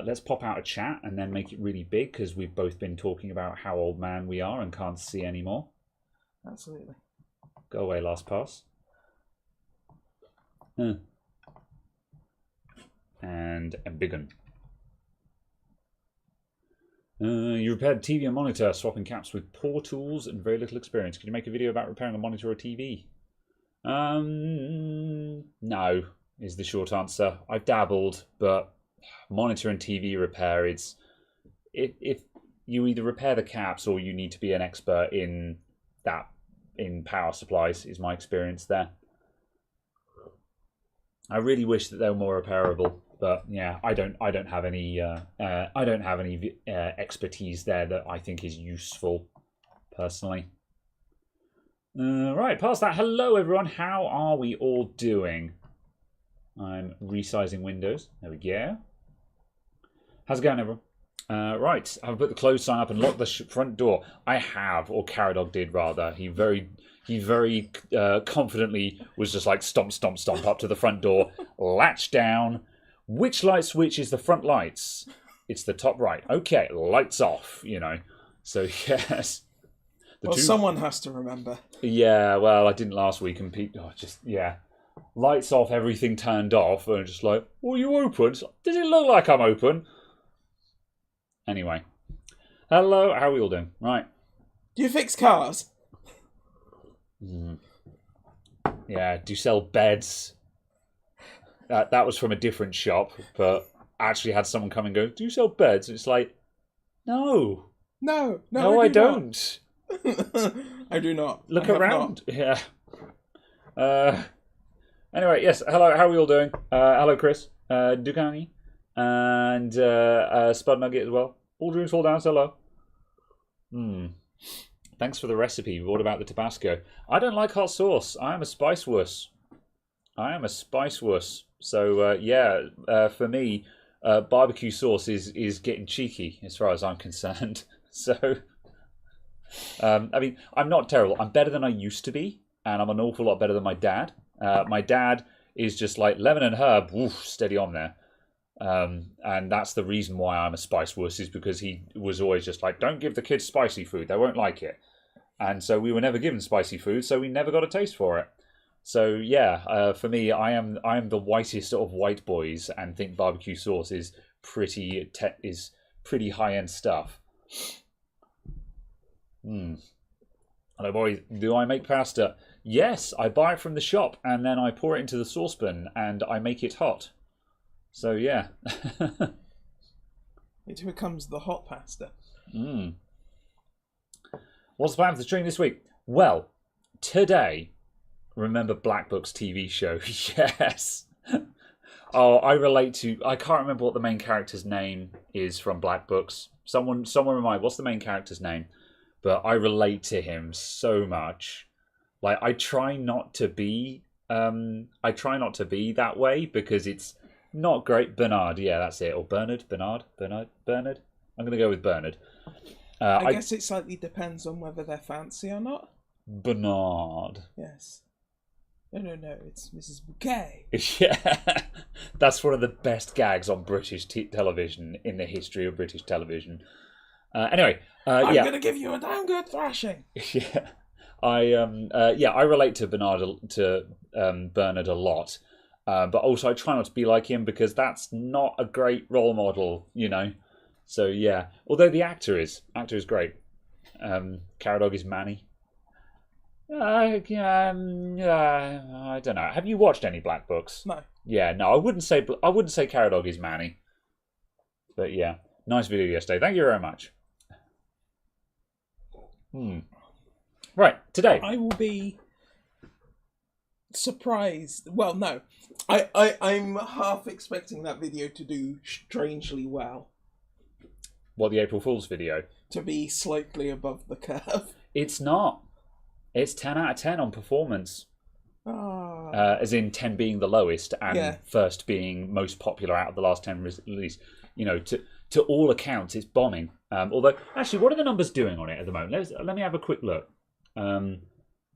Let's pop out a chat and then make it really big because we've both been talking about how old man we are and can't see anymore. Absolutely. Go away, last pass. And a big one. You repaired TV and monitor, swapping caps with poor tools and very little experience. Can you make a video about repairing a monitor or TV? No, is the short answer. I've dabbled, but monitor and TV repair, if you either repair the caps or you need to be an expert in that, in power supplies, is my experience there. I really wish that they were more repairable. But yeah, I don't have any expertise there that I think is useful, personally. Right, past that. Hello, everyone. How are we all doing? I'm resizing windows. There we go. How's it going, everyone? Right, I've put the close sign up and locked the front door. I have, or Caradog did rather. He very confidently was just like stomp, stomp, stomp up to the front door, latch down. Which light switch is the front lights? It's the top right. Okay, lights off, you know. So, yes. Someone has to remember. Yeah, well, I didn't last week. And lights off, everything turned off. And just like, well, you open? Does it look like I'm open? Anyway. Hello, how are we all doing? Right. Do you fix cars? Yeah, do you sell beds? That was from a different shop, but actually had someone come and go, do you sell beds? And it's like, no. No, I don't. I do not. Look around. Yeah. Anyway, yes, hello, how are we all doing? Hello, Chris, Ducani, and Spud Nugget as well. All dreams fall down, hello. Thanks for the recipe. What about the Tabasco? I don't like hot sauce. I am a spice wuss. So, for me, barbecue sauce is getting cheeky as far as I'm concerned. So, I mean, I'm not terrible. I'm better than I used to be, and I'm an awful lot better than my dad. My dad is just like lemon and herb, woof, steady on there. And that's the reason why I'm a spice wuss, is because he was always just like, don't give the kids spicy food. They won't like it. And so we were never given spicy food, so we never got a taste for it. So yeah, for me, I am the whitest of white boys, and think barbecue sauce is pretty high end stuff. Hello, boys. Do I make pasta? Yes, I buy it from the shop, and then I pour it into the saucepan, and I make it hot. So yeah, it becomes the hot pasta. What's the plan for the stream this week? Well, today. Remember Black Book's TV show? Yes. Oh, I can't remember what the main character's name is from Black Books. Someone remind, what's the main character's name? But I relate to him so much. Like, I try not to be that way because it's not great. Bernard, yeah, that's it. Or Bernard. I'm going to go with Bernard. I guess it slightly depends on whether they're fancy or not. Bernard. Yes. No, it's Mrs. Bouquet. Yeah, that's one of the best gags on British television in the history of British television. Anyway, I'm gonna give you a damn good thrashing. Yeah, I relate to Bernard a lot, but also I try not to be like him because that's not a great role model, you know. So yeah, although the actor is great. Caradog is Manny. I don't know. Have you watched any Black Books? No. Yeah, no. I wouldn't say Caradog is Manny. But yeah, nice video yesterday. Thank you very much. Right, today I will be surprised. Well, no, I'm half expecting that video to do strangely well. What, the April Fool's video? To be slightly above the curve. It's not. It's 10 out of 10 on performance. As in 10 being the lowest and first being most popular out of the last 10 released. You know, to all accounts, it's bombing. Although, actually, what are the numbers doing on it at the moment? Let me have a quick look.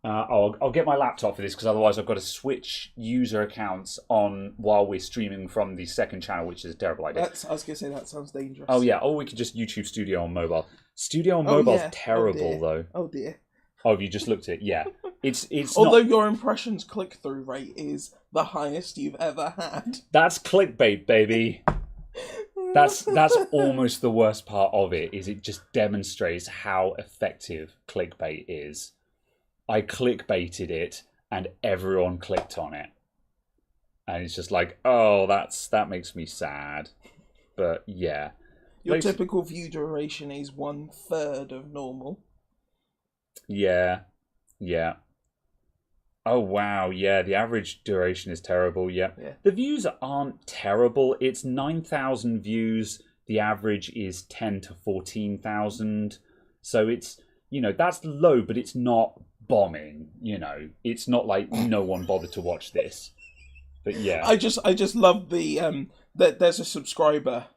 I'll get my laptop for this because otherwise I've got to switch user accounts on while we're streaming from the second channel, which is a terrible idea. I was going to say that sounds dangerous. Oh yeah, or we could just YouTube Studio on mobile. Studio on Oh, mobile's yeah. terrible Oh, though. Oh dear. Oh, have you just looked at it? Yeah, it's Although not. your impressions click-through rate is the highest you've ever had. That's clickbait, baby. That's almost the worst part of it. Is it just demonstrates how effective clickbait is. I clickbaited it, and everyone clicked on it, and it's just like, oh, that makes me sad. But yeah, Your typical view duration is 1/3 of normal. Yeah. Oh wow, yeah. The average duration is terrible. Yeah. The views aren't terrible. It's 9,000 views. The average is 10 to 14,000. So it's that's low, but it's not bombing. It's not like no one bothered to watch this. But yeah, I just love the that there's a subscriber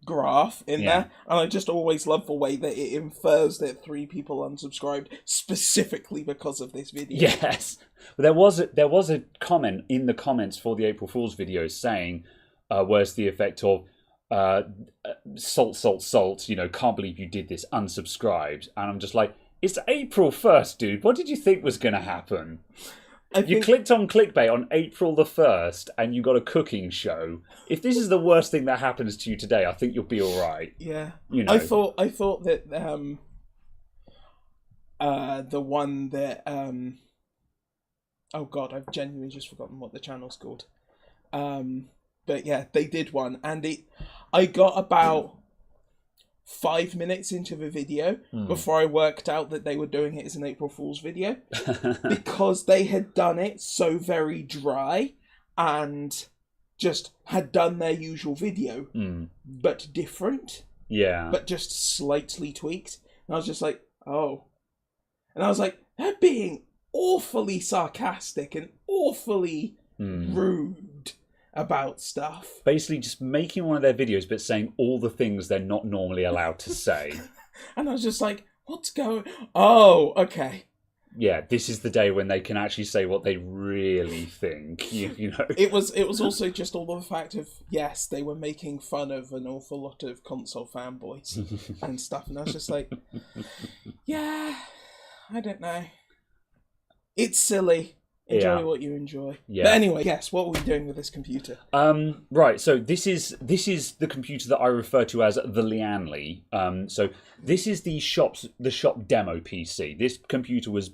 graph in there, and I just always love the way that it infers that 3 people unsubscribed specifically because of this video. Yes, there was a comment in the comments for the April Fool's video saying, "Where's the effect of salt? Can't believe you did this. Unsubscribed." And I'm just like, it's April 1st, dude. What did you think was going to happen? You clicked on clickbait on April the 1st and you got a cooking show. If this is the worst thing that happens to you today, I think you'll be all right. Yeah. I thought that the one that oh god, I've genuinely just forgotten what the channel's called. But yeah, they did one, and I got about 5 minutes into the video before I worked out that they were doing it as an April Fool's video because they had done it so very dry and just had done their usual video but different, but just slightly tweaked. And I was just like, oh. And I was like, they're being awfully sarcastic and awfully rude about stuff. Basically just making one of their videos but saying all the things they're not normally allowed to say. And I was just like, what's going... Oh, okay. Yeah, this is the day when they can actually say what they really think, you know. It was also just all the fact of, yes, they were making fun of an awful lot of console fanboys and stuff. And I was just like, yeah, I don't know. It's silly. Enjoy what you enjoy. Yeah. But anyway, yes, what are we doing with this computer? Right, so this is the computer that I refer to as the Lianli. So this is the shop demo PC. This computer was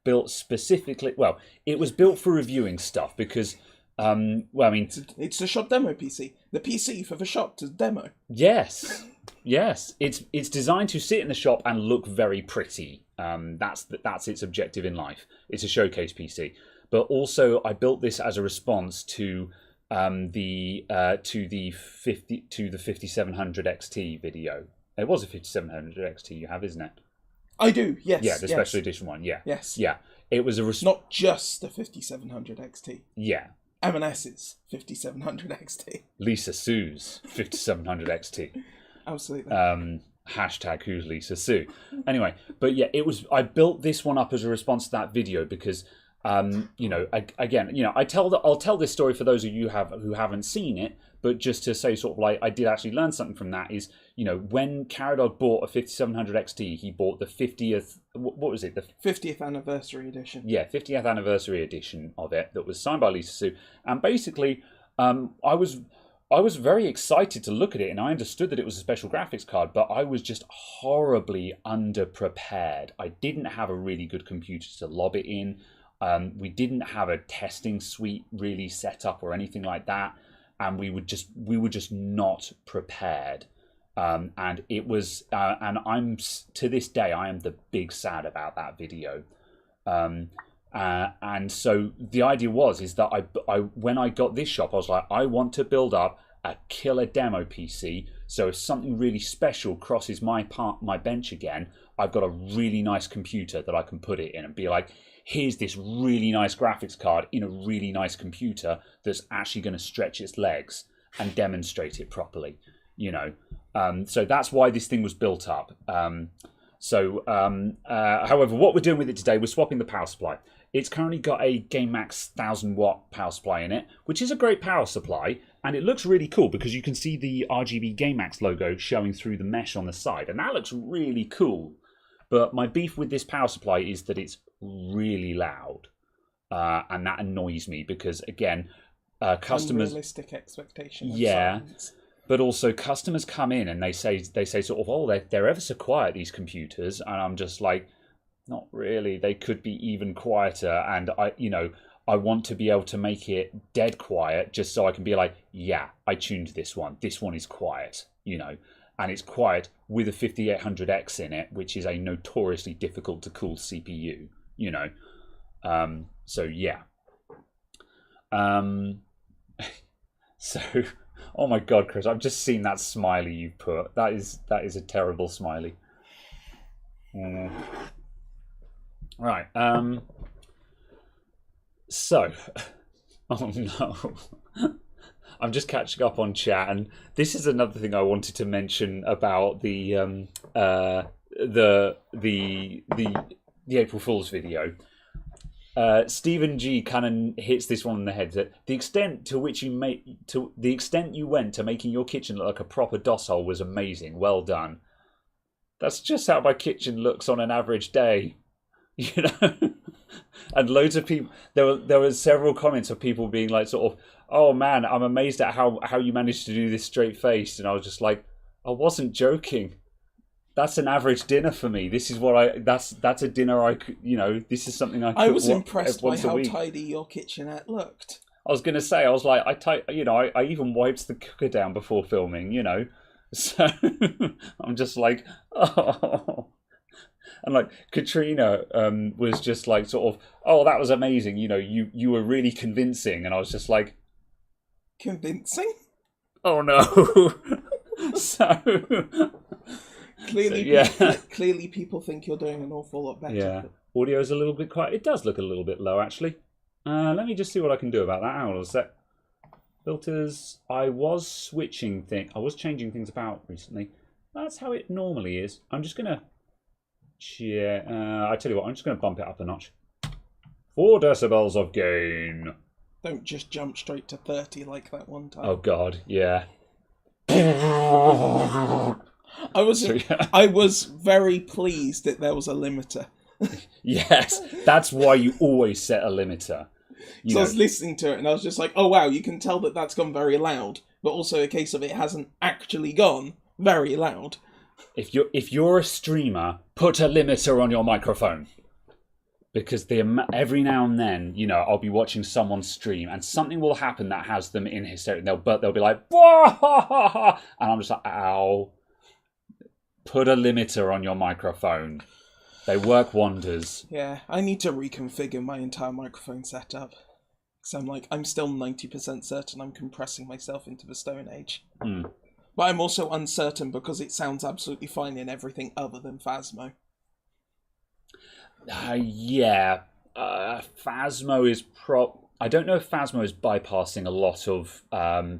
built specifically. Well, it was built for reviewing stuff because. It's the shop demo PC. The PC for the shop to demo. Yes. It's designed to sit in the shop and look very pretty. That's its objective in life. It's a showcase PC. But also, I built this as a response to the 5700 XT video. It was a 5700 XT you have, isn't it? I do. Yes. Yeah, the special edition one. Yeah. Yes. Yeah. It was not just the 5700 XT. Yeah. M&S's 5700 XT. Lisa Sue's 5700 XT. Absolutely. Hashtag who's Lisa Sue. Anyway, but yeah, I built this one up as a response to that video because, I'll tell this story for those of you who haven't seen it, but just to say sort of like I did actually learn something from that is, when Caradog bought a 5700 XT, he bought the 50th, what was it? The 50th anniversary edition. Yeah, 50th anniversary edition of it that was signed by Lisa Sue. And basically, I was very excited to look at it, and I understood that it was a special graphics card, but I was just horribly underprepared. I didn't have a really good computer to lob it in. We didn't have a testing suite really set up or anything like that, and we were just not prepared. And it was, and I'm to this day I am the big sad about that video. And so the idea is that I when I got this shop, I was like, I want to build up a killer demo PC. So if something really special crosses my bench again, I've got a really nice computer that I can put it in and be like, here's this really nice graphics card in a really nice computer that's actually going to stretch its legs and demonstrate it properly, So that's why this thing was built up. So, however, what we're doing with it today, we're swapping the power supply. It's currently got a GameMax 1000-watt power supply in it, which is a great power supply, and it looks really cool because you can see the RGB GameMax logo showing through the mesh on the side, and that looks really cool. But my beef with this power supply is that it's really loud, and that annoys me because, again, customers... Unrealistic expectation of yeah. silence. But also, customers come in and they say sort of, oh, they're ever so quiet, these computers, and I'm just like, not really. They could be even quieter, and I want to be able to make it dead quiet, just so I can be like, yeah, I tuned this one. This one is quiet, and it's quiet with a 5800X in it, which is a notoriously difficult to cool CPU, So yeah. So. Oh my God, Chris! I've just seen that smiley you've put. That is a terrible smiley. Right. So, oh no, I'm just catching up on chat, and this is another thing I wanted to mention about the April Fool's video. Stephen G kind of hits this one on the head, that the extent you went to making your kitchen look like a proper DOS hole was amazing. Well done. That's just how my kitchen looks on an average day, And loads of people. There were several comments of people being like, sort of, "Oh man, I'm amazed at how you managed to do this straight faced," and I was just like, I wasn't joking. That's an average dinner for me. This is what that's a dinner I could, this is something I could. I was impressed by once a how week. tidy your kitchenette looked. I was going to say, I was like, I even wiped the cooker down before filming, So I'm just like, oh. And like Katrina was just like sort of, oh, that was amazing. You were really convincing. And I was just like, convincing? Oh no. So... Clearly, people think you're doing an awful lot better. Yeah, audio's a little bit quiet. It does look a little bit low, actually. Let me just see what I can do about that. Hang on a sec. Filters. I was changing things about recently. That's how it normally is. I'm just gonna. I tell you what. I'm just gonna bump it up a notch. 4 decibels of gain. Don't just jump straight to 30 like that one time. Oh God, yeah. I was very pleased that there was a limiter. Yes, that's why you always set a limiter. So I was listening to it and I was just like, oh wow, you can tell that that's gone very loud, but also a case of it hasn't actually gone very loud. If you're a streamer, put a limiter on your microphone. Because every now and then, I'll be watching someone stream and something will happen that has them in hysterics. They'll be like, "Wah!" And I'm just like, ow. Put a limiter on your microphone. They work wonders. Yeah, I need to reconfigure my entire microphone setup. Because I'm still 90% certain I'm compressing myself into the Stone Age. Mm. But I'm also uncertain because it sounds absolutely fine in everything other than Phasmo. Yeah. Phasmo is I don't know if Phasmo is bypassing a lot of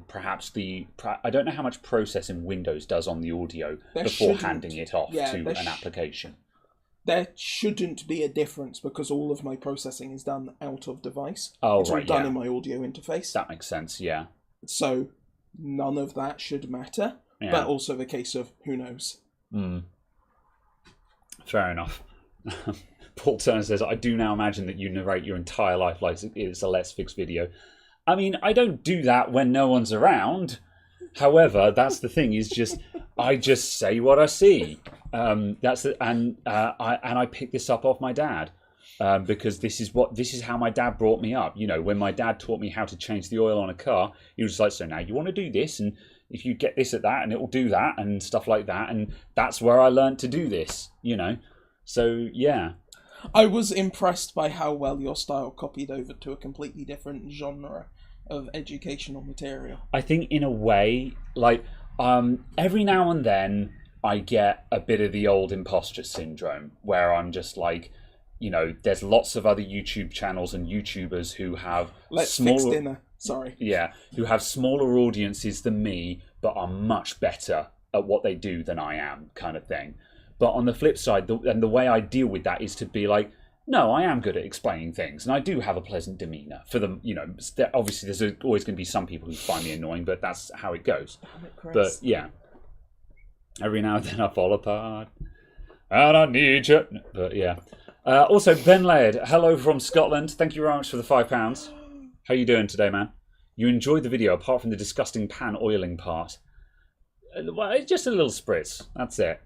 perhaps I don't know how much processing Windows does on the audio before handing it off to an application. There shouldn't be a difference because all of my processing is done out of device. Oh, it's all done in my audio interface. That makes sense, yeah. So none of that should matter, but also the case of who knows. Mm. Fair enough. Paul Turner says, I do now imagine that you narrate your entire life like it's a Let's Fix video. I mean, I don't do that when no one's around. However, that's the thing, is just I just say what I see. And I picked this up off my dad. Because this is how my dad brought me up. When my dad taught me how to change the oil on a car, he was like, so now you want to do this, and if you get this at that, and it will do that, and stuff like that. And that's where I learned to do this, So, yeah. I was impressed by how well your style copied over to a completely different genre of educational material. I think in a way, every now and then I get a bit of the old imposter syndrome where I'm just like, there's lots of other YouTube channels and YouTubers who have Let's Fix Dinner. Sorry. Yeah, who have smaller audiences than me, but are much better at what they do than I am, kind of thing. But on the flip side, the way I deal with that is to be like, no, I am good at explaining things, and I do have a pleasant demeanour. For them, obviously there's always going to be some people who find me annoying, but that's how it goes. But yeah, every now and then I fall apart, and I need you. But yeah. Also, Ben Laird, hello from Scotland. Thank you very much for the £5. How you doing today, man? You enjoyed the video, apart from the disgusting pan oiling part. Well, it's just a little spritz. That's it.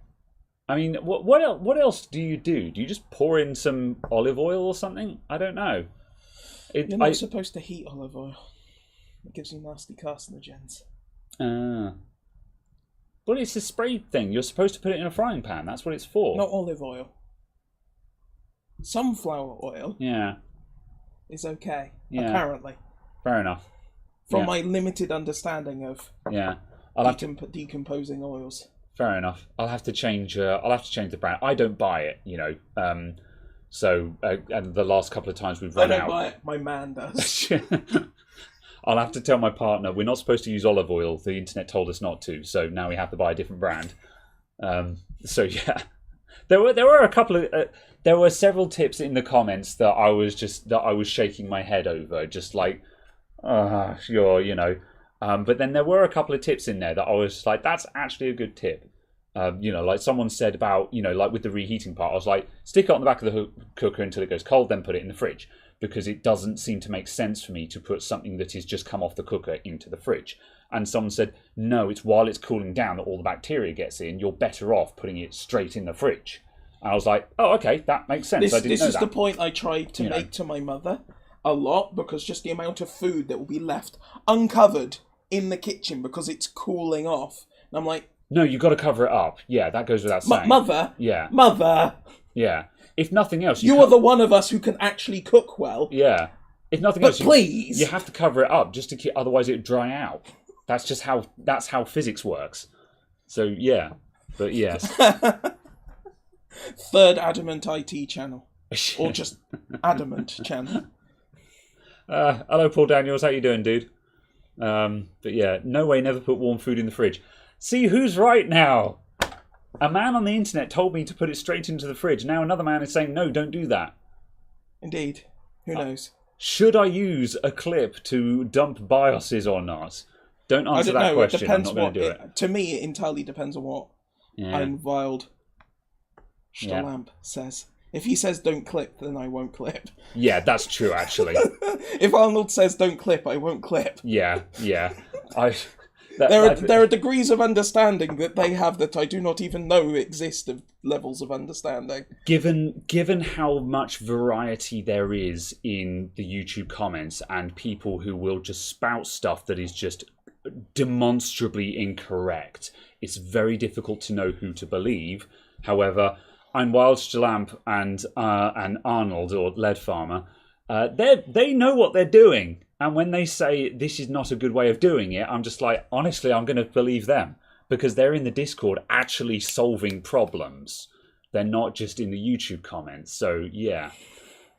I mean, what else do you do? Do you just pour in some olive oil or something? I don't know. You're not supposed to heat olive oil. It gives you nasty carcinogens. But it's a spray thing. You're supposed to put it in a frying pan. That's what it's for. Not olive oil. Sunflower oil. Yeah. Is okay. Yeah. Apparently. Fair enough. From my limited understanding of decomposing oils. Fair enough. I'll have to change the brand. I don't buy it, and the last couple of times we've run out. I don't buy it. My man does. I'll have to tell my partner we're not supposed to use olive oil. The internet told us not to, so now we have to buy a different brand. So yeah, there were a couple of there were several tips in the comments that I was shaking my head over, just like, sure, but then there were a couple of tips in there that I was like, that's actually a good tip. Like someone said about, like with the reheating part, I was like, stick it on the back of the cooker until it goes cold, then put it in the fridge. Because it doesn't seem to make sense for me to put something that has just come off the cooker into the fridge. And someone said, no, it's while it's cooling down that all the bacteria gets in. You're better off putting it straight in the fridge. And I was like, oh, okay, that makes sense. This is the point I tried to make to my mother a lot, because just the amount of food that will be left uncovered in the kitchen because it's cooling off. And I'm like, no, you've got to cover it up. Yeah, that goes without saying. Mother. Yeah. Mother. Yeah. If nothing else, you are the one of us who can actually cook well. Yeah. If nothing else, please, you have to cover it up just to keep. Otherwise, it dry out. That's how physics works. So yeah, but yes. Third Adamant IT channel, or just Adamant channel. Hello, Paul Daniels. How you doing, dude? But yeah, no way. Never put warm food in the fridge. See who's right now. A man on the internet told me to put it straight into the fridge. Now another man is saying, no, don't do that. Indeed. Who knows? Should I use a clip to dump BIOSes or not? Don't answer that question. It depends. I'm not going to do it. To me, it entirely depends on what Einwild Stalamp says. If he says don't clip, then I won't clip. Yeah, that's true, actually. If Arnold says don't clip, I won't clip. Yeah. There are degrees of understanding that they have that I do not even know exist, of levels of understanding. Given how much variety there is in the YouTube comments and people who will just spout stuff that is just demonstrably incorrect, it's very difficult to know who to believe. However, Einwild Stalamp and Arnold, or Lead Farmer, they know what they're doing. And when they say this is not a good way of doing it, I'm just like, honestly, I'm going to believe them. Because they're in the Discord actually solving problems. They're not just in the YouTube comments. So, yeah.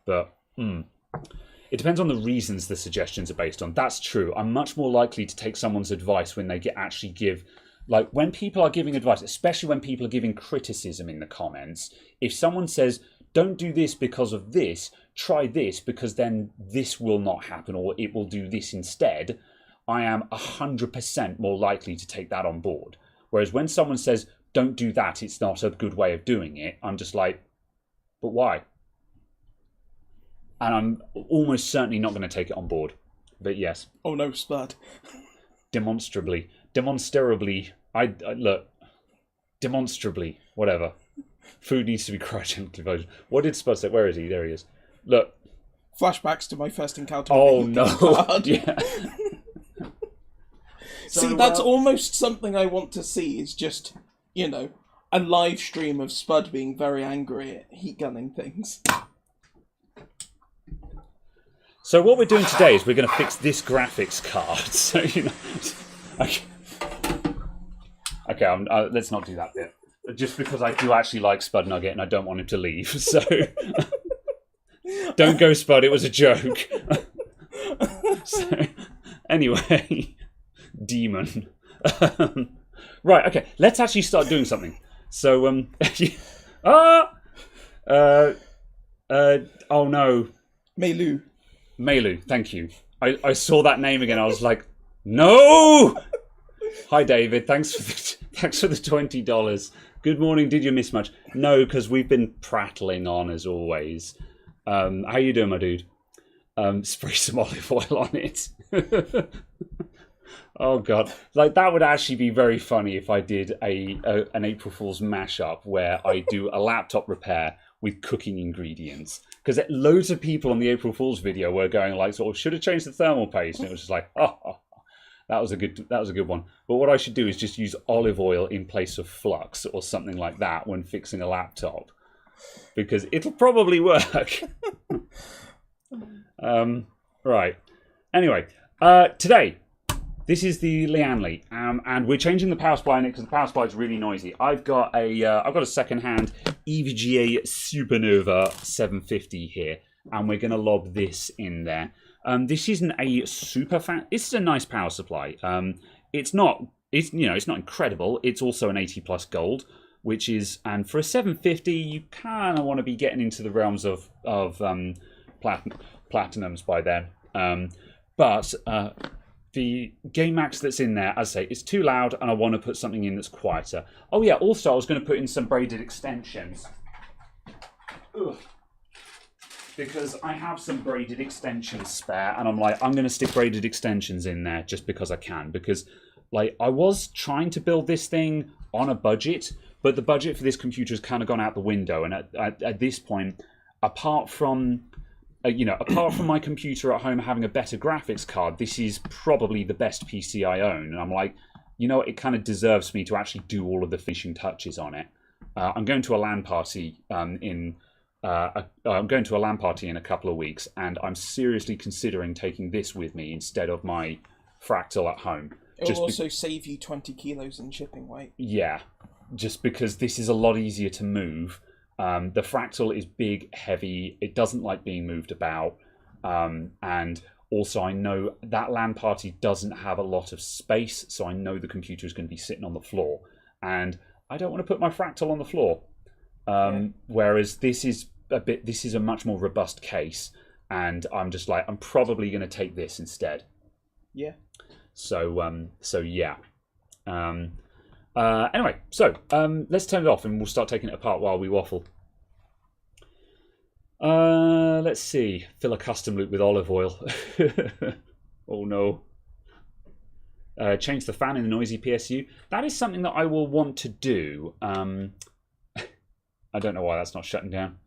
But, it depends on the reasons the suggestions are based on. That's true. I'm much more likely to take someone's advice when they actually give... Like, when people are giving advice, especially when people are giving criticism in the comments, if someone says, don't do this because of this, try this because then this will not happen, or it will do this instead, I am 100% more likely to take that on board. Whereas when someone says, don't do that, it's not a good way of doing it, I'm just like, but why? And I'm almost certainly not going to take it on board. But yes. Oh no, Spud. Demonstrably, whatever. Food needs to be cryogenically frozen. What did Spud say? Where is he? There he is. Look. Flashbacks to my first encounter with the card. Yeah. See, that's almost something I want to see, is just, a live stream of Spud being very angry at heat gunning things. So what we're doing today is we're going to fix this graphics card. So, Okay, let's not do that bit. Just because I do actually like Spud Nugget and I don't want him to leave. So, don't go, Spud. It was a joke. So, anyway, demon. Right, okay. Let's actually start doing something. So ah, uh, oh no, Meilu. Melu. Thank you. I saw that name again. I was like, no. Hi, David. Thanks for the $20. Good morning. Did you miss much? No, because we've been prattling on as always. How you doing, my dude? Spray some olive oil on it. Oh god, like that would actually be very funny if I did an April Fool's mashup where I do a laptop repair with cooking ingredients, because loads of people on the April Fool's video were going like, sort of, should have changed the thermal paste, and it was just like, oh, that was a good one. But what I should do is just use olive oil in place of flux or something like that when fixing a laptop, because it'll probably work. Right. Anyway, today. This is the Lianli, and we're changing the power supply in it because the power supply is really noisy. I've got a second-hand EVGA Supernova 750 here, and we're going to lob this in there. This isn't a super fan. This is a nice power supply. It's not incredible. It's also an 80 plus gold, which is, and for a 750, you kind of want to be getting into the realms of platinums by then. But the Game Max that's in there, as I say, is too loud, and I want to put something in that's quieter. Oh yeah, also I was going to put in some braided extensions. Ugh. Because I have some braided extensions spare, and I'm like, I'm going to stick braided extensions in there just because I can. Because, like, I was trying to build this thing on a budget, but the budget for this computer has kind of gone out the window. And at this point, apart from my computer at home having a better graphics card, this is probably the best PC I own. And I'm like, it kind of deserves me to actually do all of the finishing touches on it. I'm going to a LAN party in a couple of weeks, and I'm seriously considering taking this with me instead of my Fractal at home. It will also save you 20 kilos in shipping weight. Yeah, just because this is a lot easier to move. The Fractal is big, heavy. It doesn't like being moved about. And also I know that LAN party doesn't have a lot of space, so I know the computer is going to be sitting on the floor. And I don't want to put my Fractal on the floor. Whereas this is a much more robust case. And I'm just like, I'm probably going to take this instead. Yeah. So yeah. Anyway, so let's turn it off and we'll start taking it apart while we waffle. Let's see. Fill a custom loop with olive oil. Oh no. Change the fan in the noisy PSU. That is something that I will want to do. I don't know why that's not shutting down.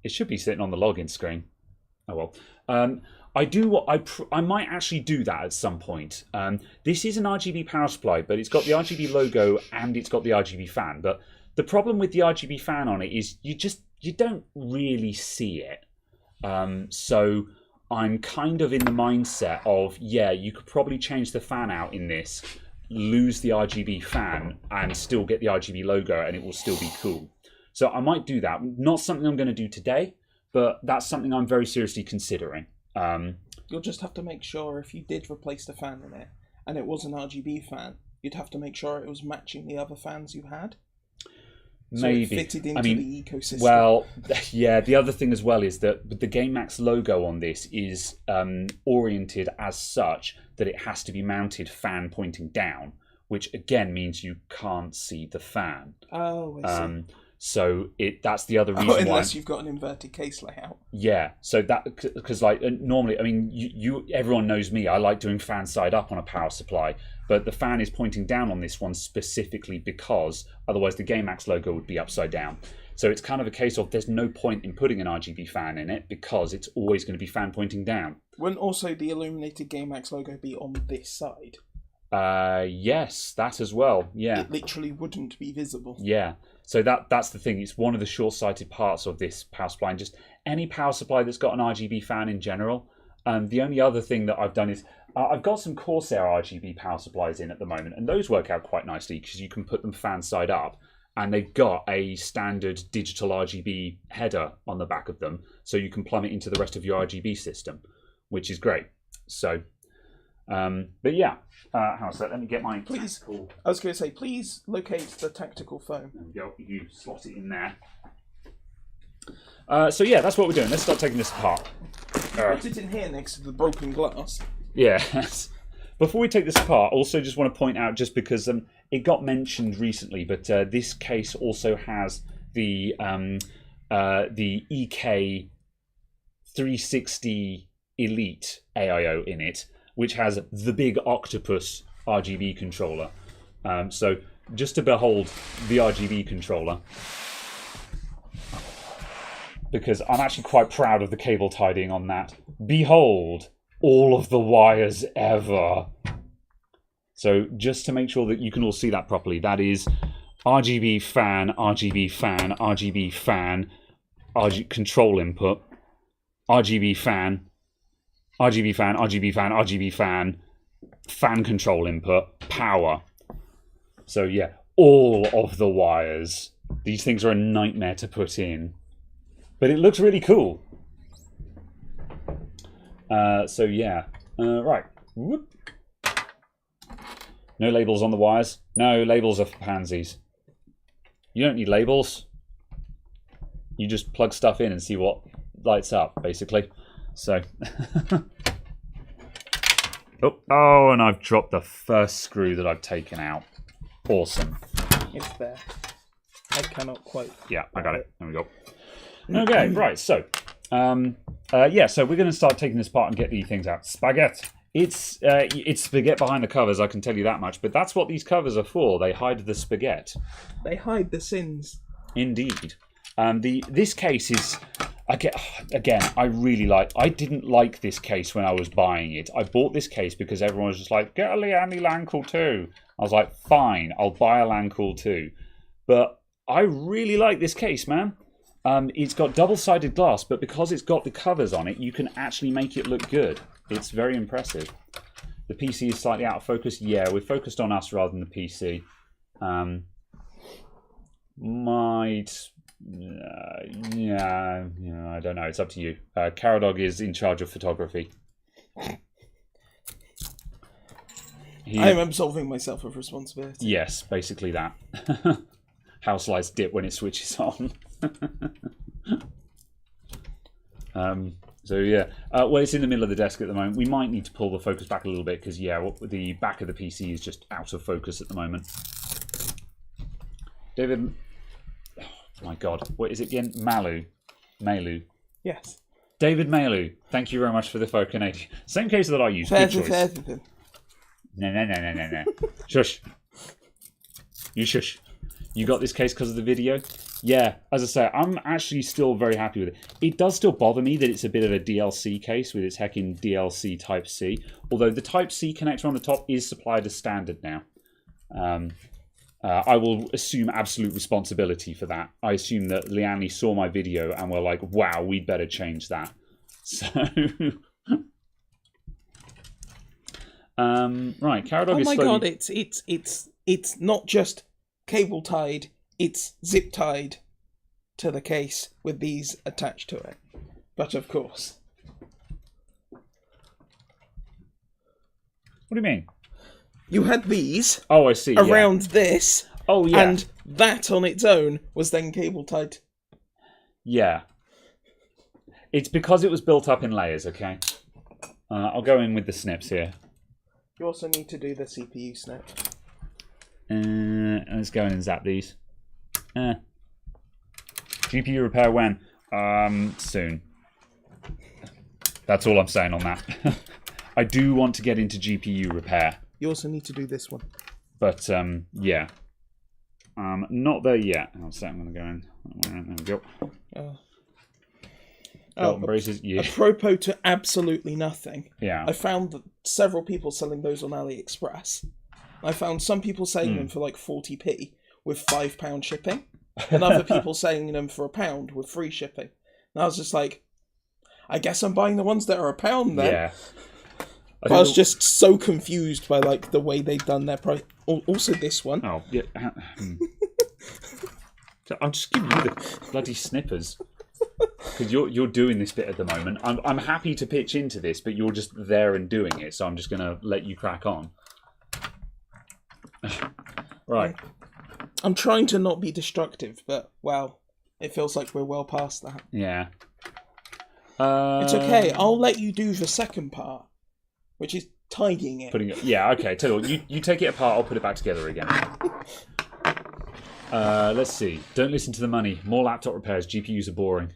It should be sitting on the login screen. Oh well. I might actually do that at some point. This is an RGB power supply, but it's got the RGB logo and it's got the RGB fan. But the problem with the RGB fan on it is you don't really see it. So I'm kind of in the mindset of, yeah, you could probably change the fan out in this, lose the RGB fan, and still get the RGB logo, and it will still be cool. So I might do that. Not something I'm going to do today, but that's something I'm very seriously considering. You'll just have to make sure if you did replace the fan in it and it was an RGB fan, you'd have to make sure it was matching the other fans you had. So Maybe. it fitted into the ecosystem. Well, yeah, the other thing as well is that the Game Max logo on this is oriented as such that it has to be mounted fan pointing down, which again means you can't see the fan. Oh, I see. So that's the other reason why. Unless you've got an inverted case layout. Yeah, so that, because like normally, I mean, everyone knows me. I like doing fan side up on a power supply, but the fan is pointing down on this one specifically because otherwise the Game Max logo would be upside down. So it's kind of a case of there's no point in putting an RGB fan in it because it's always going to be fan pointing down. Wouldn't also the illuminated Game Max logo be on this side? Yes, that as well. Yeah, it literally wouldn't be visible. Yeah. So that's the thing. It's one of the short-sighted parts of this power supply, and just any power supply that's got an RGB fan in general. The only other thing that I've done is I've got some Corsair RGB power supplies in at the moment, and those work out quite nicely because you can put them fan side up, and they've got a standard digital RGB header on the back of them, so you can plumb it into the rest of your RGB system, which is great. So But yeah, how's that? Let me get my Please. tactical. I was going to say, please locate the tactical foam. There we go. You slot it in there. So yeah, that's what we're doing. Let's start taking this apart. Put it in here next to the broken glass. Yeah. Before we take this apart, also just want to point out, just because it got mentioned recently, but this case also has the EK 360 Elite AIO in it, which has the big octopus RGB controller. So just to behold the RGB controller, because I'm actually quite proud of the cable tidying on that. Behold all of the wires ever. So just to make sure that you can all see that properly, that is RGB fan, RGB fan, RGB fan, control input, RGB fan, RGB fan, RGB fan, RGB fan, fan control input, power. So yeah, all of the wires. These things are a nightmare to put in, but it looks really cool. So yeah, right. Whoop. No labels on the wires. No, labels are for pansies. You don't need labels. You just plug stuff in and see what lights up, basically. So. Oh, and I've dropped the first screw that I've taken out. Awesome. It's there. I cannot quite. Yeah, I got it. There we go. Okay, right. So, yeah. So we're going to start taking this apart and get these things out. Spaghetti. It's spaghetti behind the covers. I can tell you that much. But that's what these covers are for. They hide the spaghetti. They hide the sins. Indeed. This case is. Again, I didn't like this case when I was buying it. I bought this case because everyone was just like, get a Liani Lancool too. I was like, fine, I'll buy a Lancool too. But I really like this case, man. It's got double-sided glass, but because it's got the covers on it, you can actually make it look good. It's very impressive. The PC is slightly out of focus. Yeah, we're focused on us rather than the PC. Yeah, I don't know. It's up to you. Caradog is in charge of photography. I'm absolving myself of responsibility. Yes, basically that. House lights dip when it switches on. So yeah, well, it's in the middle of the desk at the moment. We might need to pull the focus back a little bit because yeah, the back of the PC is just out of focus at the moment. David. My God, what is it again? Malu. Yes. David Malu, thank you very much for the Canadian. Same case that I use. Good choice. No. Shush. You shush. You got this case because of the video? Yeah, as I say, I'm actually still very happy with it. It does still bother me that it's a bit of a DLC case with its heckin' DLC Type-C. Although the Type-C connector on the top is supplied as standard now. I will assume absolute responsibility for that. I assume that Liani saw my video and were like, wow, we'd better change that. So, right, Caradog is slowly... Oh my God, it's not just cable tied, it's zip tied to the case with these attached to it. But of course. What do you mean? You had these. Oh, I see. Around this. Oh, yeah. And that on its own was then cable tied. Yeah. It's because it was built up in layers, okay? I'll go in with the snips here. You also need to do the CPU snip. Let's go in and zap these. GPU repair when? Soon. That's all I'm saying on that. I do want to get into GPU repair. You also need to do this one. But, yeah. Not there yet. I'm going to go in. There we go. Belt and braces, yeah. Apropos to absolutely nothing. Yeah. I found that several people selling those on AliExpress. I found some people selling them for like 40p with £5 shipping. And other people selling them for £1 with free shipping. And I was just like, I guess I'm buying the ones that are £1 then. Yeah. I was just so confused by like the way they've done their price. Also, this one. Oh yeah. I'm just giving you the bloody snippers. because you're doing this bit at the moment. I'm happy to pitch into this, but you're just there and doing it, so I'm just going to let you crack on. Right. I'm trying to not be destructive, but, well, it feels like we're well past that. Yeah. It's okay. I'll let you do the second part, which is tidying it. Yeah, okay. Tell you what, you take it apart, I'll put it back together again. Let's see. Don't listen to the money. More laptop repairs. GPUs are boring.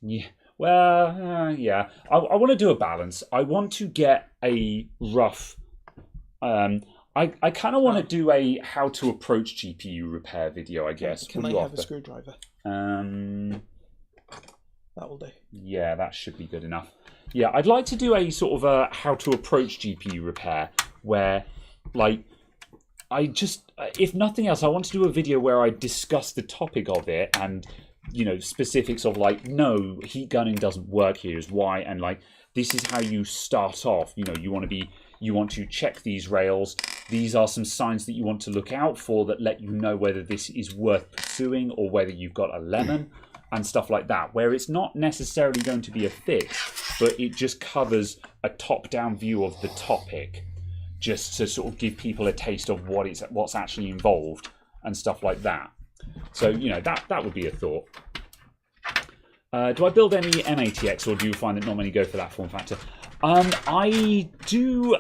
Yeah. Well, yeah. I want to do a balance. I want to get a rough... I kind of want to do a how to approach GPU repair video, I guess. Can I have a screwdriver? That will do. Yeah, that should be good enough. Yeah, I'd like to do a sort of a how to approach GPU repair where, like, if nothing else, I want to do a video where I discuss the topic of it and, you know, specifics of, like, no, heat gunning doesn't work, here's why, and, like, this is how you start off. You know, you want to check these rails. These are some signs that you want to look out for that let you know whether this is worth pursuing or whether you've got a lemon and stuff like that, where it's not necessarily going to be a fix, but it just covers a top-down view of the topic, just to sort of give people a taste of what's actually involved and stuff like that. So, you know, that would be a thought. Do I build any M80X, or do you find that not many go for that form factor? I do.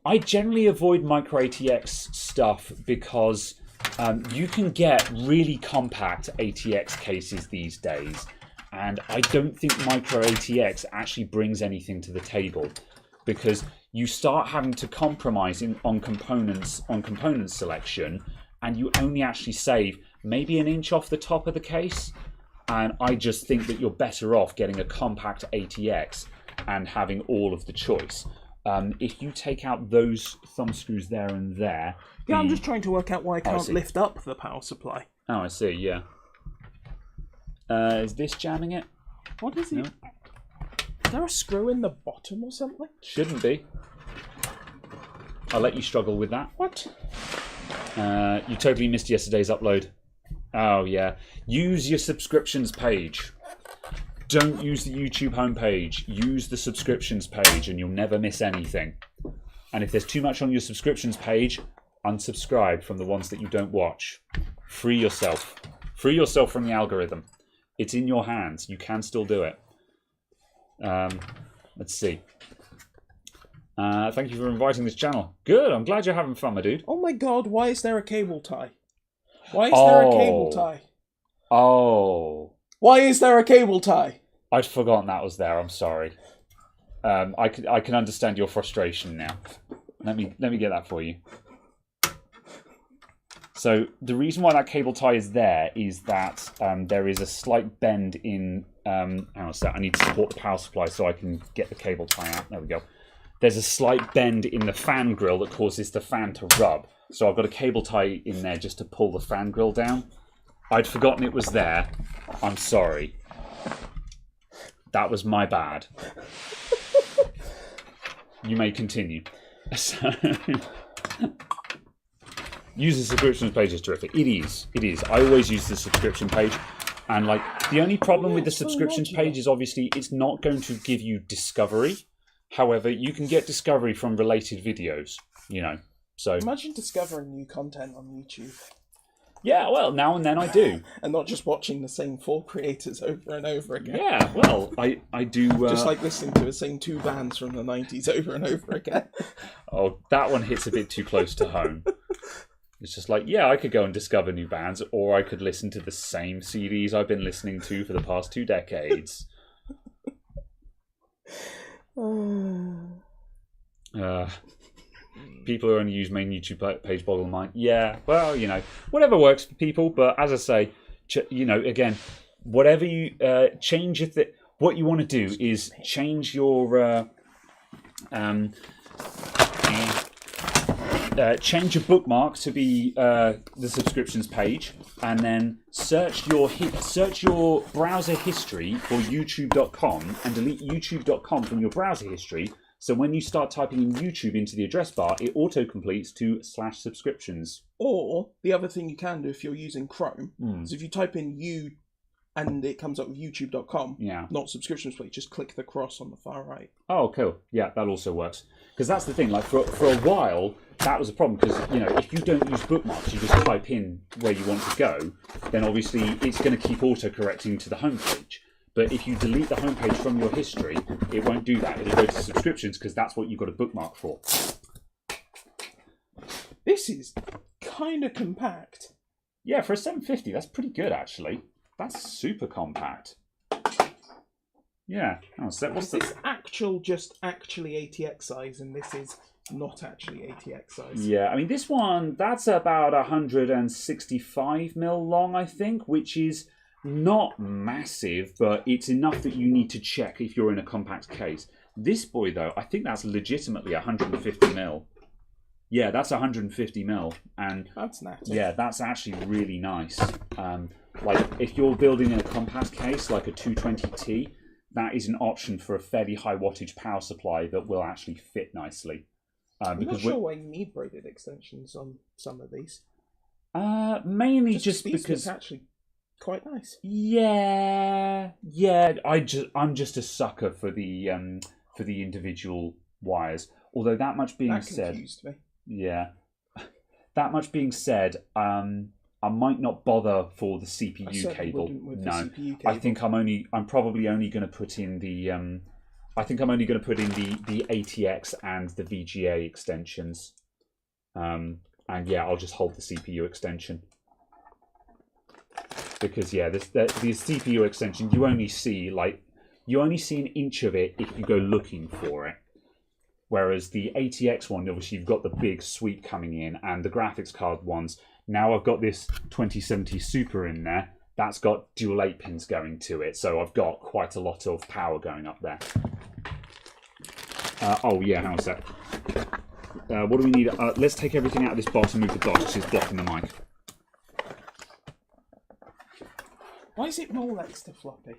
I generally avoid micro ATX stuff because you can get really compact ATX cases these days, and I don't think micro ATX actually brings anything to the table, because you start having to compromise on component selection, and you only actually save maybe an inch off the top of the case. And I just think that you're better off getting a compact ATX and having all of the choice. If you take out those thumb screws there and there... Yeah, I'm just trying to work out why I can't lift up the power supply. Oh, I see, yeah. Is this jamming it? What is it? No. Is there a screw in the bottom or something? Shouldn't be. I'll let you struggle with that. What? You totally missed yesterday's upload. Oh, yeah. Use your subscriptions page. Don't use the YouTube homepage. Use the subscriptions page and you'll never miss anything. And if there's too much on your subscriptions page, unsubscribe from the ones that you don't watch. Free yourself. Free yourself from the algorithm. It's in your hands. You can still do it. Let's see. Thank you for inviting this channel. Good. I'm glad you're having fun, my dude. Oh my god, why is there a cable tie? Why is there a cable tie? Oh. Why is there a cable tie? I'd forgotten that was there. I'm sorry. I can understand your frustration now. Let me get that for you. So the reason why that cable tie is there is that there is a slight bend in. Hang on a sec. I need to support the power supply so I can get the cable tie out. There we go. There's a slight bend in the fan grill that causes the fan to rub. So I've got a cable tie in there just to pull the fan grill down. I'd forgotten it was there. I'm sorry. That was my bad. You may continue. So, use the subscriptions page is terrific. It is. It is. I always use the subscription page. And like the only problem with the subscriptions page is obviously it's not going to give you discovery. However, you can get discovery from related videos, you know. So imagine discovering new content on YouTube. Yeah, well, now and then I do. And not just watching the same 4 creators over and over again. Yeah, well, I do... Just like listening to the same 2 bands from the 90s over and over again. Oh, that one hits a bit too close to home. It's just like, yeah, I could go and discover new bands, or I could listen to the same CDs I've been listening to for the past 2 decades. People who only use main YouTube page boggle the mind. Yeah, well, you know, whatever works for people. But as I say, you know, again, whatever you change your what you want to do is change your change your bookmark to be the subscriptions page, and then search your browser history for youtube.com and delete youtube.com from your browser history. So when you start typing in YouTube into the address bar, it auto-completes to /subscriptions. Or the other thing you can do if you're using Chrome is if you type in and it comes up with youtube.com, Yeah. not subscription split, just click the cross on the far right. Oh, cool. Yeah, that also works. Because that's the thing, like for a while, that was a problem because, if you don't use bookmarks, you just type in where you want to go, then obviously it's going to keep auto-correcting to the homepage. But if you delete the homepage from your history, it won't do that. It'll go to subscriptions because that's what you've got a bookmark for. This is kind of compact. Yeah, for a 750, that's pretty good, actually. That's super compact. Yeah. Oh, so what's Is this actually ATX size, and this is not actually ATX size? Yeah, I mean, this one, that's about 165mm long, I think, which is not massive, but it's enough that you need to check if you're in a compact case. This boy, though, I think that's legitimately 150mm. Yeah, that's 150mm, and that's natty. Yeah, that's actually really nice. Like, if you're building a compact case like a 220T, that is an option for a fairly high wattage power supply that will actually fit nicely. I'm not sure why you need braided extensions on some of these. Mainly just these because look actually quite nice. Yeah. I'm just a sucker for the individual wires. Although that much being said, that confused me. Yeah, that much being said, I might not bother for the CPU cable. With no, the CPU cable. I think I'm probably only going to put in the the ATX and the VGA extensions. And yeah, I'll just hold the CPU extension. Because yeah, the CPU extension, you only see an inch of it if you go looking for it. Whereas the ATX one, obviously you've got the big sweep coming in, and the graphics card ones. Now I've got this 2070 Super in there. That's got dual 8 pins going to it, so I've got quite a lot of power going up there. Oh yeah, hang on a sec. What do we need? Let's take everything out of this box and move the box because it's blocking the mic. Why is it Molex to floppy?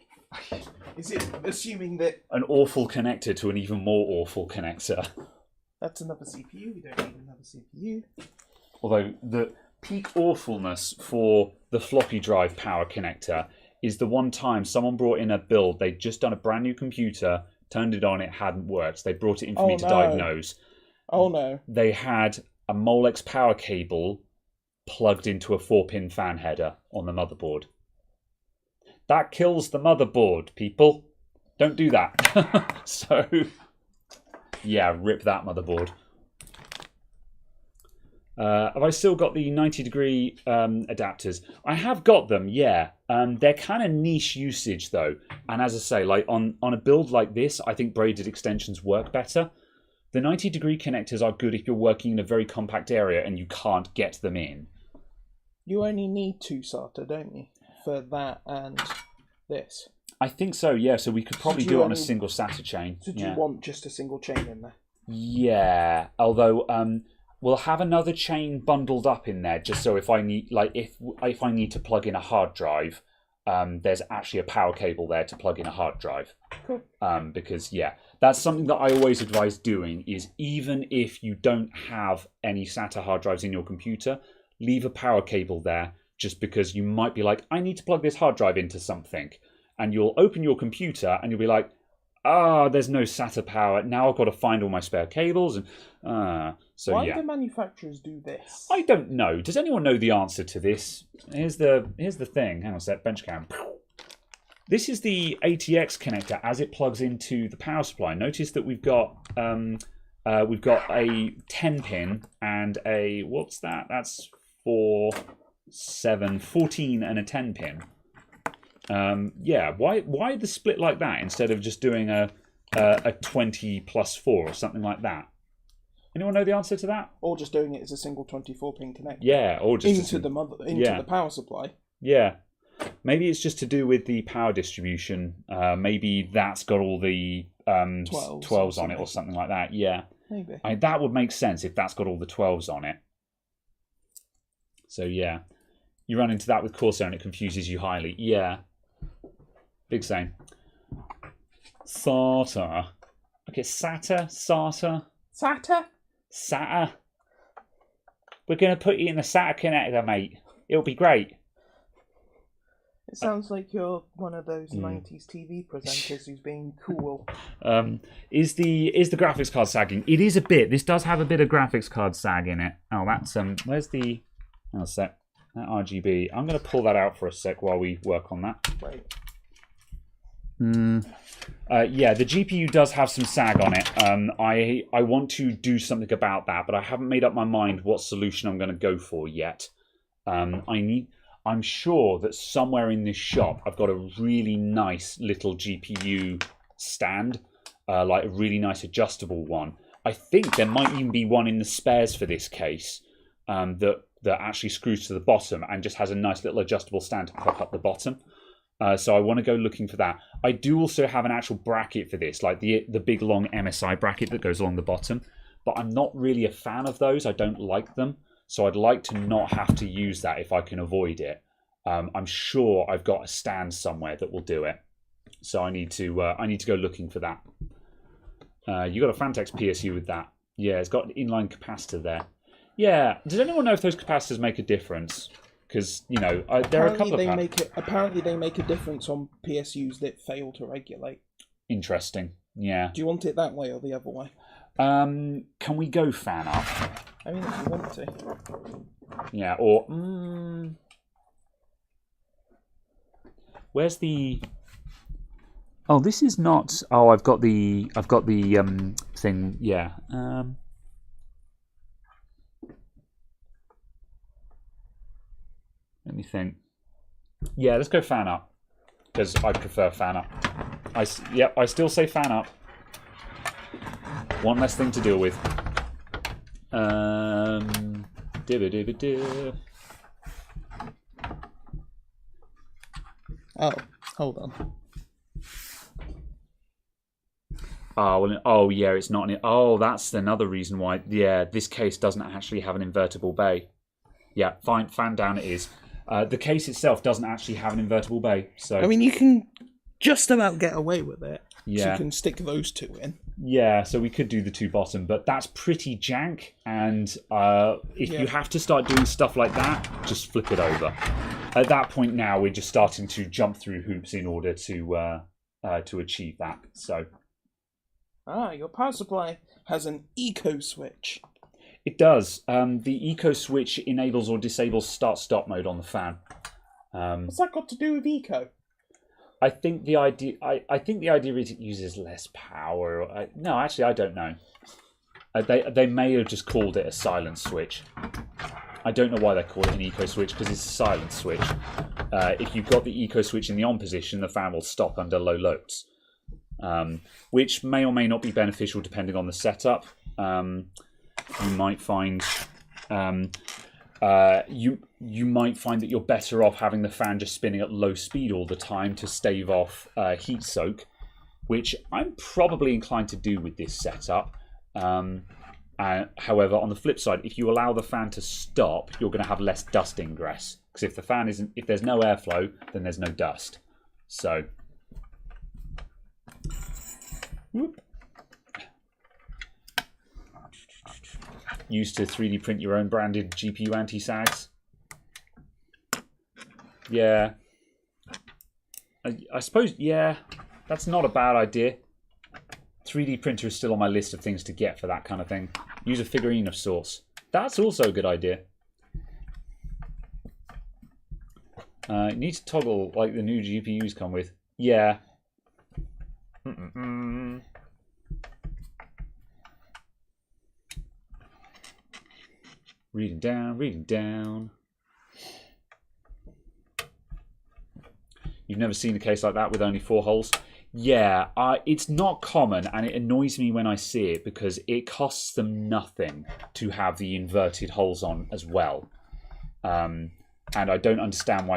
Is it assuming that... An awful connector to an even more awful connector. That's another CPU. We don't need another CPU. Although the peak awfulness for the floppy drive power connector is the one time someone brought in a build. They'd just done a brand new computer, turned it on, it hadn't worked. They brought it in for me to diagnose. Oh no. They had a Molex power cable plugged into a 4-pin fan header on the motherboard. That kills the motherboard, people. Don't do that. So, yeah, rip that motherboard. Have I still got the 90-degree adapters? I have got them, yeah. They're kind of niche usage, though. And as I say, like on a build like this, I think braided extensions work better. The 90-degree connectors are good if you're working in a very compact area and you can't get them in. You only need 2 SATA, don't you? For that and this. I think so, yeah. So we could probably do it on a single SATA chain. So do you want just a single chain in there? Yeah, although we'll have another chain bundled up in there just so if I need, like, if I need to plug in a hard drive, there's actually a power cable there to plug in a hard drive. Cool. Because yeah, that's something that I always advise doing. Is even if you don't have any SATA hard drives in your computer, leave a power cable there. Just because you might be like, I need to plug this hard drive into something. And you'll open your computer and you'll be like, there's no SATA power. Now I've got to find all my spare cables. And so why yeah. do manufacturers do this? I don't know. Does anyone know the answer to this? Here's the thing. Hang on a sec. Bench cam. This is the ATX connector as it plugs into the power supply. Notice that we've got a 10 pin and a, what's that? That's 4, 7, 14 and a 10 pin. Yeah, why the split like that instead of just doing a 20 plus 4 or something like that? Anyone know the answer to that? Or just doing it as a single 24-pin connector. Yeah, or just into the power supply. Yeah, maybe it's just to do with the power distribution. Maybe that's got all the 12s on it or something like that. Yeah, maybe. That would make sense if that's got all the 12s on it. So yeah, you run into that with Corsair and it confuses you highly. Yeah, big same. SATA. Okay, SATA. We're going to put you in the SATA connector, mate. It'll be great. It sounds like you're one of those 90s TV presenters who's being cool. Is the graphics card sagging? It is a bit. This does have a bit of graphics card sag in it. Oh, that's where's the? Oh, sec. That RGB. I'm going to pull that out for a sec while we work on that. Right. Yeah, the GPU does have some sag on it. I want to do something about that, but I haven't made up my mind what solution I'm going to go for yet. I'm sure that somewhere in this shop I've got a really nice little GPU stand, like a really nice adjustable one. I think there might even be one in the spares for this case that actually screws to the bottom and just has a nice little adjustable stand to prop up the bottom. So I want to go looking for that. I do also have an actual bracket for this, like the big long MSI bracket that goes along the bottom, but I'm not really a fan of those. I don't like them. So I'd like to not have to use that if I can avoid it. I'm sure I've got a stand somewhere that will do it. So I need to go looking for that. You got a Fantex PSU with that? Yeah, it's got an inline capacitor there. Yeah. Does anyone know if those capacitors make a difference? Because there are a couple of. Apparently, they make a difference on PSUs that fail to regulate. Interesting. Yeah. Do you want it that way or the other way? Can we go fan up? I mean, if you want to. Yeah, or where's the? Oh, this is not. Oh, I've got the thing. Yeah. Let me think. Yeah, let's go fan up because I prefer fan up. I still say fan up. One less thing to deal with. Oh, hold on. Oh, yeah, it's not. Oh, that's another reason why. Yeah, this case doesn't actually have an invertible bay. Yeah, fine. Fan down it is. The case itself doesn't actually have an invertible bay. So I mean, you can just about get away with it. Yeah. So you can stick those two in. Yeah, so we could do the two bottom, but that's pretty jank. And if you have to start doing stuff like that, just flip it over. At that point now, we're just starting to jump through hoops in order to achieve that. So. Your power supply has an eco switch. It does. The eco switch enables or disables start-stop mode on the fan. What's that got to do with eco? I think the idea. I think the idea is it uses less power. No, actually, I don't know. They may have just called it a silent switch. I don't know why they call it an eco switch because it's a silent switch. If you've got the eco switch in the on position, the fan will stop under low loads, which may or may not be beneficial depending on the setup. You might find you might find that you're better off having the fan just spinning at low speed all the time to stave off heat soak, which I'm probably inclined to do with this setup. However, on the flip side, if you allow the fan to stop, you're going to have less dust ingress because if there's no airflow, then there's no dust. So, whoop. Used to 3D print your own branded GPU anti-sags. Yeah. I suppose, yeah, that's not a bad idea. 3D printer is still on my list of things to get for that kind of thing. Use a figurine of sorts. That's also a good idea. You need to toggle like the new GPUs come with. Yeah. Reading down. You've never seen a case like that with only 4 holes? Yeah, it's not common, and it annoys me when I see it because it costs them nothing to have the inverted holes on as well. And I don't understand why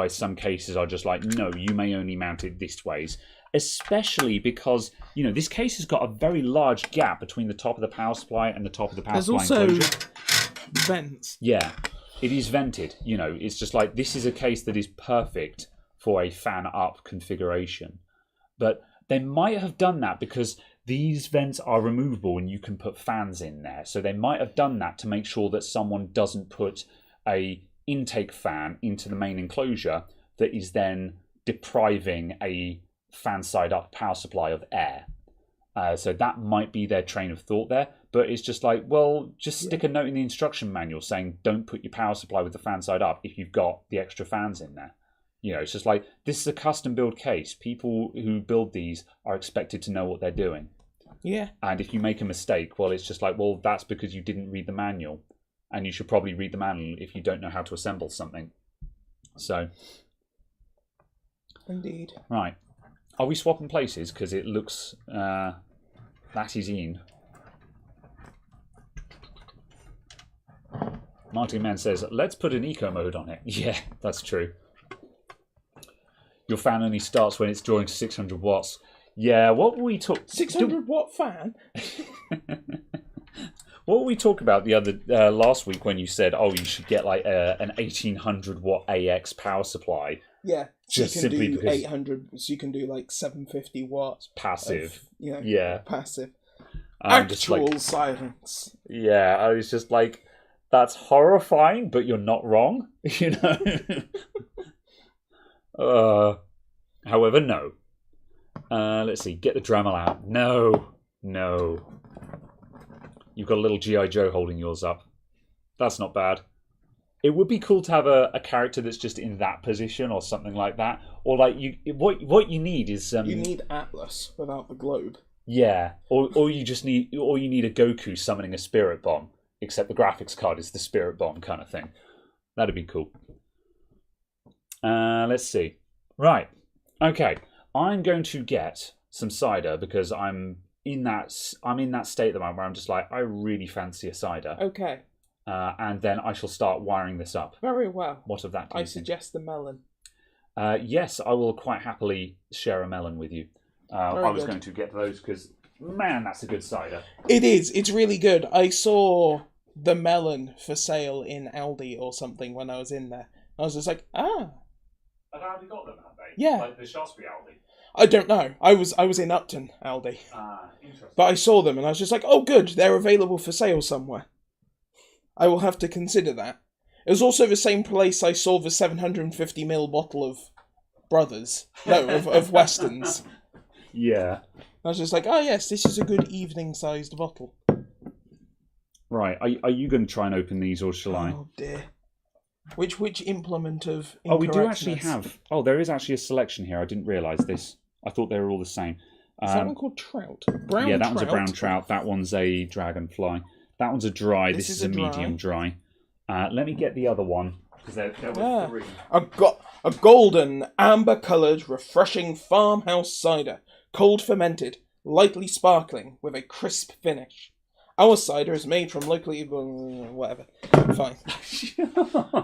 some cases are just like, no, you may only mount it this ways. Especially because, this case has got a very large gap between the top of the power supply and the top of the power supply enclosure. There's also vents. Yeah, it is vented. It's just like this is a case that is perfect for a fan up configuration. But they might have done that because these vents are removable and you can put fans in there. So they might have done that to make sure that someone doesn't put a intake fan into the main enclosure, that is then depriving a fan side up power supply of air. So that might be their train of thought there, but it's just like, well, just stick a note in the instruction manual saying don't put your power supply with the fan side up if you've got the extra fans in there. It's just like, this is a custom build case. People who build these are expected to know what they're doing. Yeah. And if you make a mistake, well, it's just like, well, that's because you didn't read the manual. And you should probably read the manual if you don't know how to assemble something. So. Indeed. Right. Are we swapping places? Because it looks... that is Ian. Martin Man says, let's put an eco mode on it. Yeah, that's true. Your fan only starts when it's drawing 600 watts. Yeah, what were we talking... 600 watt fan? What were we talking about the other last week when you said, oh, you should get like an 1800 watt AX power supply? Yeah, just you can simply do because 800, so you can do like 750 watts. Passive. Yeah. Passive. Actual like, silence. Yeah, I was just like, that's horrifying, but you're not wrong, However, no. Let's see, get the Dremel out. No. You've got a little G.I. Joe holding yours up. That's not bad. It would be cool to have a character that's just in that position or something like that. Or like what you need is you need Atlas without the globe. Yeah. Or you need a Goku summoning a spirit bomb, except the graphics card is the spirit bomb kind of thing. That'd be cool. Let's see. Right. Okay. I'm going to get some cider because I'm in that state at the moment where I'm just like, I really fancy a cider. Okay. And then I shall start wiring this up. Very well. What of that do you think? suggest the melon. Yes, I will quite happily share a melon with you. I was going to get those because, man, that's a good cider. It is. It's really good. I saw the melon for sale in Aldi or something when I was in there. I was just like, Have Aldi got them, have they? Yeah. Like the Shaftesbury Aldi? I don't know. I was in Upton Aldi. Interesting. But I saw them and I was just like, oh good, they're available for sale somewhere. I will have to consider that. It was also the same place I saw the 750ml bottle of Brothers. No, of Westons. Yeah. I was just like, oh yes, this is a good evening-sized bottle. Right, are you going to try and open these or shall I? Oh dear. Which implement of Oh, we do actually have... Oh, there is actually a selection here. I didn't realise this. I thought they were all the same. Is that one called trout? Brown yeah, that trout? one's a brown trout. That one's a dragonfly. That one's a dry. This is a medium dry. Let me get the other one, because there were three. I've got a golden, amber-coloured, refreshing farmhouse cider. Cold fermented, lightly sparkling, with a crisp finish. Our cider is made from locally... whatever. Fine.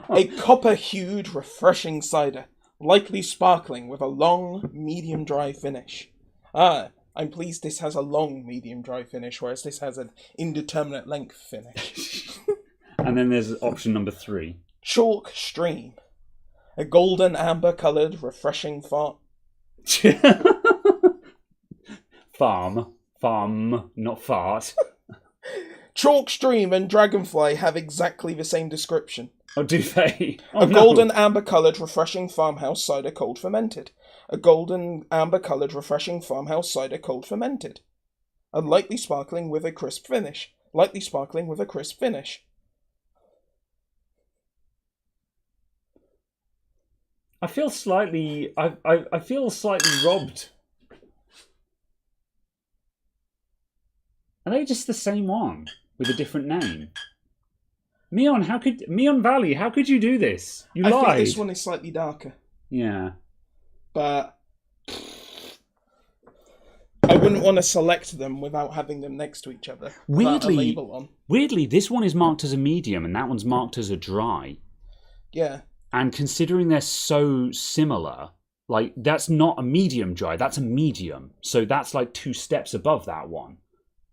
A copper-hued, refreshing cider. Lightly sparkling, with a long, medium-dry finish. I'm pleased this has a long, medium-dry finish, whereas this has an indeterminate length finish. And then there's option number 3. Chalk Stream. A golden, amber-coloured, refreshing Farm, not fart. Chalk Stream and Dragonfly have exactly the same description. Oh, do they? Golden amber-coloured refreshing farmhouse cider cold fermented. A golden amber-coloured refreshing farmhouse cider cold fermented. A lightly sparkling with a crisp finish. Lightly sparkling with a crisp finish. I feel slightly robbed. Are they just the same one with a different name? Meon Valley, how could you do this? You lied. I think this one is slightly darker. Yeah. But I wouldn't want to select them without having them next to each other. Weirdly, a label on. Weirdly, this one is marked as a medium and that one's marked as a dry. Yeah. And considering they're so similar, like, that's not a medium dry, that's a medium. So that's like 2 steps above that one.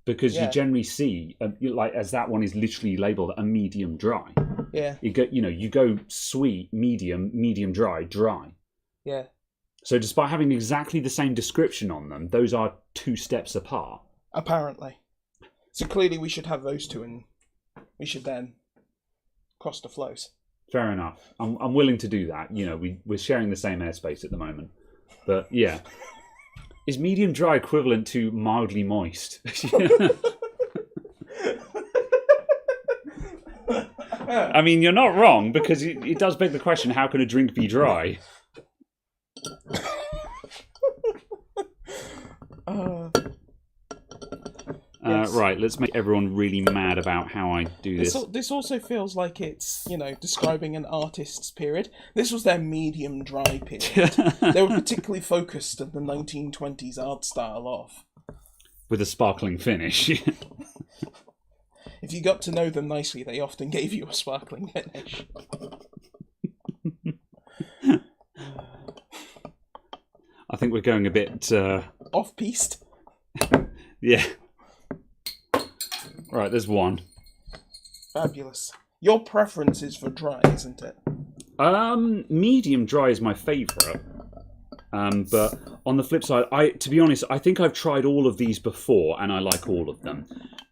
Because you generally see, like, as that one is literally labelled a medium dry. Yeah. You go sweet, medium dry, dry. Yeah. So despite having exactly the same description on them, those are 2 steps apart. Apparently. So clearly we should have those two and we should then cross the flows. Fair enough. I'm willing to do that. You know, we're sharing the same airspace at the moment. But yeah. Is medium dry equivalent to mildly moist? I mean, you're not wrong, because it does beg the question, how can a drink be dry? Yes. Right, let's make everyone really mad about how I do this. This also feels like it's, describing an artist's period. This was their medium dry period. They were particularly focused on the 1920s art style of. With a sparkling finish. If you got to know them nicely, they often gave you a sparkling finish. I think we're going a bit... Off-piste? Yeah. Right, there's one. Fabulous. Your preference is for dry, isn't it? Medium dry is my favourite. But on the flip side, to be honest, I think I've tried all of these before, and I like all of them.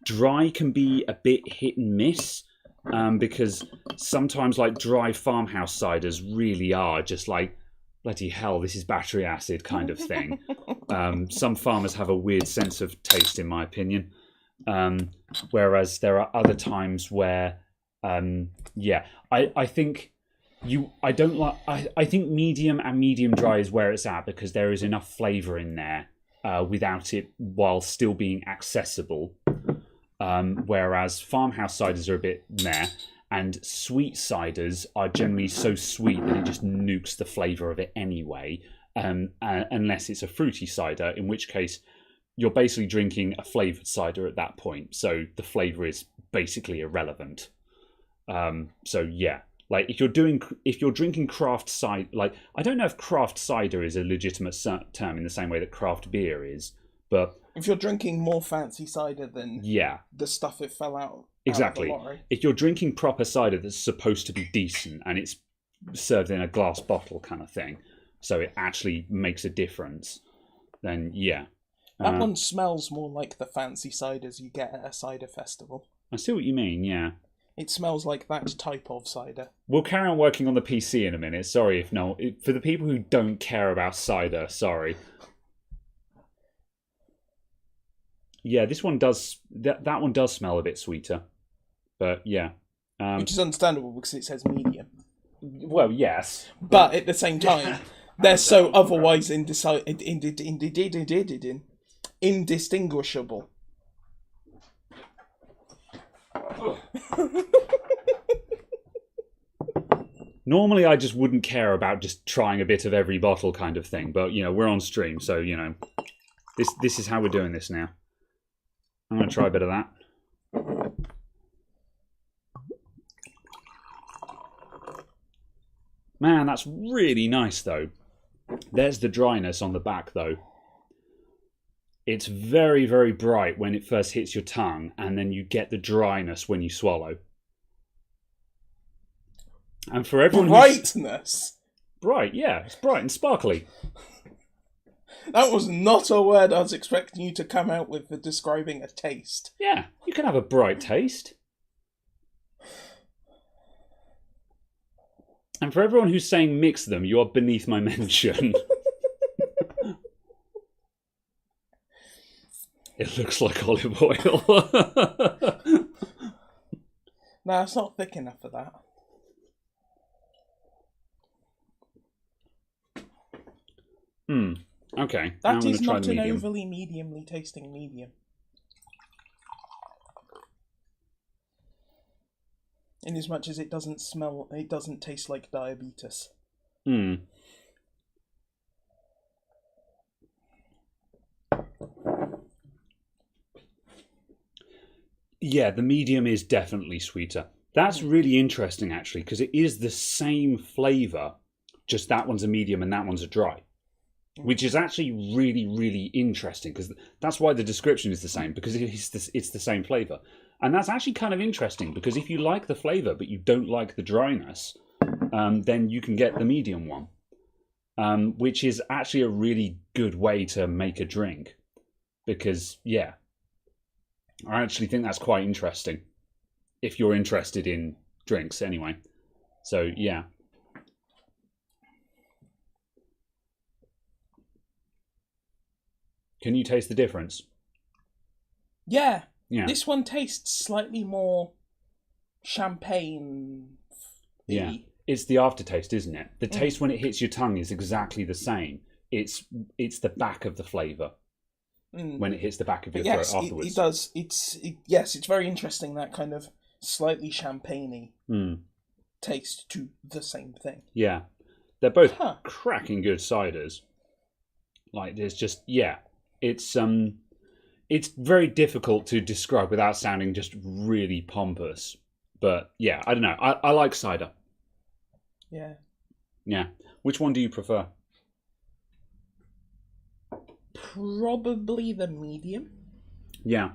Dry can be a bit hit and miss, because sometimes like dry farmhouse ciders really are just like, bloody hell, this is battery acid kind of thing. Some farmers have a weird sense of taste, in my opinion. Whereas there are other times where, I think I think medium and medium dry is where it's at, because there is enough flavour in there without it, while still being accessible. Whereas farmhouse ciders are a bit meh, and sweet ciders are generally so sweet that it just nukes the flavour of it anyway, unless it's a fruity cider, in which case you're basically drinking a flavoured cider at that point, so the flavour is basically irrelevant. So yeah, like if you're drinking craft cider, like I don't know if craft cider is a legitimate term in the same way that craft beer is, but if you're drinking more fancy cider than the stuff it fell out exactly. Out of the lorry. If you're drinking proper cider that's supposed to be decent and it's served in a glass bottle kind of thing, so it actually makes a difference, then yeah. That one smells more like the fancy ciders you get at a cider festival. I see what you mean, yeah. It smells like that type of cider. We'll carry on working on the PC in a minute. Sorry if no... For the people who don't care about cider, sorry. Yeah, this one does... That one does smell a bit sweeter. But, yeah. Which is understandable because it says medium. Well, yes. But at the same time, they're so otherwise indistinguishable. Normally I just wouldn't care about just trying a bit of every bottle kind of thing, but we're on stream, so this is how we're doing this now. I'm going to try a bit of that. Man, that's really nice though. There's the dryness on the back though. It's very, very bright when it first hits your tongue, and then you get the dryness when you swallow. And for everyone Brightness? Bright, yeah. It's bright and sparkly. That was not a word I was expecting you to come out with for describing a taste. Yeah, you can have a bright taste. And for everyone who's saying mix them, you are beneath my mention. It looks like olive oil. No, it's not thick enough for that. Okay. That is not an overly mediumly tasting medium. In as much as it doesn't taste like diabetes. Yeah, the medium is definitely sweeter. That's really interesting, actually, because it is the same flavour, just that one's a medium and that one's a dry. Which is actually really, really interesting, because that's why the description is the same, because it's the same flavour. And that's actually kind of interesting, because if you like the flavour but you don't like the dryness, then you can get the medium one, which is actually a really good way to make a drink. Because, yeah, I actually think that's quite interesting, if you're interested in drinks anyway. So yeah. Can you taste the difference? Yeah. Yeah. This one tastes slightly more champagne. Yeah. It's the aftertaste, isn't it? The taste when it hits your tongue is exactly the same. It's the back of the flavour when it hits the back of your throat afterwards. It does. It's very interesting, that kind of slightly champagne-y taste to the same thing. Yeah. They're both cracking good ciders. Like, there's just, it's very difficult to describe without sounding just really pompous. But yeah, I don't know. I like cider. Yeah. Yeah. Which one do you prefer? Probably the medium. Yeah,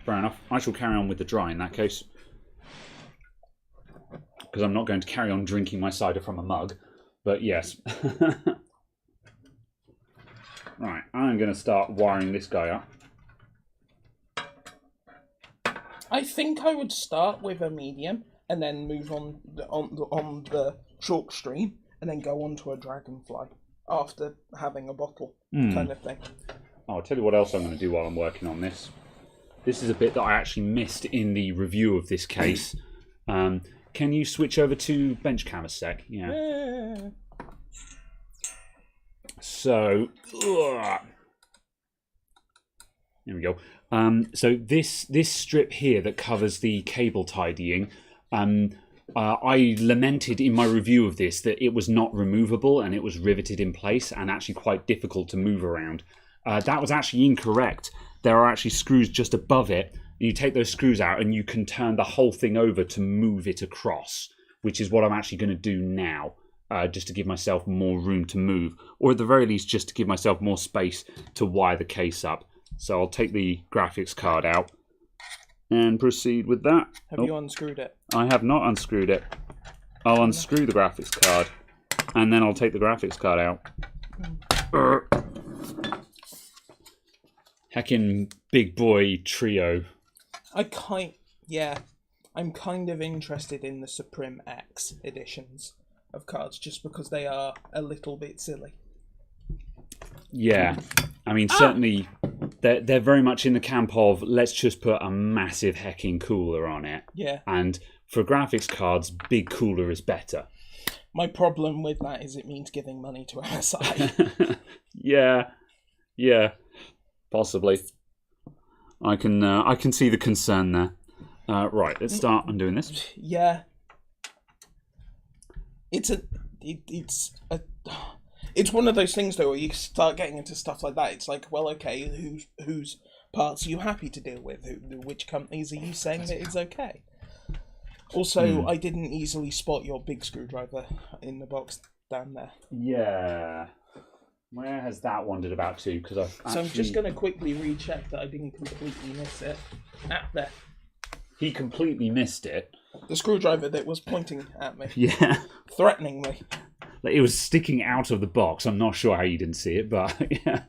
fair enough. I shall carry on with the dry in that case. Because I'm not going to carry on drinking my cider from a mug. But yes. Right, I'm going to start wiring this guy up. I think I would start with a medium and then move on the chalk stream and then go on to a dragonfly after having a bottle kind of thing. I'll tell you what else I'm going to do while I'm working on this. This is a bit that I actually missed in the review of this case. Can you switch over to bench cam a sec? Yeah. So, there we go. So this strip here that covers the cable tidying, I lamented in my review of this that it was not removable and it was riveted in place and actually quite difficult to move around. That was actually incorrect. There are actually screws just above it. You take those screws out and you can turn the whole thing over to move it across, which is what I'm actually going to do now, just to give myself more room to move, or at the very least just to give myself more space to wire the case up. So I'll take the graphics card out and proceed with that. Have you unscrewed it? I have not unscrewed it. I'll unscrew the graphics card and then I'll take the graphics card out. Heckin' big boy trio. I'm kind of interested in the Supreme X editions of cards just because they are a little bit silly. Yeah, I mean, certainly they're very much in the camp of let's just put a massive hecking cooler on it. Yeah. And for graphics cards, big cooler is better. My problem with that is it means giving money to MSI. Yeah, possibly. I can see the concern there. Right, let's start undoing this. Yeah. It's one of those things though where you start getting into stuff like that. It's like, well, okay, whose parts are you happy to deal with? Which companies are you saying that it's okay? Also, I didn't easily spot your big screwdriver in the box down there. Yeah. Where has that wandered about to? So I'm just going to quickly recheck that I didn't completely miss it. There. He completely missed it. The screwdriver that was pointing at me. Yeah. Threatening me. It was sticking out of the box. I'm not sure how you didn't see it, but yeah.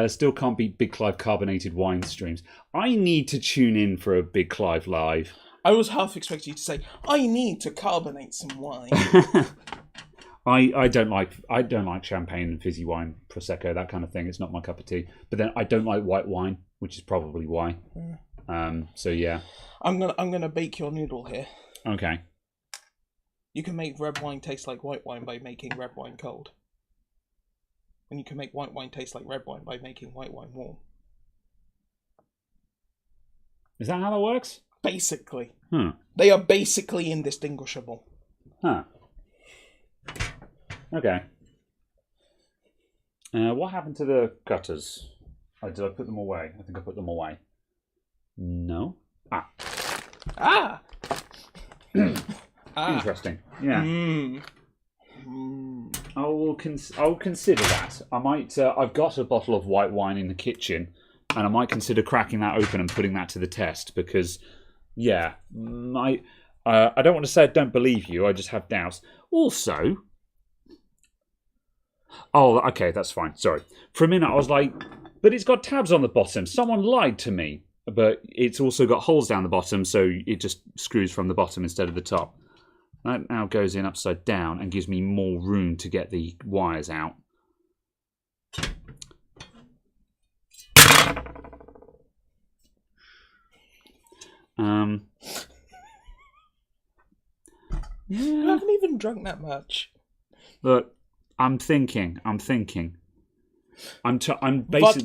Still can't beat Big Clive carbonated wine streams. I need to tune in for a Big Clive live. I was half expecting you to say, I need to carbonate some wine. I don't like champagne and fizzy wine, prosecco, that kind of thing. It's not my cup of tea. But then I don't like white wine, which is probably why. So yeah. I'm gonna bake your noodle here. Okay. You can make red wine taste like white wine by making red wine cold. And you can make white wine taste like red wine by making white wine warm. Is that how that works? Basically. They are basically indistinguishable. Huh. Okay. What happened to the gutters? Did I put them away? I think I put them away. No. Interesting. Yeah. I'll consider that. I might. I've got a bottle of white wine in the kitchen, and I might consider cracking that open and putting that to the test because, yeah, I don't want to say I don't believe you. I just have doubts. Also. Oh, okay, that's fine. Sorry. For a minute, I was like, but it's got tabs on the bottom. Someone lied to me. But it's also got holes down the bottom, so it just screws from the bottom instead of the top. That now goes in upside down and gives me more room to get the wires out. You haven't even drunk that much. Look, I'm thinking. I'm basically.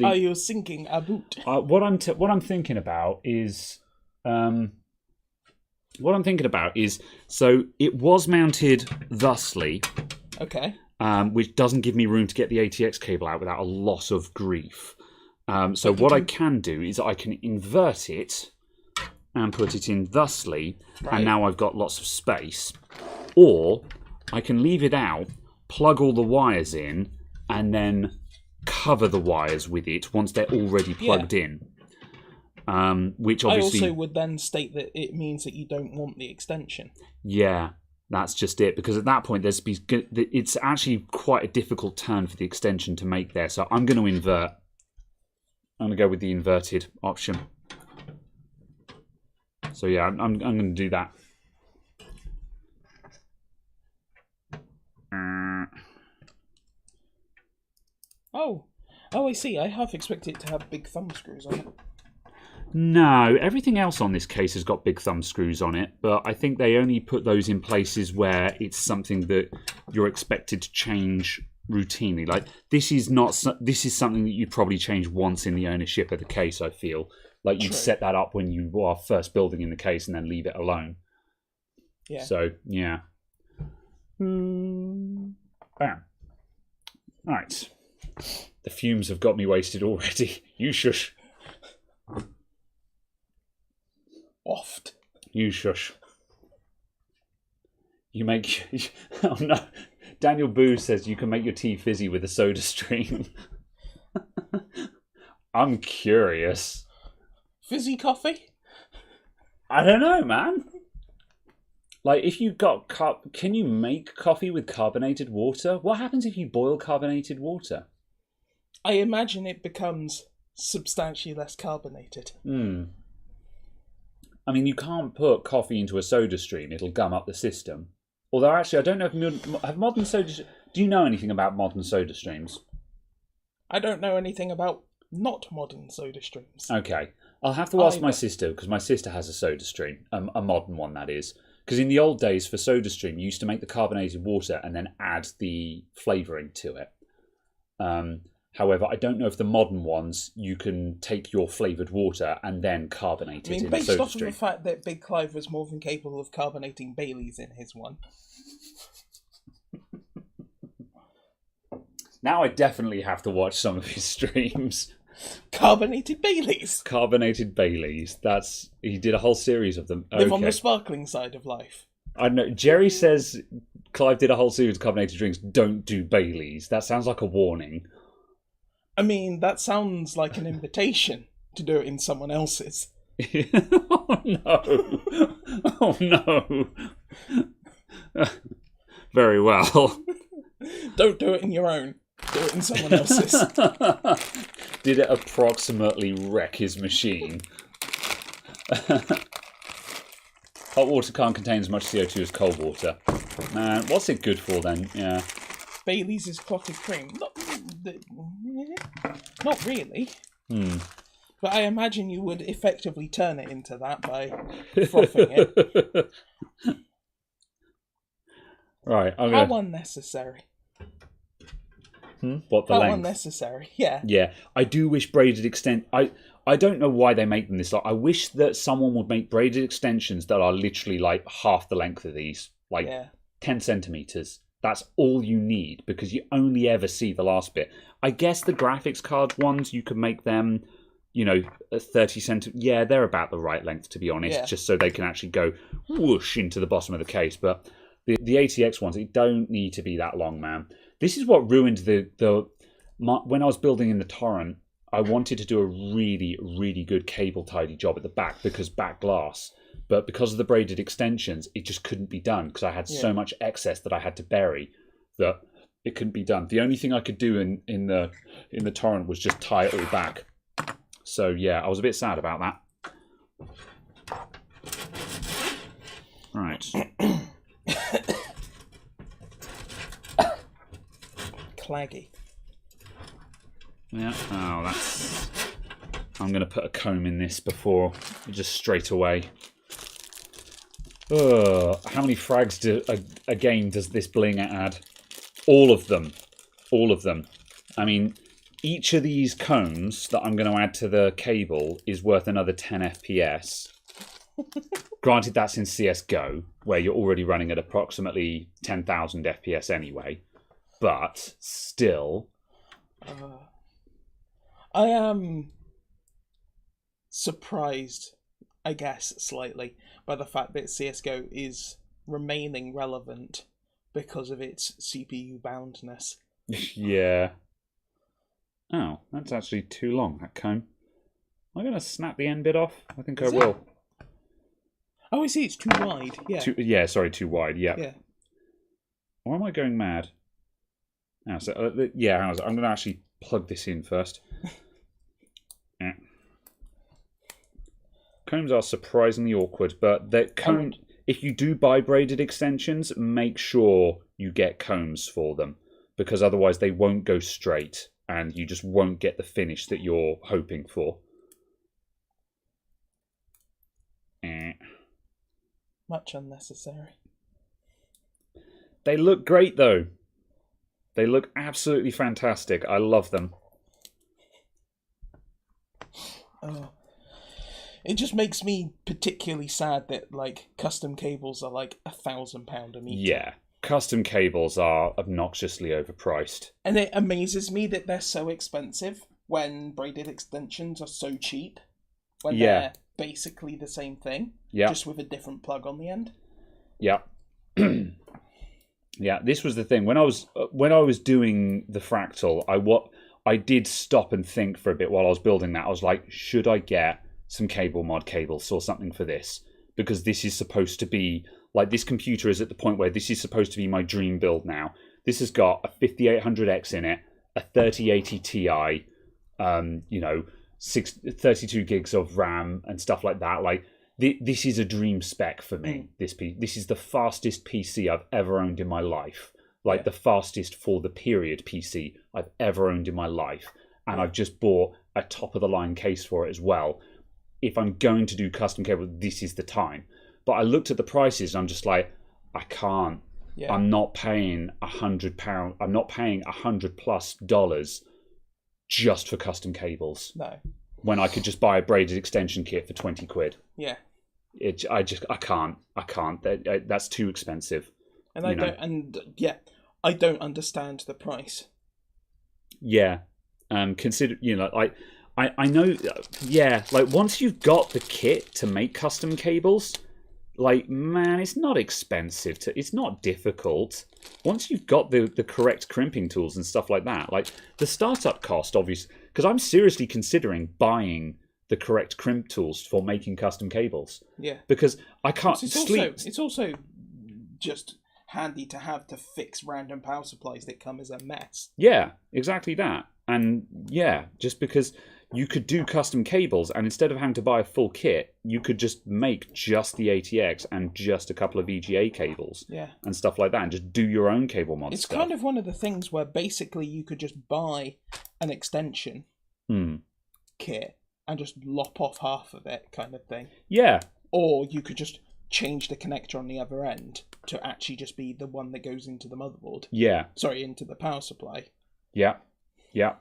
What are you thinking about? What I'm thinking about is. So it was mounted thusly. Okay. Which doesn't give me room to get the ATX cable out without a lot of grief. So what I can do is I can invert it and put it in thusly, and now I've got lots of space. Or I can leave it out, plug all the wires in, and then cover the wires with it once they're already plugged in. Which obviously... I also would then state that it means that you don't want the extension. Yeah, that's just it. Because at that point, it's actually quite a difficult turn for the extension to make there. So I'm going to invert. I'm going to go with the inverted option. So yeah, I'm going to do that. Oh, I see. I half expect it to have big thumb screws on it. No, everything else on this case has got big thumb screws on it, but I think they only put those in places where it's something that you're expected to change routinely. Like this is something that you'd probably change once in the ownership of the case. I feel like you'd set that up when you are first building in the case and then leave it alone. Yeah. So yeah. Bam. Right. The fumes have got me wasted already. You shush. Oft. You shush. You make... Oh no. Daniel Boo says you can make your tea fizzy with a soda stream. I'm curious. Fizzy coffee? I don't know, man. Like, if you've got... Can you make coffee with carbonated water? What happens if you boil carbonated water? I imagine it becomes substantially less carbonated. I mean, you can't put coffee into a soda stream. It'll gum up the system. Although, actually, I don't know if... Have modern soda... Do you know anything about modern soda streams? I don't know anything about not modern soda streams. Okay. I'll have to ask my sister, because my sister has a soda stream. A modern one, that is. Because in the old days, for soda stream, you used to make the carbonated water and then add the flavouring to it. However, I don't know if the modern ones, you can take your flavoured water and then carbonate it in a soda stream. Based off of the fact that Big Clive was more than capable of carbonating Baileys in his one. Now I definitely have to watch some of his streams. Carbonated Baileys? Carbonated Baileys. He did a whole series of them. Live on the sparkling side of life. I know. Jerry says Clive did a whole series of carbonated drinks. Don't do Baileys. That sounds like a warning. I mean, that sounds like an invitation to do it in someone else's. Oh no. Oh no. Very well. Don't do it in your own. Do it in someone else's. Did it approximately wreck his machine? Hot water can't contain as much CO2 as cold water. Man, what's it good for then? Yeah. Bailey's is clotted cream. Not really. But I imagine you would effectively turn it into that by frothing it. Right. How unnecessary. What, the How length? unnecessary, yeah. Yeah. I do wish braided I don't know why they make them this. I wish that someone would make braided extensions that are literally like half the length of these. Like 10 centimetres. That's all you need, because you only ever see the last bit. I guess the graphics card ones, you could make them, 30 centimetres. Yeah, they're about the right length, to be honest, just so they can actually go whoosh into the bottom of the case. But the ATX ones, it don't need to be that long, man. This is what ruined when I was building in the torrent, I wanted to do a really, really good cable tidy job at the back, because back glass. But because of the braided extensions, it just couldn't be done, because I had so much excess that I had to bury that it couldn't be done. The only thing I could do in the torrent was just tie it all back. So yeah, I was a bit sad about that. Right. claggy. Yeah. Oh, that's... I'm going to put a comb in this before, just straight away. Ugh. How many frags do a game does this bling add? All of them. All of them. I mean, each of these combs that I'm going to add to the cable is worth another 10 FPS. Granted, that's in CSGO, where you're already running at approximately 10,000 FPS anyway. But still... I am surprised, I guess, slightly, by the fact that CSGO is remaining relevant because of its CPU boundness. Yeah. Oh, that's actually too long, that comb. Am I going to snap the end bit off? I think I will. Oh, I see, it's too wide. Yeah. Too wide, yeah. Why am I going mad? Oh, so, I'm going to actually plug this in first. Yeah. Combs are surprisingly awkward, but if you do buy braided extensions, make sure you get combs for them, because otherwise they won't go straight and you just won't get the finish that you're hoping for. Much unnecessary. They look great though. They look absolutely fantastic. I love them. Oh. It just makes me particularly sad that like custom cables are like £1,000 a meter. Yeah, custom cables are obnoxiously overpriced. And it amazes me that they're so expensive when braided extensions are so cheap. When they're basically the same thing, just with a different plug on the end. Yeah. Yeah, this was the thing. When I was doing the fractal, I did stop and think for a bit while I was building that. I was like, should I get some cable mod cables or something for this? Because this is supposed to be like, this computer is at the point where this is supposed to be my dream build now. This has got a 5800X in it, a 3080 Ti, 32 gigs of RAM and stuff like that. Like, this is a dream spec for me. This is the fastest PC I've ever owned in my life. Like the fastest for the period PC I've ever owned in my life. And I've just bought a top of the line case for it as well. If I'm going to do custom cable, this is the time. But I looked at the prices and I'm just like, I can't. Yeah. I'm not paying £100. I'm not paying $100+ just for custom cables. No. When I could just buy a braided extension kit for 20 quid. Yeah. I can't. That's too expensive. And I don't understand the price. Yeah. Consider, I know, like once you've got the kit to make custom cables, like, man, it's not expensive. It's not difficult. Once you've got the correct crimping tools and stuff like that, like the startup cost, obviously, because I'm seriously considering buying the correct crimp tools for making custom cables. Yeah. Because I can't sleep. It's also just handy to have to fix random power supplies that come as a mess. Yeah, exactly that. And yeah, just because you could do custom cables, and instead of having to buy a full kit, you could just make just the ATX and just a couple of VGA cables, and stuff like that, and just do your own cable mod. It's kind of one of the things where basically you could just buy an extension kit and just lop off half of it, kind of thing. Yeah. Or you could just change the connector on the other end to actually just be the one that goes into the motherboard. Yeah. Sorry, into the power supply. Yeah. Yeah.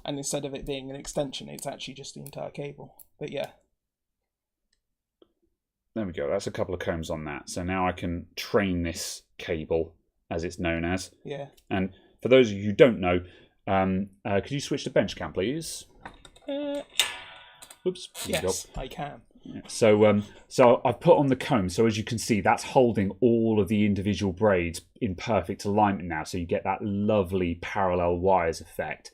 And instead of it being an extension, it's actually just the entire cable. But yeah. There we go. That's a couple of combs on that. So now I can train this cable, as it's known as. Yeah. And for those of you who don't know, could you switch to bench cam, please? Oops. Yes, I can. So I've put on the comb. So as you can see, that's holding all of the individual braids in perfect alignment now. So you get that lovely parallel wires effect.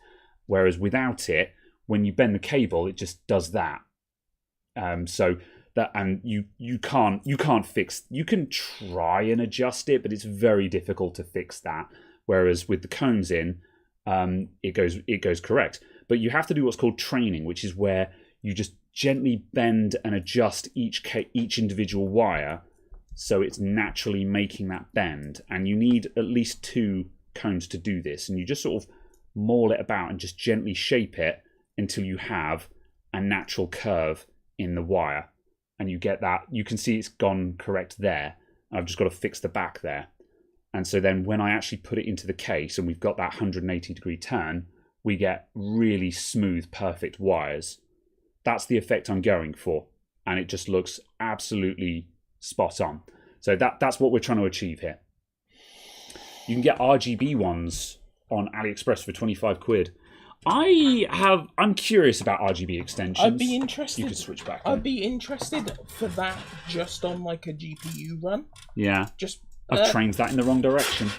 Whereas without it, when you bend the cable, it just does that. So that, and you can't fix. You can try and adjust it, but it's very difficult to fix that. Whereas with the combs in, it goes correct. But you have to do what's called training, which is where you just gently bend and adjust each individual wire, so it's naturally making that bend. And you need at least two cones to do this, and you just sort of maul it about and just gently shape it until you have a natural curve in the wire. And you get that, you can see it's gone correct there. I've just got to fix the back there. And so then when I actually put it into the case and we've got that 180-degree turn, we get really smooth, perfect wires. That's the effect I'm going for. And it just looks absolutely spot on. So that's what we're trying to achieve here. You can get RGB ones on AliExpress for 25 quid. I'm curious about RGB extensions. I'd be interested. You could switch back. I'd be interested for that just on like a GPU run. Yeah. Just I've trained that in the wrong direction.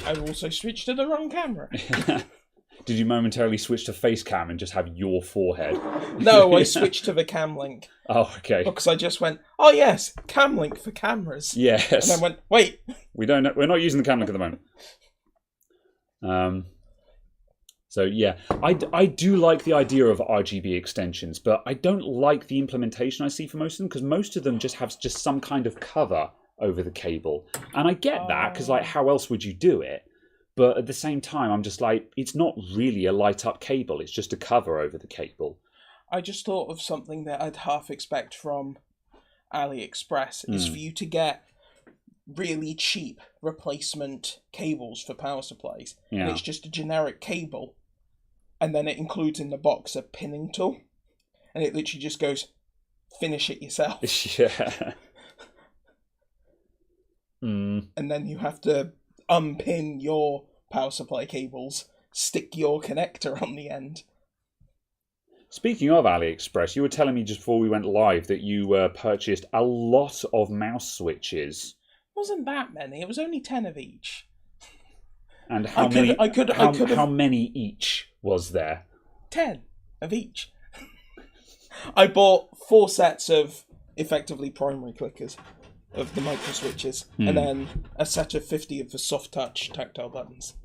I've also switched to the wrong camera. Did you momentarily switch to face cam and just have your forehead? No, I switched to the cam link. Oh, okay. Because I just went, oh yes, cam link for cameras. Yes. And I went, wait. We're not using the cam link at the moment. So yeah, I do like the idea of RGB extensions, but I don't like the implementation I see for most of them, because most of them just have just some kind of cover over the cable. And I get that, because like, how else would you do it? But at the same time, I'm just like, it's not really a light up cable. It's just a cover over the cable. I just thought of something that I'd half expect from AliExpress is for you to get really cheap replacement cables for power supplies. Yeah. And it's just a generic cable. And then it includes in the box a pinning tool. And it literally just goes, finish it yourself. Yeah. And then you have to unpin your power supply cables, stick your connector on the end. Speaking of AliExpress, you were telling me just before we went live that you purchased a lot of mouse switches. Wasn't that many? It was only 10 of each. And how many each was there? 10 of each. I bought 4 sets of effectively primary clickers of the micro switches, and then a set of 50 of the soft touch tactile buttons.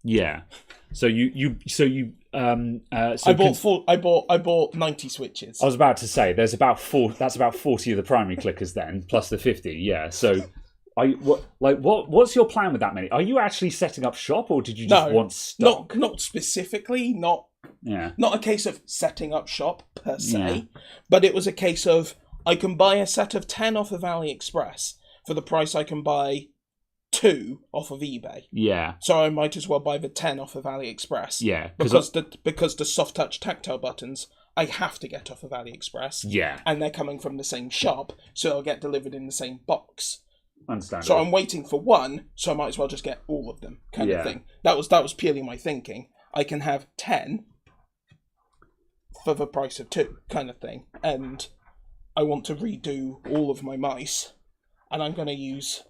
Yeah. I bought 90 switches. I was about to say that's about 40 of the primary clickers then, plus the 50. Yeah. So what's your plan with that many? Are you actually setting up shop, or did you just want stock? Not specifically, not a case of setting up shop per se, but it was a case of I can buy a set of 10 off of AliExpress for the price I can buy 2 off of eBay. Yeah. So I might as well buy the 10 off of AliExpress. Yeah. Because the soft touch tactile buttons I have to get off of AliExpress. Yeah. And they're coming from the same shop, so they'll get delivered in the same box. Understandable. So I'm waiting for one, so I might as well just get all of them, kind of thing. That was purely my thinking. I can have 10 for the price of 2, kind of thing. And I want to redo all of my mice, and I'm going to use...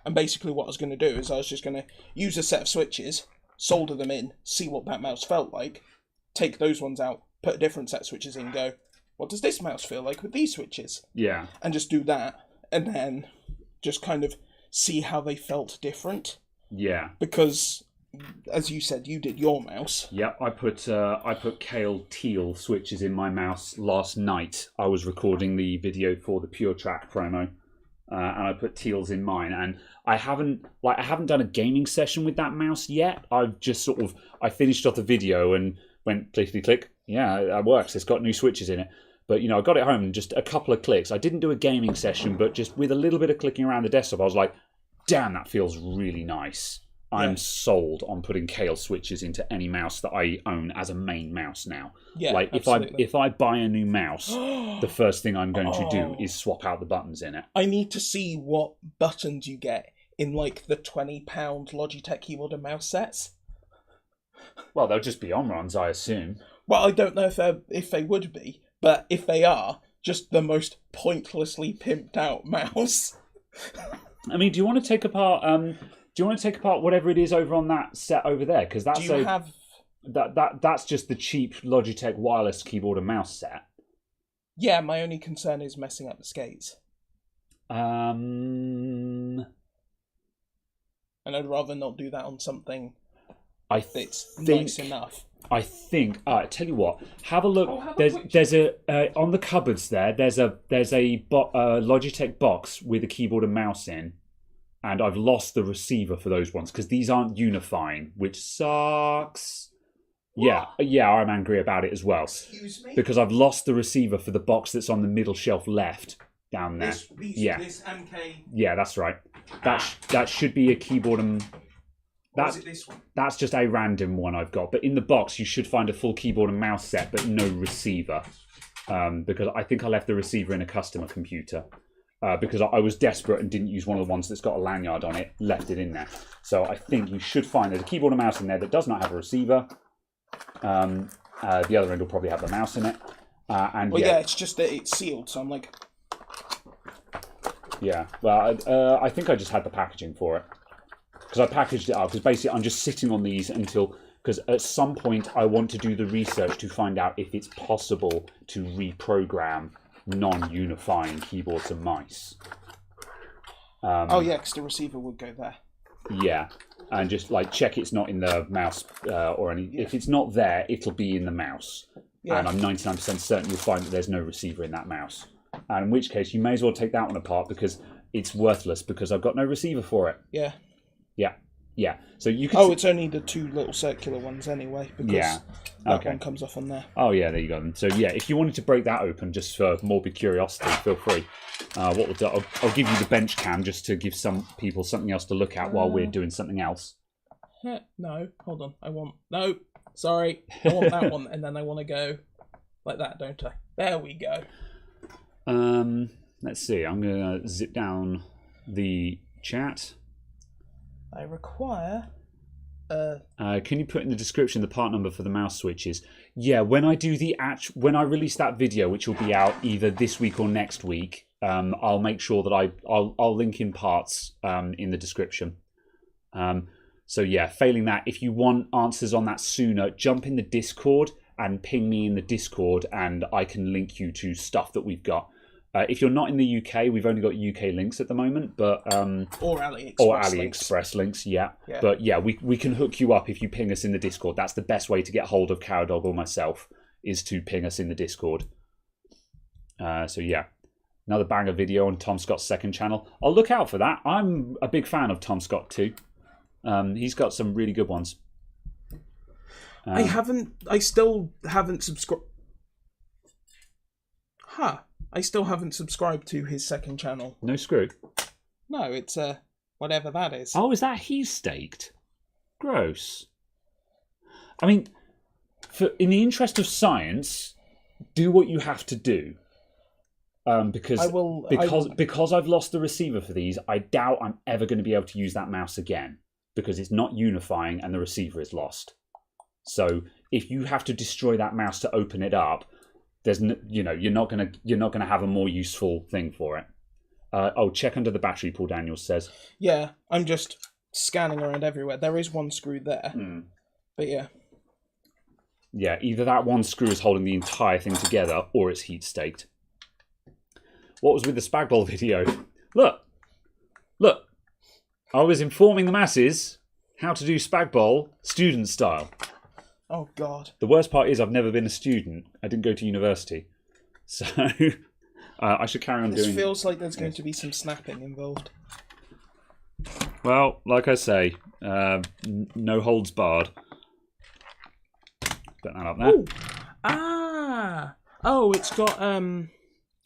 And basically what I was going to do is I was just going to use a set of switches, solder them in, see what that mouse felt like, take those ones out, put a different set of switches in, go, what does this mouse feel like with these switches? Yeah. And just do that, and then just kind of see how they felt different. Yeah. Because, as you said, you did your mouse. Yep, I put Kale Teal switches in my mouse last night. I was recording the video for the Pure Track promo. And I put teals in mine, and I haven't done a gaming session with that mouse yet. I've just I finished off the video and went clickety click. Yeah, it works. It's got new switches in it. But I got it home and just a couple of clicks. I didn't do a gaming session, but just with a little bit of clicking around the desktop, I was like, damn, that feels really nice. I'm sold on putting Kale switches into any mouse that I own as a main mouse now. Yeah, like if I buy a new mouse, the first thing I'm going to do is swap out the buttons in it. I need to see what buttons you get in like the £20 Logitech keyboard and mouse sets. Well, they'll just be on-runs, I assume. Well, I don't know if they would be, but if they are, just the most pointlessly pimped out mouse. I mean, do you want to take apart? Do you want to take apart whatever it is over on that set over there? Because that's that's just the cheap Logitech wireless keyboard and mouse set. Yeah, my only concern is messing up the skates. And I'd rather not do that on something that's nice enough. I think. I tell you what. Have a look. There's a on the cupboards there. There's a Logitech box with a keyboard and mouse in. and I've lost the receiver for those ones because these aren't unifying, which sucks. What? Yeah, I'm angry about it as well. Excuse me? Because I've lost the receiver for the box that's on the middle shelf left down there. This MK. Yeah, that's right. That should be a keyboard and... Or is it this one? That's just a random one I've got. But in the box, you should find a full keyboard and mouse set, but no receiver. Because I think I left the receiver in a customer computer. Because I was desperate and didn't use one of the ones that's got a lanyard on it, left it in there. So I think you should find there's a keyboard and mouse in there that does not have a receiver. The other end will probably have the mouse in it. It's just that it's sealed, so I'm like... Yeah, well, I think I just had the packaging for it. Because I packaged it up, because basically I'm just sitting on these until... Because at some point I want to do the research to find out if it's possible to reprogram non-unifying keyboards and mice. because the receiver would go there. Yeah, and just like check it's not in the mouse or any... Yeah. If it's not there, it'll be in the mouse. Yeah. And I'm 99% certain you'll find that there's no receiver in that mouse. And in which case, you may as well take that one apart because it's worthless because I've got no receiver for it. Yeah. Yeah. Yeah. So you can... Oh, it's only the two little circular ones anyway because that one comes off on there. Oh, yeah, there you go. So, yeah, if you wanted to break that open just for morbid curiosity, feel free. What we'll do, I'll give you the bench cam just to give some people something else to look at while we're doing something else. No, hold on. No, sorry. I want that one, and then I want to go like that, don't I? There we go. Let's see. I'm going to zip down the chat. I require... can you put in the description the part number for the mouse switches? Yeah, when I do when I release that video, which will be out either this week or next week, I'll make sure that I'll link in parts in the description. So yeah, failing that, if you want answers on that sooner, jump in the Discord and ping me in the Discord, and I can link you to stuff that we've got. If you're not in the UK, we've only got UK links at the moment, but or AliExpress links, yeah. But yeah, we can hook you up if you ping us in the Discord. That's the best way to get hold of Cowdog or myself, is to ping us in the Discord. So yeah, another banger video on Tom Scott's second channel. I'll look out for that. I'm a big fan of Tom Scott too. He's got some really good ones. I still haven't subscribed. I still haven't subscribed to his second channel. No screw? No, it's whatever that is. Oh, is that he's staked? Gross. I mean, in the interest of science, do what you have to do. Because I've lost the receiver for these, I doubt I'm ever going to be able to use that mouse again because it's not unifying and the receiver is lost. So if you have to destroy that mouse to open it up, there's you're not gonna have a more useful thing for it. Check under the battery pool, Daniel says. Yeah, I'm just scanning around everywhere. There is one screw there, but yeah. Yeah, either that one screw is holding the entire thing together, or it's heat staked. What was with the spag bowl video? Look, I was informing the masses how to do spag bowl student style. Oh, God. The worst part is I've never been a student. I didn't go to university. So I should carry on doing... This feels like there's going to be some snapping involved. Well, like I say, no holds barred. Put that up there. Ooh. Oh, it's got...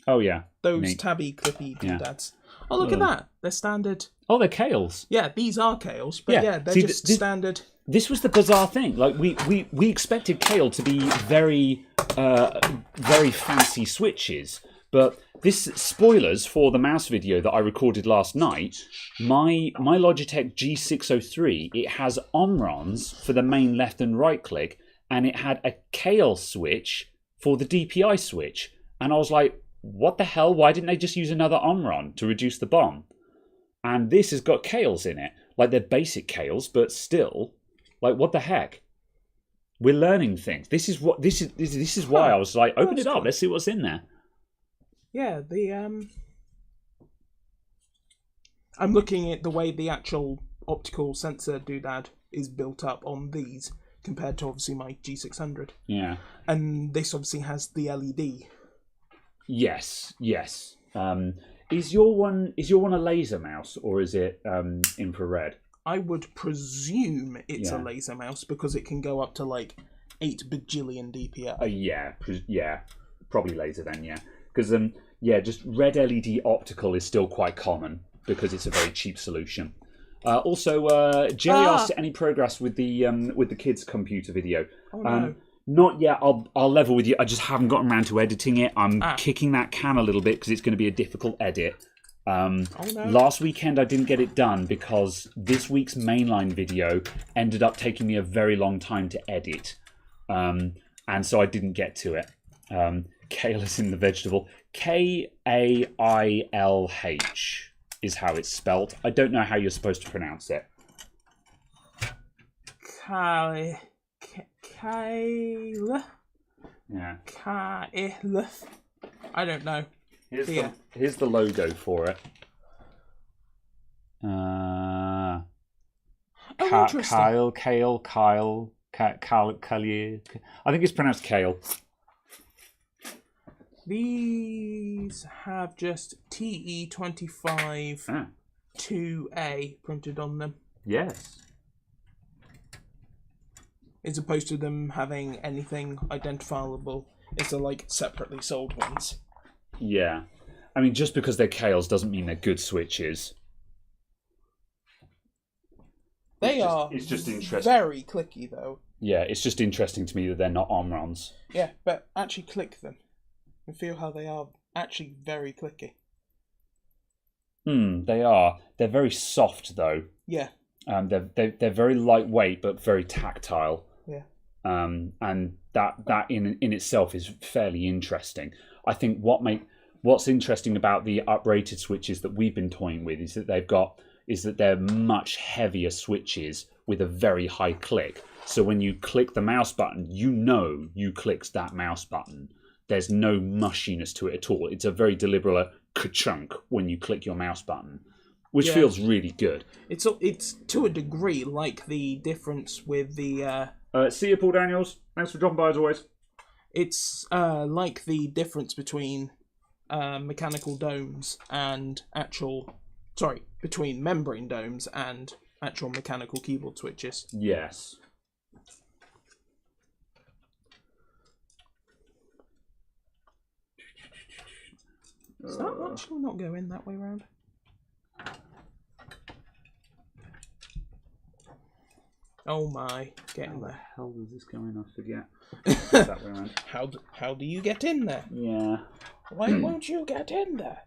Oh, yeah. Those tabby clippy doodads. Oh, look at that. They're standard... Oh, they're Kales. Yeah, these are Kales, but they're just standard... This was the bizarre thing. Like we expected Kale to be very fancy switches, but this spoilers for the mouse video that I recorded last night. My Logitech G603, it has Omrons for the main left and right click, and it had a Kale switch for the DPI switch. And I was like, what the hell? Why didn't they just use another Omron to reduce the bomb? And this has got Kales in it, like they're basic Kales, but still. Like, what the heck? We're learning things. This is why I was like, open it up. Cool. Let's see what's in there. Yeah, I'm looking at the way the actual optical sensor doodad is built up on these compared to obviously my G600. Yeah. And this obviously has the LED. Yes. Is your one a laser mouse or is it infrared? I would presume it's a Yeah. laser mouse because it can go up to like 8 bajillion DPI. Yeah, probably laser then. Yeah, because just red LED optical is still quite common because it's a very cheap solution. Also, Jerry asked any progress with the kids' computer video. Oh no. Not yet. I'll level with you. I just haven't gotten around to editing it. I'm kicking that can a little bit because it's going to be a difficult edit. No. Last weekend I didn't get it done because this week's mainline video ended up taking me a very long time to edit, and so I didn't get to it. Kale is in the vegetable. Kailh is how it's spelt. I don't know how you're supposed to pronounce it. Kale. Yeah. Kale. I don't know. Here's the logo for it. Interesting. Kyle. I think it's pronounced Kale. These have just TE25 2A printed on them. Yes. As opposed to them having anything identifiable. It's the like separately sold ones. Yeah. I mean, just because they're Kales doesn't mean they're good switches. It's just interesting. Very clicky though. Yeah, it's just interesting to me that they're not Omrons. Yeah, but actually click them and feel how they are actually very clicky. They are. They're very soft though. Yeah. They're very lightweight but very tactile. Yeah. And that in itself is fairly interesting. I think what's interesting about the uprated switches that we've been toying with is that they're much heavier switches with a very high click. So when you click the mouse button, you clicked that mouse button. There's no mushiness to it at all. It's a very deliberate ka-chunk when you click your mouse button, which feels really good. It's to a degree like the difference with the... See you, Paul Daniels. Thanks for dropping by as always. It's like the difference between mechanical domes and between membrane domes and actual mechanical keyboard switches. Yes. Does that actually not go in that way round? Oh my, get in there. How the hell does this go in? I forget. That way around. How do you get in there? Yeah. Why won't you get in there?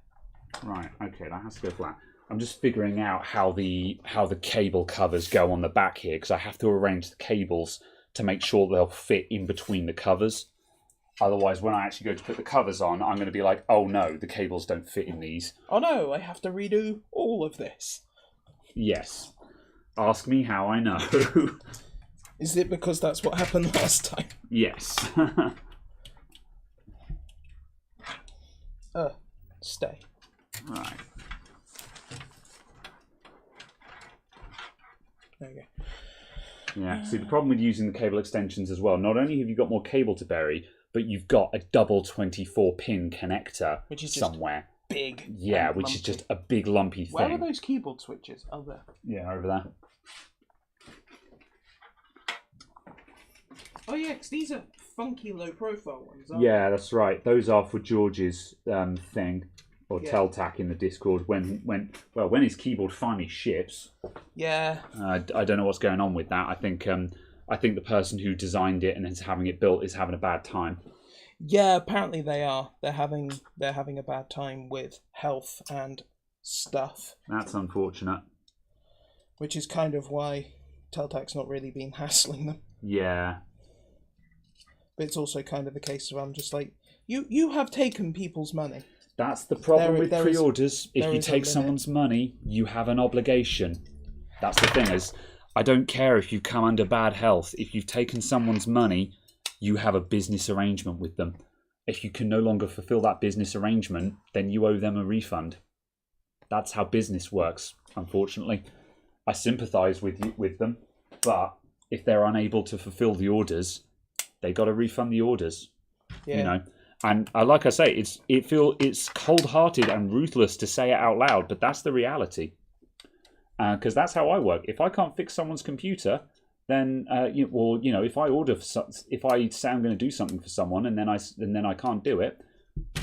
Right, okay, that has to go flat. I'm just figuring out how the cable covers go on the back here, because I have to arrange the cables to make sure they'll fit in between the covers. Otherwise, when I actually go to put the covers on, I'm going to be like, oh no, the cables don't fit in these. Oh no, I have to redo all of this. Yes. Ask me how I know. Is it because that's what happened last time? Yes. Stay. Right. There you go. Yeah, see, the problem with using the cable extensions as well, not only have you got more cable to bury, but you've got a double 24-pin connector Which is somewhere. Big. Yeah, which is just a big lumpy thing. Where are those keyboard switches? Oh, there. Yeah, over there. Oh yeah, because these are funky low-profile ones, aren't Yeah, that's right. Those are for George's thing, or Yeah. Teltac in the Discord. When his keyboard finally ships. Yeah. I don't know what's going on with that. I think the person who designed it and is having it built is having a bad time. Yeah, apparently they are. They're having a bad time with health and stuff. That's unfortunate. Which is kind of why Teltac's not really been hassling them. Yeah. But it's also kind of the case of I'm just like, you have taken people's money. That's the problem with pre-orders. If you is a take limit. someone's money, you have an obligation. That's the thing is, I don't care if you come under bad health. If you've taken someone's money, you have a business arrangement with them. If you can no longer fulfill that business arrangement, then you owe them a refund. That's how business works, unfortunately. I sympathise with them, but if they're unable to fulfill the orders, they got to refund the orders. Yeah. You know, And like I say, it's cold-hearted and ruthless to say it out loud, but that's the reality. Because that's how I work. If I can't fix someone's computer, then if I say I'm going to do something for someone and then I can't do it,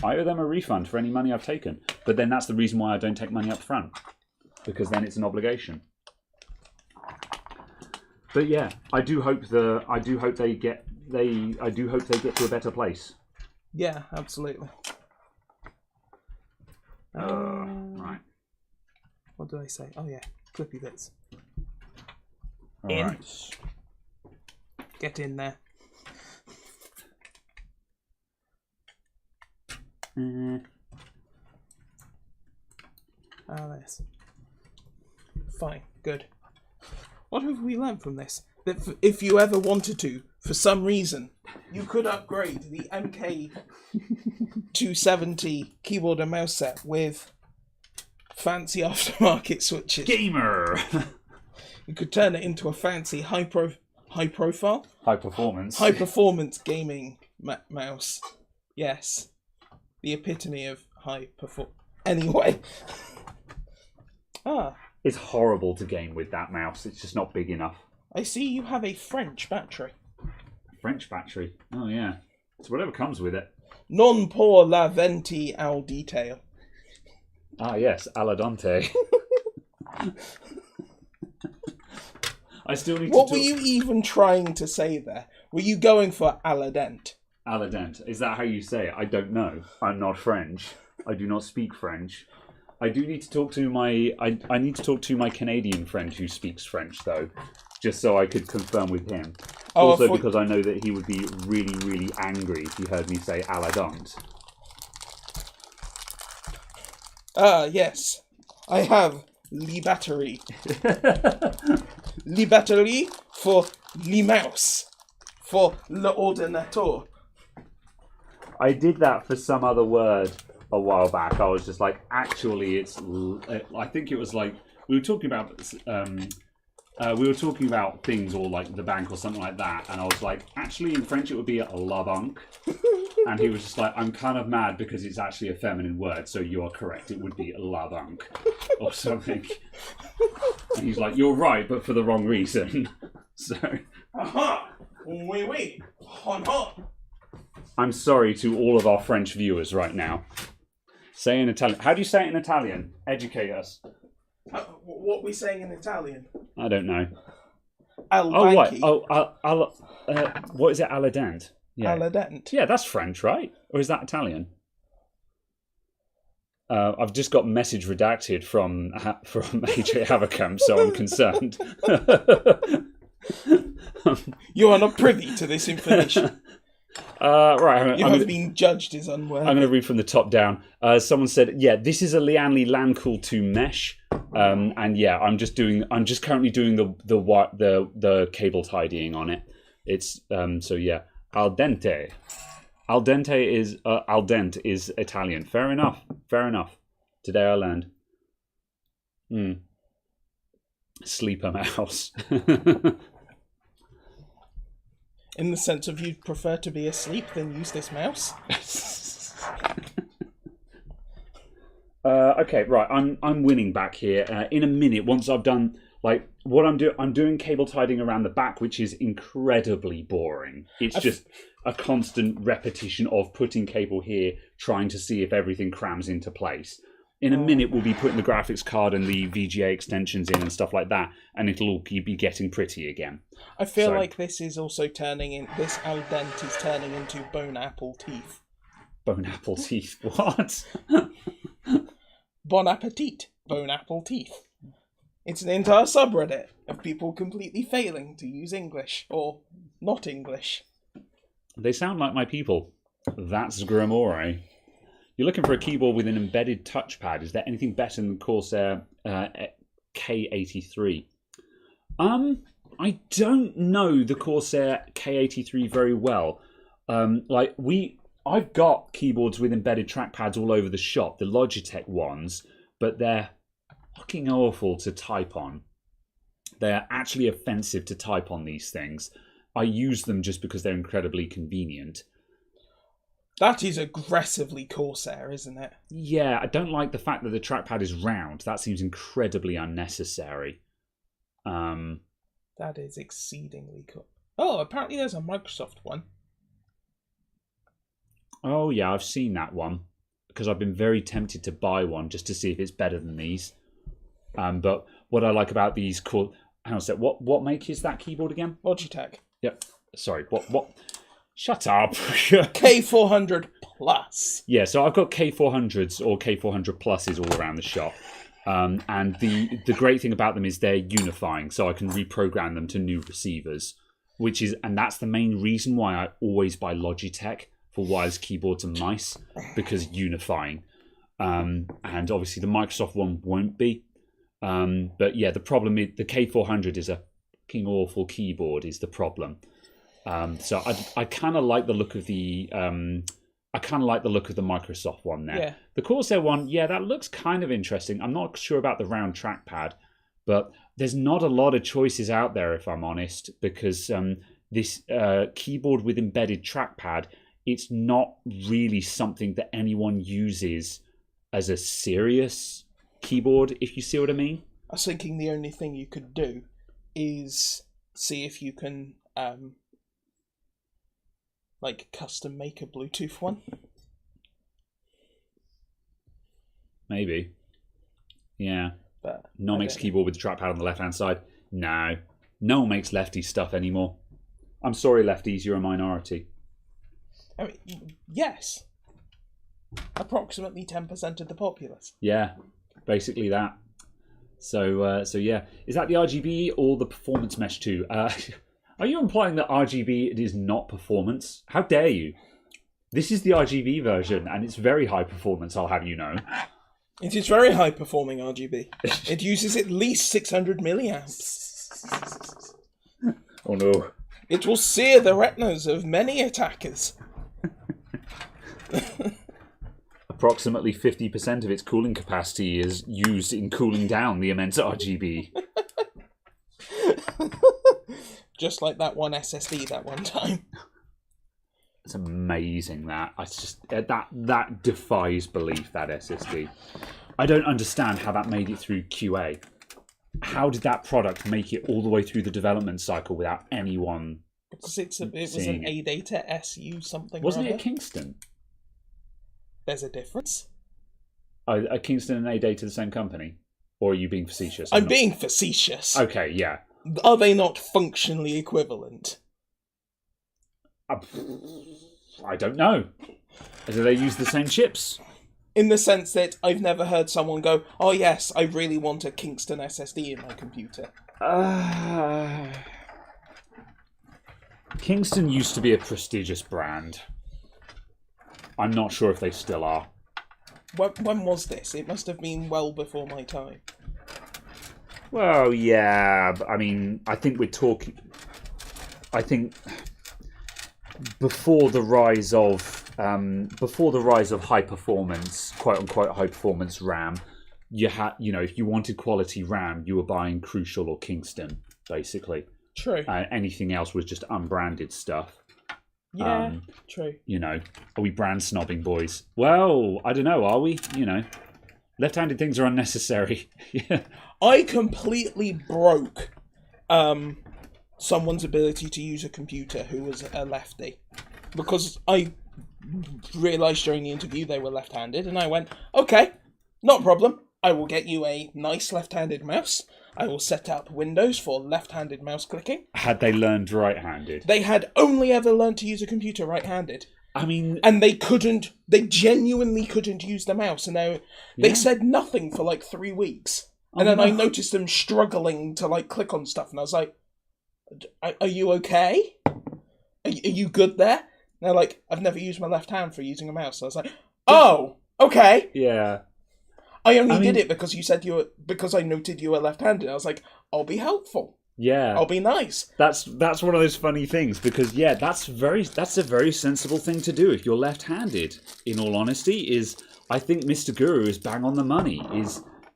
I owe them a refund for any money I've taken. But then that's the reason why I don't take money up front, because then it's an obligation. But yeah, I do hope they get to a better place. Yeah, absolutely. Right. What do I say? Oh yeah, clippy bits. All in. right. Get in there. This. Fine, good. What have we learned from this? That if you ever wanted to, for some reason, you could upgrade the MK270 keyboard and mouse set with fancy aftermarket switches. Gamer! You could turn it into a fancy high profile, high performance gaming mouse. Yes, the epitome of high performance. Anyway, it's horrible to game with that mouse. It's just not big enough. I see you have a French battery. French battery? Oh yeah. It's whatever comes with it. Non pour la venti al detail. Ah yes, alla dente. I still need What to. were you even trying to say there? Were you going for alla dente? Alla dente. Is that how you say it? I don't know. I'm not French. I do not speak French. I do need to talk to my. I need to talk to my Canadian friend who speaks French though, just so I could confirm with him. Also, because I know that he would be really, really angry if he heard me say alla dente. Yes. I have le battery. Le battery for le mouse. For l'ordinateur. I did that for some other word a while back. I was just like, actually, it's. I think it was like we were talking about things or like the bank or something like that, and I was like, actually, in French it would be la banque, and he was just like, I'm kind of mad because it's actually a feminine word, so you are correct. It would be la banque or something. And he's like, you're right, but for the wrong reason. So. Aha! Oui, oui. I'm sorry to all of our French viewers right now. Say in Italian. How do you say it in Italian? Educate us. What are we saying in Italian? I don't know. Banchi. What is it? Alla dente. Yeah. Alla dente. Yeah, that's French, right? Or is that Italian? I've just got message redacted from AJ Haverkamp, so I'm concerned. You are not privy to this information. Right, you have been judged as unworthy. I'm going to read from the top down. Someone said, "Yeah, this is a Lianli Landcool 2 mesh, and yeah, I'm just currently doing the cable tidying on it. It's so yeah, al dente. Al dente is Italian. Fair enough. Today I learned. Sleeper mouse." In the sense of you'd prefer to be asleep than use this mouse? Okay, right. I'm winning back here. In a minute, once I've done like what I'm doing cable tidying around the back, which is incredibly boring. It's just a constant repetition of putting cable here, trying to see if everything crams into place. In a minute, we'll be putting the graphics card and the VGA extensions in and stuff like that, and it'll all be getting pretty again. I feel like this is also this al dente is turning into bone apple teeth. Bone apple teeth? What? Bon appetit. Bone apple teeth. It's an entire subreddit of people completely failing to use English or not English. They sound like my people. That's Grimoire. You're looking for a keyboard with an embedded touchpad. Is there anything better than Corsair K83? I don't know the Corsair K83 very well. I've got keyboards with embedded trackpads all over the shop, the Logitech ones, but they're fucking awful to type on. They're actually offensive to type on these things. I use them just because they're incredibly convenient. That is aggressively Corsair, isn't it? Yeah, I don't like the fact that the trackpad is round. That seems incredibly unnecessary. That is exceedingly cool. Oh, apparently there's a Microsoft one. Oh yeah, I've seen that one because I've been very tempted to buy one just to see if it's better than these. But what I like about these hang on a sec, what make is that keyboard again? Logitech. Yep. Sorry, what? Shut up. K400 Plus. Yeah, so I've got K400s or K400 Pluses all around the shop. And the great thing about them is they're unifying, so I can reprogram them to new receivers, and that's the main reason why I always buy Logitech for wireless keyboards and mice, because unifying. And obviously the Microsoft one won't be. But yeah, the problem is the K400 is a fucking awful keyboard is the problem. So I kind of like the look of the Microsoft one there. Yeah. The Corsair one, yeah, that looks kind of interesting. I'm not sure about the round trackpad, but there's not a lot of choices out there, if I'm honest, because this keyboard with embedded trackpad, it's not really something that anyone uses as a serious keyboard, if you see what I mean. I was thinking the only thing you could do is see if you can custom make a Bluetooth one. Maybe. Yeah. But no one makes a keyboard with the trackpad on the left-hand side. No one makes lefty stuff anymore. I'm sorry, lefties, you're a minority. I mean, yes. Approximately 10% of the populace. Yeah, basically that. So yeah. Is that the RGB or the performance mesh too? Are you implying that RGB is not performance? How dare you? This is the RGB version, and it's very high performance, I'll have you know. It is very high performing RGB. It uses at least 600 milliamps. Oh no. It will sear the retinas of many attackers. Approximately 50% of its cooling capacity is used in cooling down the immense RGB. Just like that one SSD that one time. It's amazing that. I just that defies belief, that SSD. I don't understand how that made it through QA. How did that product make it all the way through the development cycle without anyone? Because it was an ADATA SU something. Wasn't it a Kingston? There's a difference. Are Kingston and ADATA the same company? Or are you being facetious? I'm being facetious. Okay, yeah. Are they not functionally equivalent? I don't know. Do they use the same chips? In the sense that I've never heard someone go, oh yes, I really want a Kingston SSD in my computer. Kingston used to be a prestigious brand. I'm not sure if they still are. When was this? It must have been well before my time. Well, yeah. I mean, I think we're talking. I think before the rise of high performance, quote unquote high performance RAM, you had, if you wanted quality RAM, you were buying Crucial or Kingston, basically. True. Anything else was just unbranded stuff. Yeah, true. Are we brand snobbing, boys? Well, I don't know. Are we? Left-handed things are unnecessary. Yeah. I completely broke someone's ability to use a computer who was a lefty, because I realised during the interview they were left-handed, and I went, okay, not a problem. I will get you a nice left-handed mouse. I will set up Windows for left-handed mouse clicking. Had they learned right-handed? They had only ever learned to use a computer right-handed. I mean... And they genuinely couldn't use the mouse, and they said nothing for like 3 weeks. And then I noticed them struggling to click on stuff, and I was like, are you okay? Are you good there? And they're like, I've never used my left hand for using a mouse. So I was like, oh, okay. Yeah. I did it because because I noted you were left-handed. I was like, I'll be helpful. Yeah. I'll be nice. That's one of those funny things, because that's a very sensible thing to do if you're left-handed. In all honesty, I think Mr. Guru is bang on the money.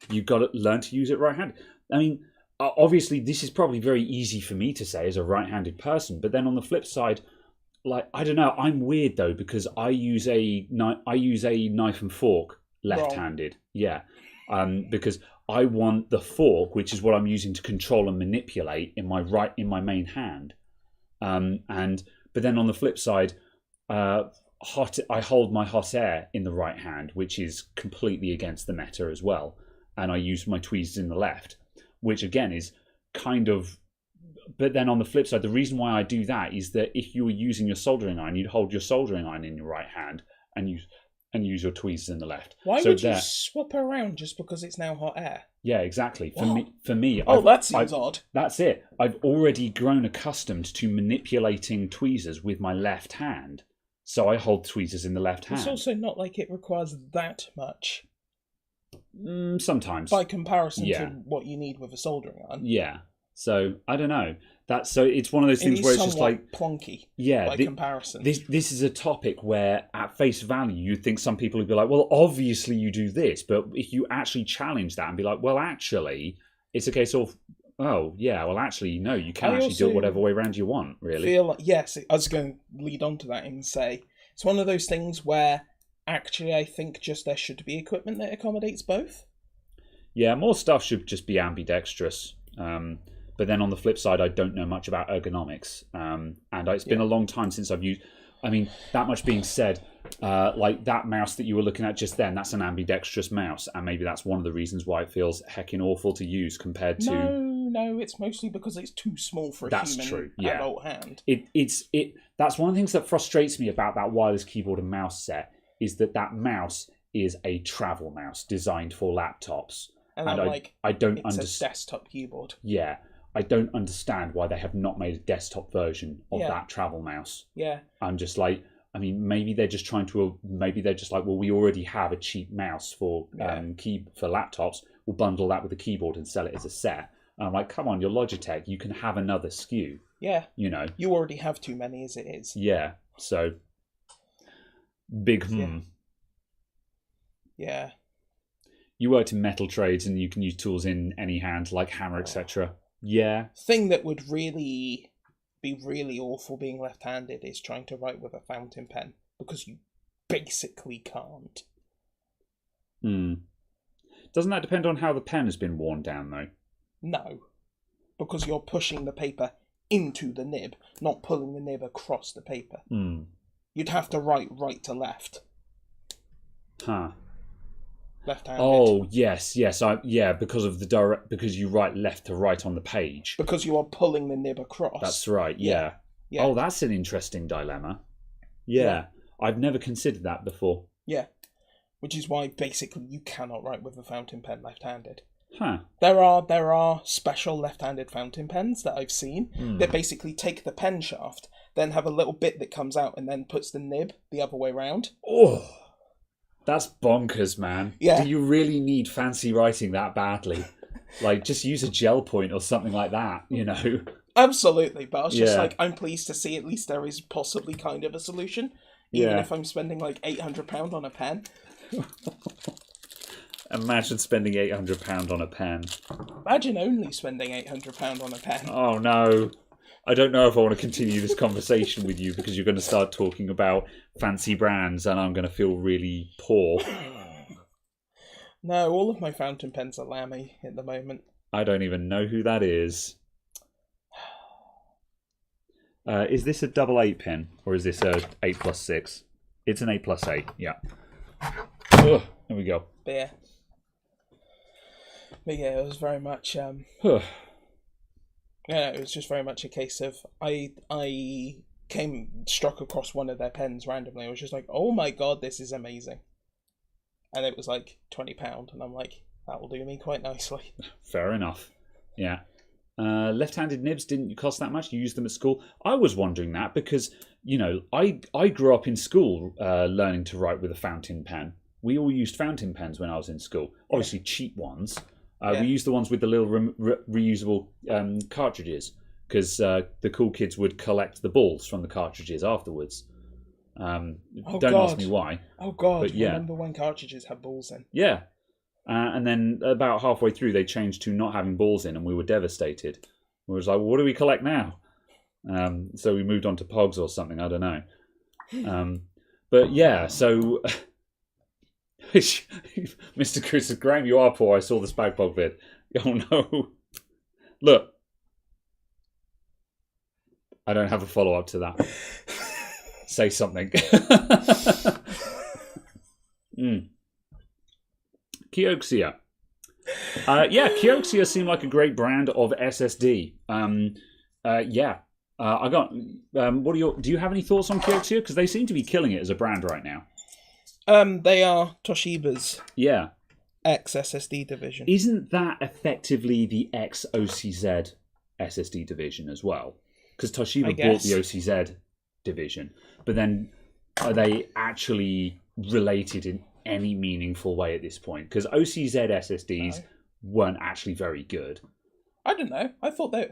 You've got to learn to use it right-handed. I mean, obviously, this is probably very easy for me to say as a right-handed person, but then on the flip side, like I don't know. I'm weird though because I use a knife and fork left-handed. Yeah, because I want the fork, which is what I'm using to control and manipulate, in my main hand. But then on the flip side, I hold my hot air in the right hand, which is completely against the meta as well, and I use my tweezers in the left, which again is kind of. But then on the flip side, the reason why I do that is that if you were using your soldering iron, you'd hold your soldering iron in your right hand and use your tweezers in the left. Why would you swap around just because it's now hot air? Yeah, exactly. For me, that seems odd. That's it. I've already grown accustomed to manipulating tweezers with my left hand, so I hold tweezers in the left hand. It's also not like it requires that much. Sometimes, by comparison to what you need with a soldering iron. Yeah. So I don't know. It's one of those things where it's just like plonky. Yeah, by comparison. This is a topic where, at face value, you'd think some people would be like, "Well, obviously you do this," but if you actually challenge that and be like, "Well, actually, it's a case of, oh yeah, well, actually, no, you can actually do it whatever way around you want." Really, feel like, yes, I was going to lead on to that and say it's one of those things where actually I think just there should be equipment that accommodates both. Yeah, more stuff should just be ambidextrous. But then on the flip side, I don't know much about ergonomics. And it's been a long time since I've used... I mean, that much being said, like that mouse that you were looking at just then, that's an ambidextrous mouse. And maybe that's one of the reasons why it feels heckin' awful to use compared to... No, it's mostly because it's too small for a human adult hand. That's one of the things that frustrates me about that wireless keyboard and mouse set, is that mouse is a travel mouse designed for laptops. And I don't understand. It's a desktop keyboard. Yeah. I don't understand why they have not made a desktop version of that travel mouse. Yeah. I'm just like, I mean, maybe they're just like, well, we already have a cheap mouse for for laptops. We'll bundle that with a keyboard and sell it as a set. And I'm like, come on, you're Logitech. You can have another SKU. Yeah. You know. You already have too many as it is. Yeah. So, big Yeah. You worked in metal trades and you can use tools in any hand, like hammer, etc. Yeah. Thing that would really be really awful being left-handed is trying to write with a fountain pen, because you basically can't. Doesn't that depend on how the pen has been worn down, though? No, because you're pushing the paper into the nib, not pulling the nib across the paper. You'd have to write right to left. Huh. Left-handed. Oh yes, because you write left to right on the page. Because you are pulling the nib across. That's right. Yeah. Oh, that's an interesting dilemma. Yeah, I've never considered that before. Yeah, which is why basically you cannot write with a fountain pen left-handed. Huh. There are special left-handed fountain pens that I've seen that basically take the pen shaft, then have a little bit that comes out, and then puts the nib the other way round. Oh. That's bonkers, man. Yeah. Do you really need fancy writing that badly? Like, just use a gel point or something like that, you know? Absolutely, but I was just like, I'm pleased to see at least there is possibly kind of a solution, even if I'm spending like £800 on a pen. Imagine spending £800 on a pen. Imagine only spending £800 on a pen. Oh, no. I don't know if I want to continue this conversation with you, because you're going to start talking about fancy brands and I'm going to feel really poor. No, all of my fountain pens are Lamy at the moment. I don't even know who that is. Is this a 8 pen or is this a 8+6? It's an 8+8, yeah. Ugh, there we go. But yeah, it was very much... Yeah, it was just very much a case of I struck across one of their pens randomly. I was just like, oh my god, this is amazing. And it was like £20, and I'm like, that will do me quite nicely. Fair enough. Yeah. Left-handed nibs didn't cost that much. You used them at school. I was wondering that because, you know, I grew up in school learning to write with a fountain pen. We all used fountain pens when I was in school. Obviously cheap ones. We used the ones with the little reusable cartridges, because the cool kids would collect the balls from the cartridges afterwards. Don't ask me why. Oh god, but remember when cartridges had balls in? Yeah. And then about halfway through they changed to not having balls in, and we were devastated. We was like, well, what do we collect now? So we moved on to Pogs or something. I don't know. But yeah, so Mr. Chris says, Graham, you are poor. I saw the Spag Pog vid. Oh no. Look. I don't have a follow-up to that. Say something. Kioxia. Kioxia seemed like a great brand of SSD. I got. Do you have any thoughts on Kioxia? Because they seem to be killing it as a brand right now. They are Toshiba's ex-SSD division. Isn't that effectively the ex-OCZ SSD division as well? Because Toshiba bought the OCZ division, but then are they actually related in any meaningful way at this point? Because OCZ SSDs weren't actually very good. I don't know. I thought they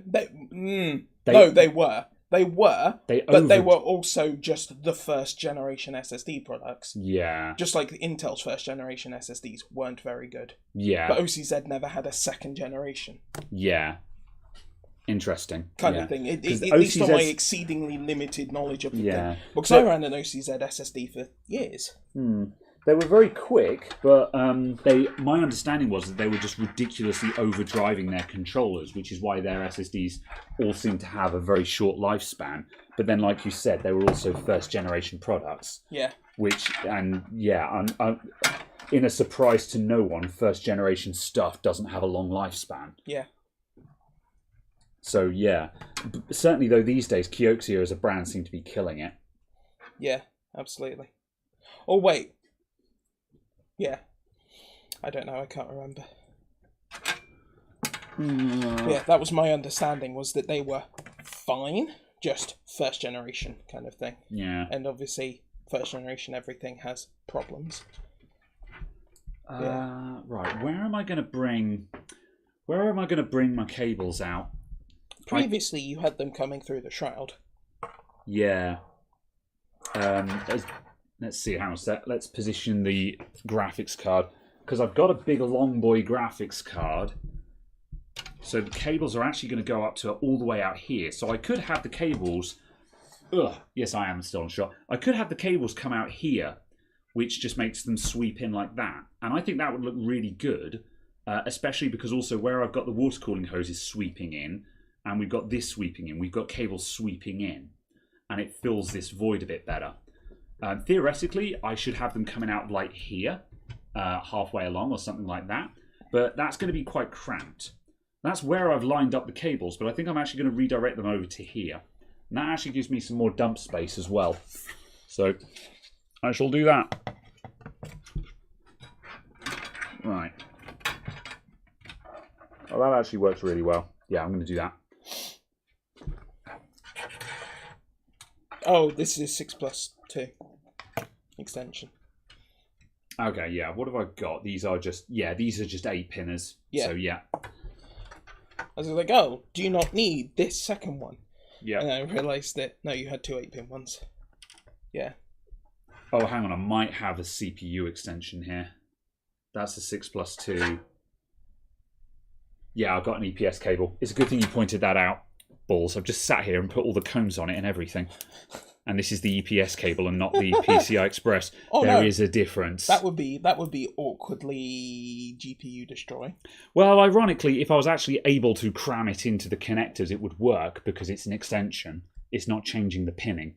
were. They were, but they were also just the first generation SSD products. Yeah. Just like Intel's first generation SSDs weren't very good. Yeah. But OCZ never had a second generation. Yeah. Interesting. Kind of thing. At least on my exceedingly limited knowledge of the thing. Because I ran an OCZ SSD for years. They were very quick, but my understanding was that they were just ridiculously overdriving their controllers, which is why their SSDs all seem to have a very short lifespan. But then, like you said, they were also first-generation products. Yeah. In a surprise to no one, first-generation stuff doesn't have a long lifespan. Yeah. So, yeah. Certainly, though, these days, Kioxia as a brand seem to be killing it. Yeah, absolutely. Oh, wait. Yeah. I don't know, I can't remember. Yeah, that was my understanding, was that they were fine, just first generation kind of thing. Yeah. And obviously, first generation everything has problems. Right, where am I going to bring my cables out? Previously, you had them coming through the shroud. Yeah. Let's see, let's position the graphics card. Because I've got a big long boy graphics card. So the cables are actually going to go up to all the way out here. So I could have the cables... yes, I am still on shot. I could have the cables come out here, which just makes them sweep in like that. And I think that would look really good. Especially because also where I've got the water cooling hose is sweeping in. And we've got this sweeping in. We've got cables sweeping in. And it fills this void a bit better. Theoretically, I should have them coming out like here, halfway along or something like that. But that's going to be quite cramped. That's where I've lined up the cables, but I think I'm actually going to redirect them over to here. And that actually gives me some more dump space as well. So I shall do that. Right. Oh, that actually works really well. Yeah, I'm going to do that. Oh, this is 6+2 extension. Okay, yeah. What have I got? These are just 8-pinners. Yeah. So yeah. I was like, oh, do you not need this second one? Yeah. And I realised that no, you had 2 8-pin ones. Yeah. Oh, hang on. I might have a CPU extension here. That's a 6+2. Yeah, I've got an EPS cable. It's a good thing you pointed that out. Balls. I've just sat here and put all the combs on it and everything. And this is the EPS cable and not the PCI Express. There is a difference. That would be awkwardly GPU destroying. Well, ironically, if I was actually able to cram it into the connectors, it would work because it's an extension. It's not changing the pinning.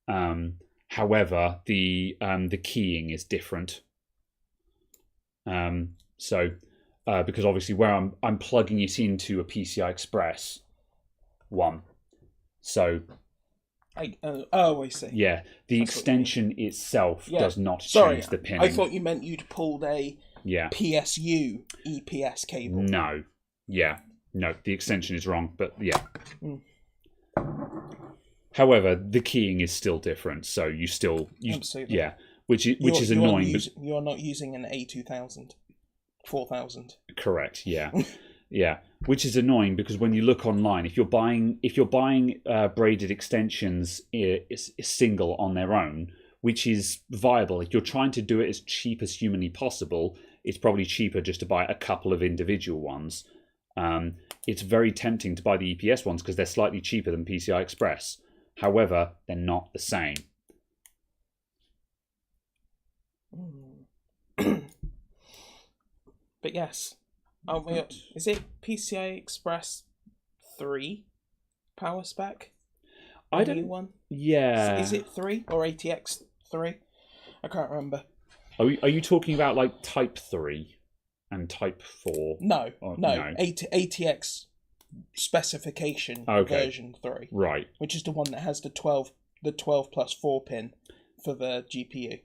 However, the keying is different. Because obviously where I'm plugging it into a PCI Express one, so I see. Yeah, the extension itself does not change the pinning. I thought you meant you'd pulled a PSU EPS cable. No, the extension is wrong, but yeah. However, the keying is still different, so you absolutely. which is annoying. You're not using an A2000, 4000. Correct. Yeah. Yeah, which is annoying because when you look online, if you're buying braided extensions single on their own, which is viable, if you're trying to do it as cheap as humanly possible, it's probably cheaper just to buy a couple of individual ones. it's very tempting to buy the EPS ones because they're slightly cheaper than PCI Express. However, they're not the same. But yes, is it PCI Express 3 power spec? I don't. New one. Yeah. Is it 3 or ATX 3? I can't remember. Are you talking about like Type 3 and Type 4? No. ATX specification version 3. Right. Which is the one that has the 12 plus 4 pin for the GPU.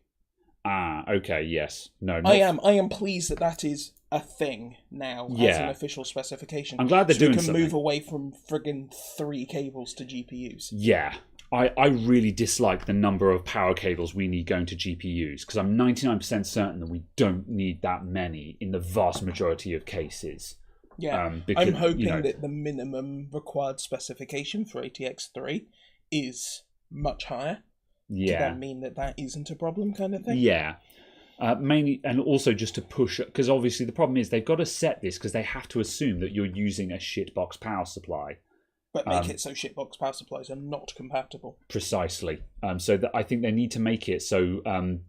Ah, okay, yes. No, I am pleased that is a thing now as an official specification. I'm glad they're doing something. We can move away from friggin' 3 cables to GPUs. Yeah. I really dislike the number of power cables we need going to GPUs because I'm 99% certain that we don't need that many in the vast majority of cases. Yeah, because, I'm hoping that the minimum required specification for ATX 3 is much higher. Yeah. Does that mean that isn't a problem kind of thing? Yeah. Mainly, and also just to push, because obviously the problem is they've got to set this because they have to assume that you're using a shitbox power supply. But make it so shitbox power supplies are not compatible. Precisely. So I think they need to make it so,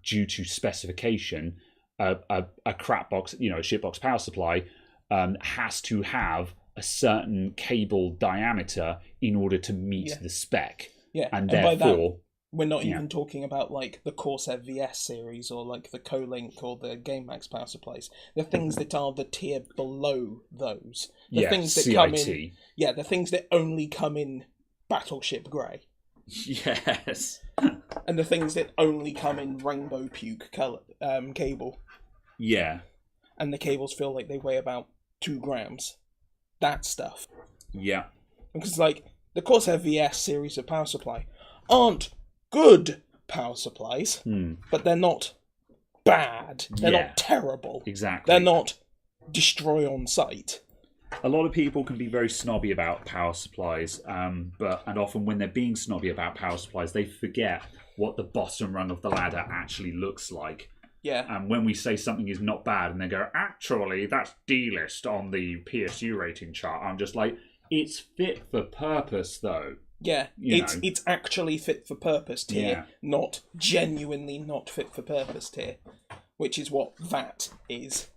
due to specification, a crap box, a shitbox power supply, has to have a certain cable diameter in order to meet the spec. Yeah, and therefore, by that, we're not even talking about like the Corsair VS series or like the Co-Link or the GameMax power supplies. The things that are the tier below those. The things that CIT. come in. Yeah, the things that only come in Battleship Grey. Yes. And the things that only come in Rainbow Puke color, cable. Yeah. And the cables feel like they weigh about 2 grams. That stuff. Yeah. Because like the Corsair VS series of power supply aren't good power supplies, but they're not bad. They're not terrible. Exactly. They're not destroy on sight. A lot of people can be very snobby about power supplies, and often when they're being snobby about power supplies, they forget what the bottom rung of the ladder actually looks like. Yeah. And when we say something is not bad, and they go, actually, that's D-list on the PSU rating chart, I'm just like, it's fit for purpose, though. Yeah, it's actually fit for purpose tier, not genuinely not fit for purpose tier, which is what that is.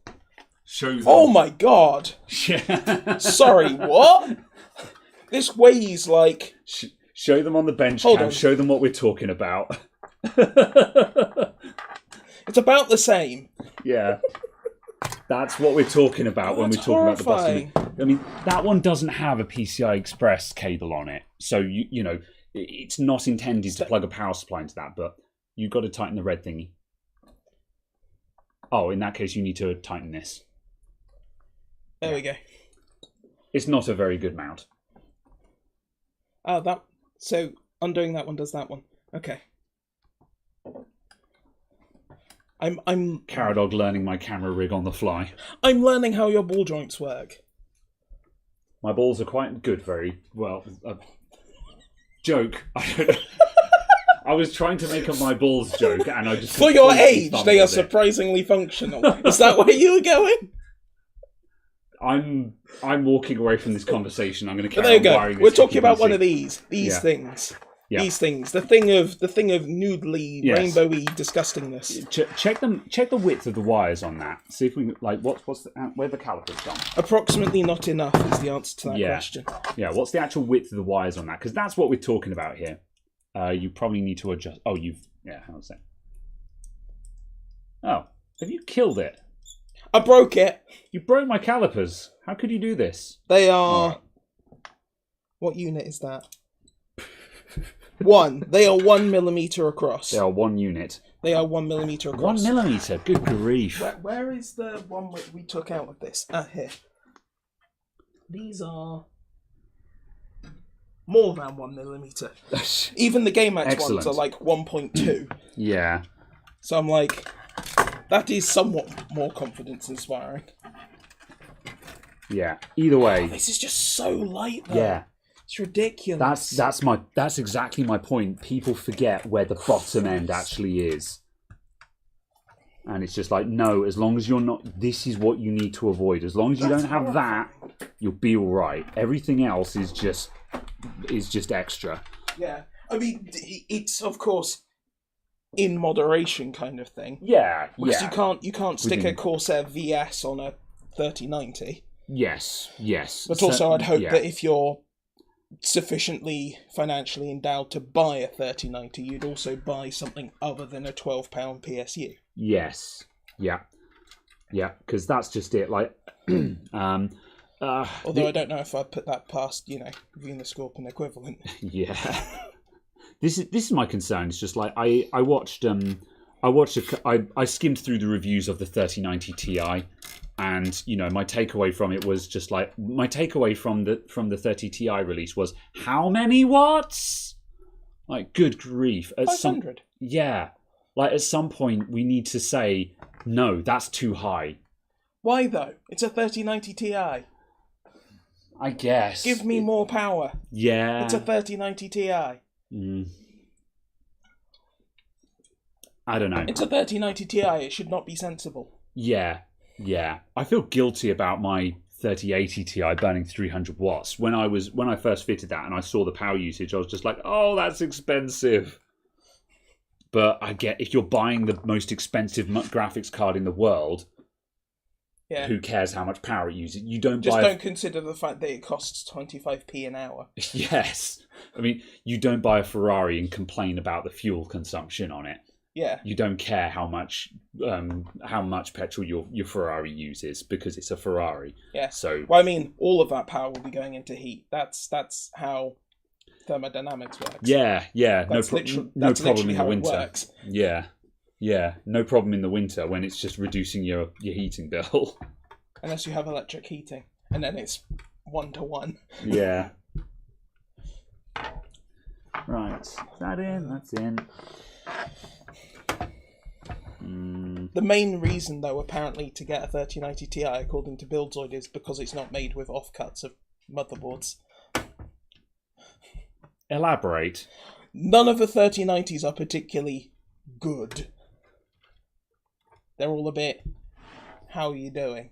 Oh my god! Sorry, what? This weighs like... Show them on the bench cam, show them what we're talking about. It's about the same. Yeah. That's what we're talking about when we're talking about the bottom. I mean, that one doesn't have a PCI Express cable on it, so it's not intended to plug a power supply into that. But you've got to tighten the red thingy. Oh, in that case, you need to tighten this. There we go. It's not a very good mount. Oh, so undoing that one does that one. Okay. I'm Caradog learning my camera rig on the fly. I'm learning how your ball joints work. My balls are quite good, very well. Joke. I was trying to make a my balls joke, and I just for your age, they are surprisingly functional. Is that where you were going? I'm walking away from this conversation. I'm going to carry there you on wiring go. this. We're talking about one of these things. Yeah. These things, the thing of noodly, rainbowy disgustingness. Check the width of the wires on that. See if we where the caliper's gone. Approximately not enough is the answer to that question. Yeah, what's the actual width of the wires on that? Because that's what we're talking about here. You probably need to adjust. Oh, how's that? Oh, have you killed it? I broke it. You broke my calipers. How could you do this? They are. Right. What unit is that? They are 1 millimeter across. They are 1 unit. They are 1 millimeter across. 1 millimeter? Good grief. Where is the one we took out of this? Here. These are more than 1 millimeter. Even the GameMax ones are like 1.2. Yeah. So I'm like, that is somewhat more confidence inspiring. Yeah. Either way. Oh, this is just so light though. Yeah. It's ridiculous. That's exactly my point. People forget where the bottom end actually is. And it's just like, no, as long as you're not, this is what you need to avoid. As long as you don't have that, you'll be all right. Everything else is just extra. Yeah, I mean, it's of course in moderation kind of thing. Yeah, Because yeah. you can't stick a Corsair VS on a 3090. Yes. But also, I'd hope yeah. that if you're sufficiently financially endowed to buy a 3090, you'd also buy something other than a £12 PSU. Yes. Yeah. Yeah, because that's just it. Like, Although I don't know if I'd put that past, Venus Scorpion equivalent. Yeah. This is my concern. It's just like I skimmed through the reviews of the 3090 Ti, and my takeaway from it was just like, my takeaway from the 30 Ti release was, how many watts? Like, good grief! 500. Yeah, like at some point we need to say, no, that's too high. Why though? It's a 3090 Ti. I guess. Give me more power. Yeah. It's a 3090 Ti. I don't know. It's a 3090 Ti. It should not be sensible. Yeah. I feel guilty about my 3080 Ti burning 300 watts. When I first fitted that and I saw the power usage, I was just like, oh, that's expensive. But I get, if you're buying the most expensive graphics card in the world, who cares how much power it uses? You don't don't consider the fact that it costs 25p an hour. Yes. I mean, you don't buy a Ferrari and complain about the fuel consumption on it. Yeah. You don't care how much petrol your Ferrari uses because it's a Ferrari. Yeah. So, well, I mean, all of that power will be going into heat. That's how thermodynamics works. Yeah. No problem in the winter. Works. Yeah. No problem in the winter when it's just reducing your heating bill. Unless you have electric heating, and then it's 1-to-1. Yeah. Right. Is that in? That's in. The main reason, though, apparently, to get a 3090 Ti, according to Buildzoid, is because it's not made with offcuts of motherboards. Elaborate. None of the 3090s are particularly good. They're all a bit, how are you doing?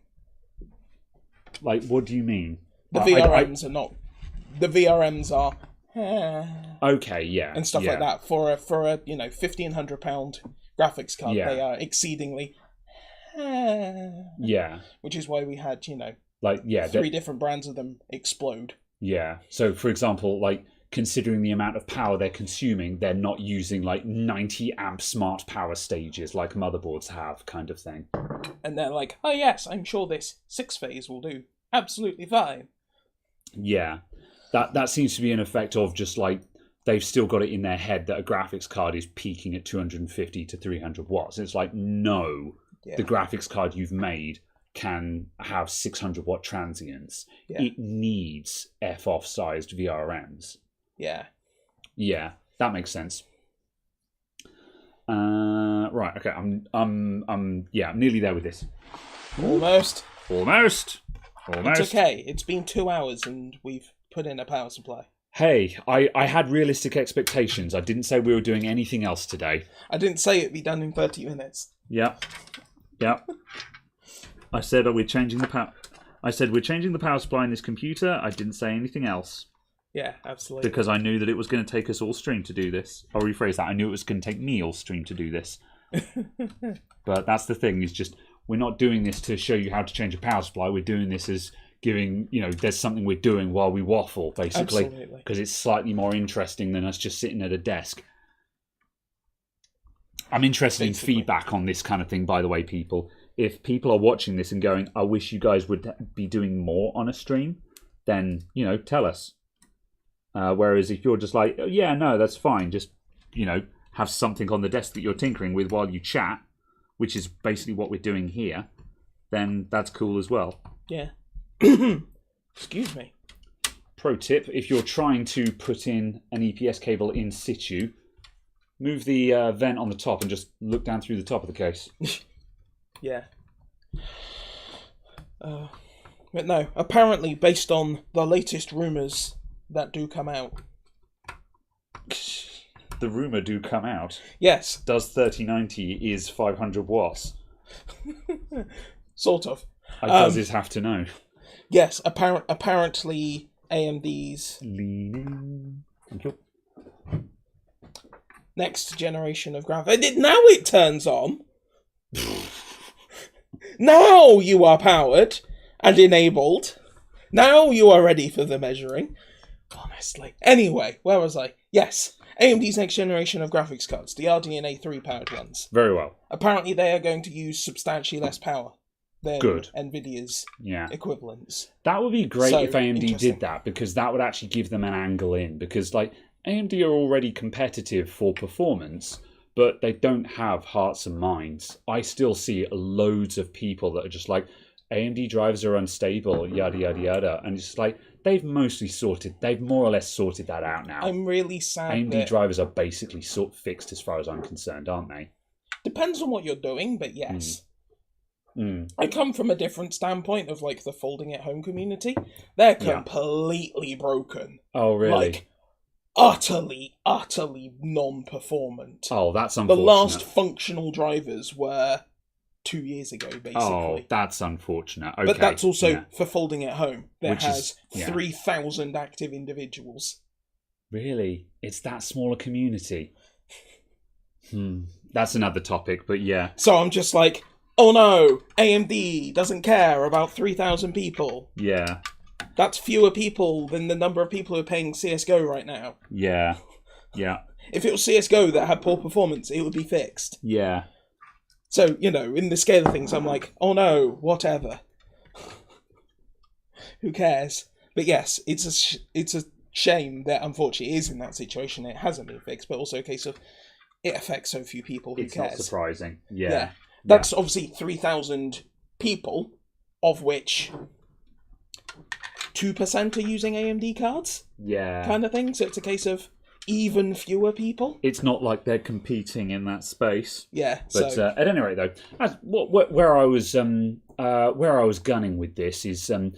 Like, what do you mean? The VRMs are not. The VRMs are. Okay, yeah. And stuff like that. For a £1,500 graphics card, they are exceedingly. Yeah. Which is why we had, 3 different brands of them explode. Yeah. So, for example, like, considering the amount of power they're consuming, they're not using like 90 amp smart power stages like motherboards have, kind of thing. And they're like, oh yes, I'm sure this 6-phase will do absolutely fine. Yeah. That seems to be an effect of just like, they've still got it in their head that a graphics card is peaking at 250 to 300 watts. It's like, no, the graphics card you've made can have 600 watt transients. Yeah. It needs F-off sized VRMs. Yeah, that makes sense. Right, okay, I'm nearly there with this. Almost. It's okay. It's been 2 hours and we've put in a power supply. Hey, I had realistic expectations. I didn't say we were doing anything else today. I didn't say it'd be done in 30 minutes. Yeah. I said we're changing the power. I said we're changing the power supply in this computer. I didn't say anything else. Yeah, absolutely. Because I knew that it was going to take us all stream to do this. I'll rephrase that. I knew it was going to take me all stream to do this. But that's the thing, is just, we're not doing this to show you how to change a power supply. We're doing this as giving, there's something we're doing while we waffle, basically. Absolutely. Because it's slightly more interesting than us just sitting at a desk. I'm interested in feedback on this kind of thing, by the way, people. If people are watching this and going, I wish you guys would be doing more on a stream, then, tell us. Whereas if you're just like, oh, yeah, no, that's fine, just, have something on the desk that you're tinkering with while you chat, which is basically what we're doing here, then that's cool as well. Yeah. Excuse me. Pro tip, if you're trying to put in an EPS cable in situ, move the vent on the top and just look down through the top of the case. Yeah. But no, apparently, based on the latest rumours that do come out. The rumour do come out? Yes. Does 3090 is 500 watts? Sort of. Does this have to know? Yes, apparently AMD's Thank you. next generation of graphics. Now it turns on. Now you are powered and enabled. Now you are ready for the measuring. Honestly. Anyway, where was I? Yes, AMD's next generation of graphics cards, the RDNA 3 powered ones. Very well. Apparently they are going to use substantially less power than NVIDIA's equivalents. That would be great if AMD did that, because that would actually give them an angle in. Because like AMD are already competitive for performance, but they don't have hearts and minds. I still see loads of people that are just like, AMD drivers are unstable, yada, yada, yada. And it's like, they've more or less sorted that out now. I'm really sad AMD drivers are basically fixed as far as I'm concerned, aren't they? Depends on what you're doing, but yes. I come from a different standpoint of like the folding at home community. They're completely broken. Oh, really? Like, utterly non-performant. Oh, that's unfortunate. The last functional drivers were 2 years ago, basically. Oh, that's unfortunate. Okay. But that's also for folding at home. That has 3,000 active individuals. Really? It's that smaller community? That's another topic, but yeah. So I'm just like, oh no, AMD doesn't care about 3,000 people. Yeah. That's fewer people than the number of people who are playing CSGO right now. Yeah. Yeah. If it was CSGO that had poor performance, it would be fixed. Yeah. So, you know, in the scale of things, I'm like, oh no, whatever. Who cares? But yes, it's a shame that unfortunately it is in that situation. It hasn't been fixed, but also a case of it affects so few people. Who cares? It's not surprising. Yeah. That's obviously 3,000 people, of which 2% are using AMD cards. Yeah. Kind of thing. So it's a case of even fewer people. It's not like they're competing in that space. Yeah. But at any rate, though, where I was gunning with this is So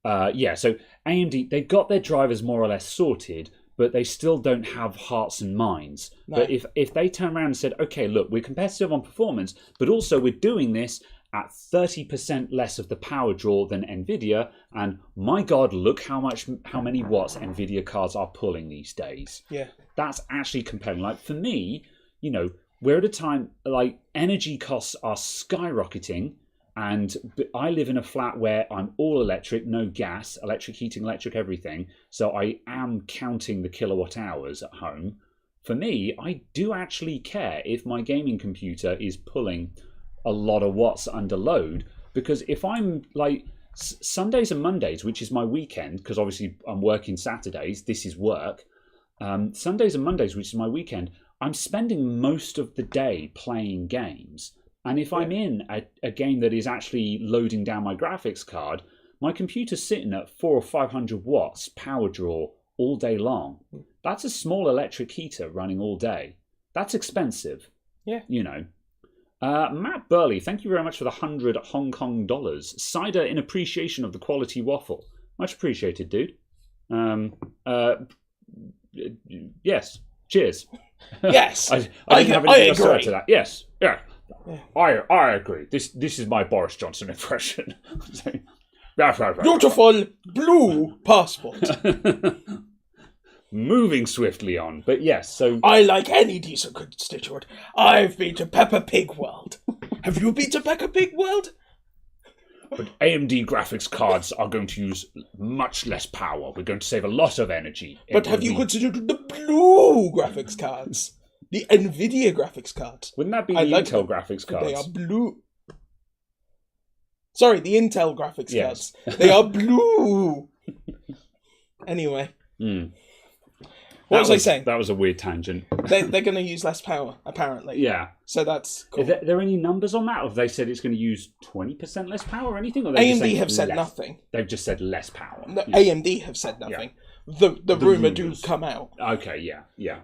AMD, they've got their drivers more or less sorted, but they still don't have hearts and minds. No. But if they turn around and said, okay, look, we're competitive on performance, but also we're doing this at 30% less of the power draw than NVIDIA, and my God, look how many watts NVIDIA cards are pulling these days. Yeah. That's actually compelling. Like, for me, you know, we're at a time, like, energy costs are skyrocketing, and I live in a flat where I'm all electric, no gas, electric heating, electric everything, so I am counting the kilowatt hours at home. For me, I do actually care if my gaming computer is pulling a lot of watts under load, because if I'm like Sundays and Mondays, which is my weekend, because obviously I'm working Saturdays, this is work, Sundays and Mondays, which is my weekend, I'm spending most of the day playing games. And if I'm in a game that is actually loading down my graphics card, my computer's sitting at 400 or 500 watts power draw all day long. That's a small electric heater running all day. That's expensive. Yeah. You know. Matt Burley, thank you very much for the 100 Hong Kong dollars. Cider in appreciation of the quality waffle. Much appreciated, dude. Yes. Cheers. Yes. I didn't have anything else to add to that. Yes. Yeah. I agree. This is my Boris Johnson impression. Beautiful blue passport. Moving swiftly on, but yes, so I like any decent constituent. I've been to Peppa Pig World. Have you been to Peppa Pig World? But AMD graphics cards are going to use much less power. We're going to save a lot of energy. But have you considered the blue graphics cards? The NVIDIA graphics cards? Wouldn't that be the Intel graphics cards? They are blue. Sorry, the Intel graphics cards. They are blue. Anyway. What was I saying? That was a weird tangent. They're going to use less power, apparently. Yeah. So that's cool. Are there any numbers on that? Or have they said it's going to use 20% less power or anything? Or AMD have said nothing. They've just said less power. No, AMD have said nothing. Yeah. The rumour do come out. Okay, yeah.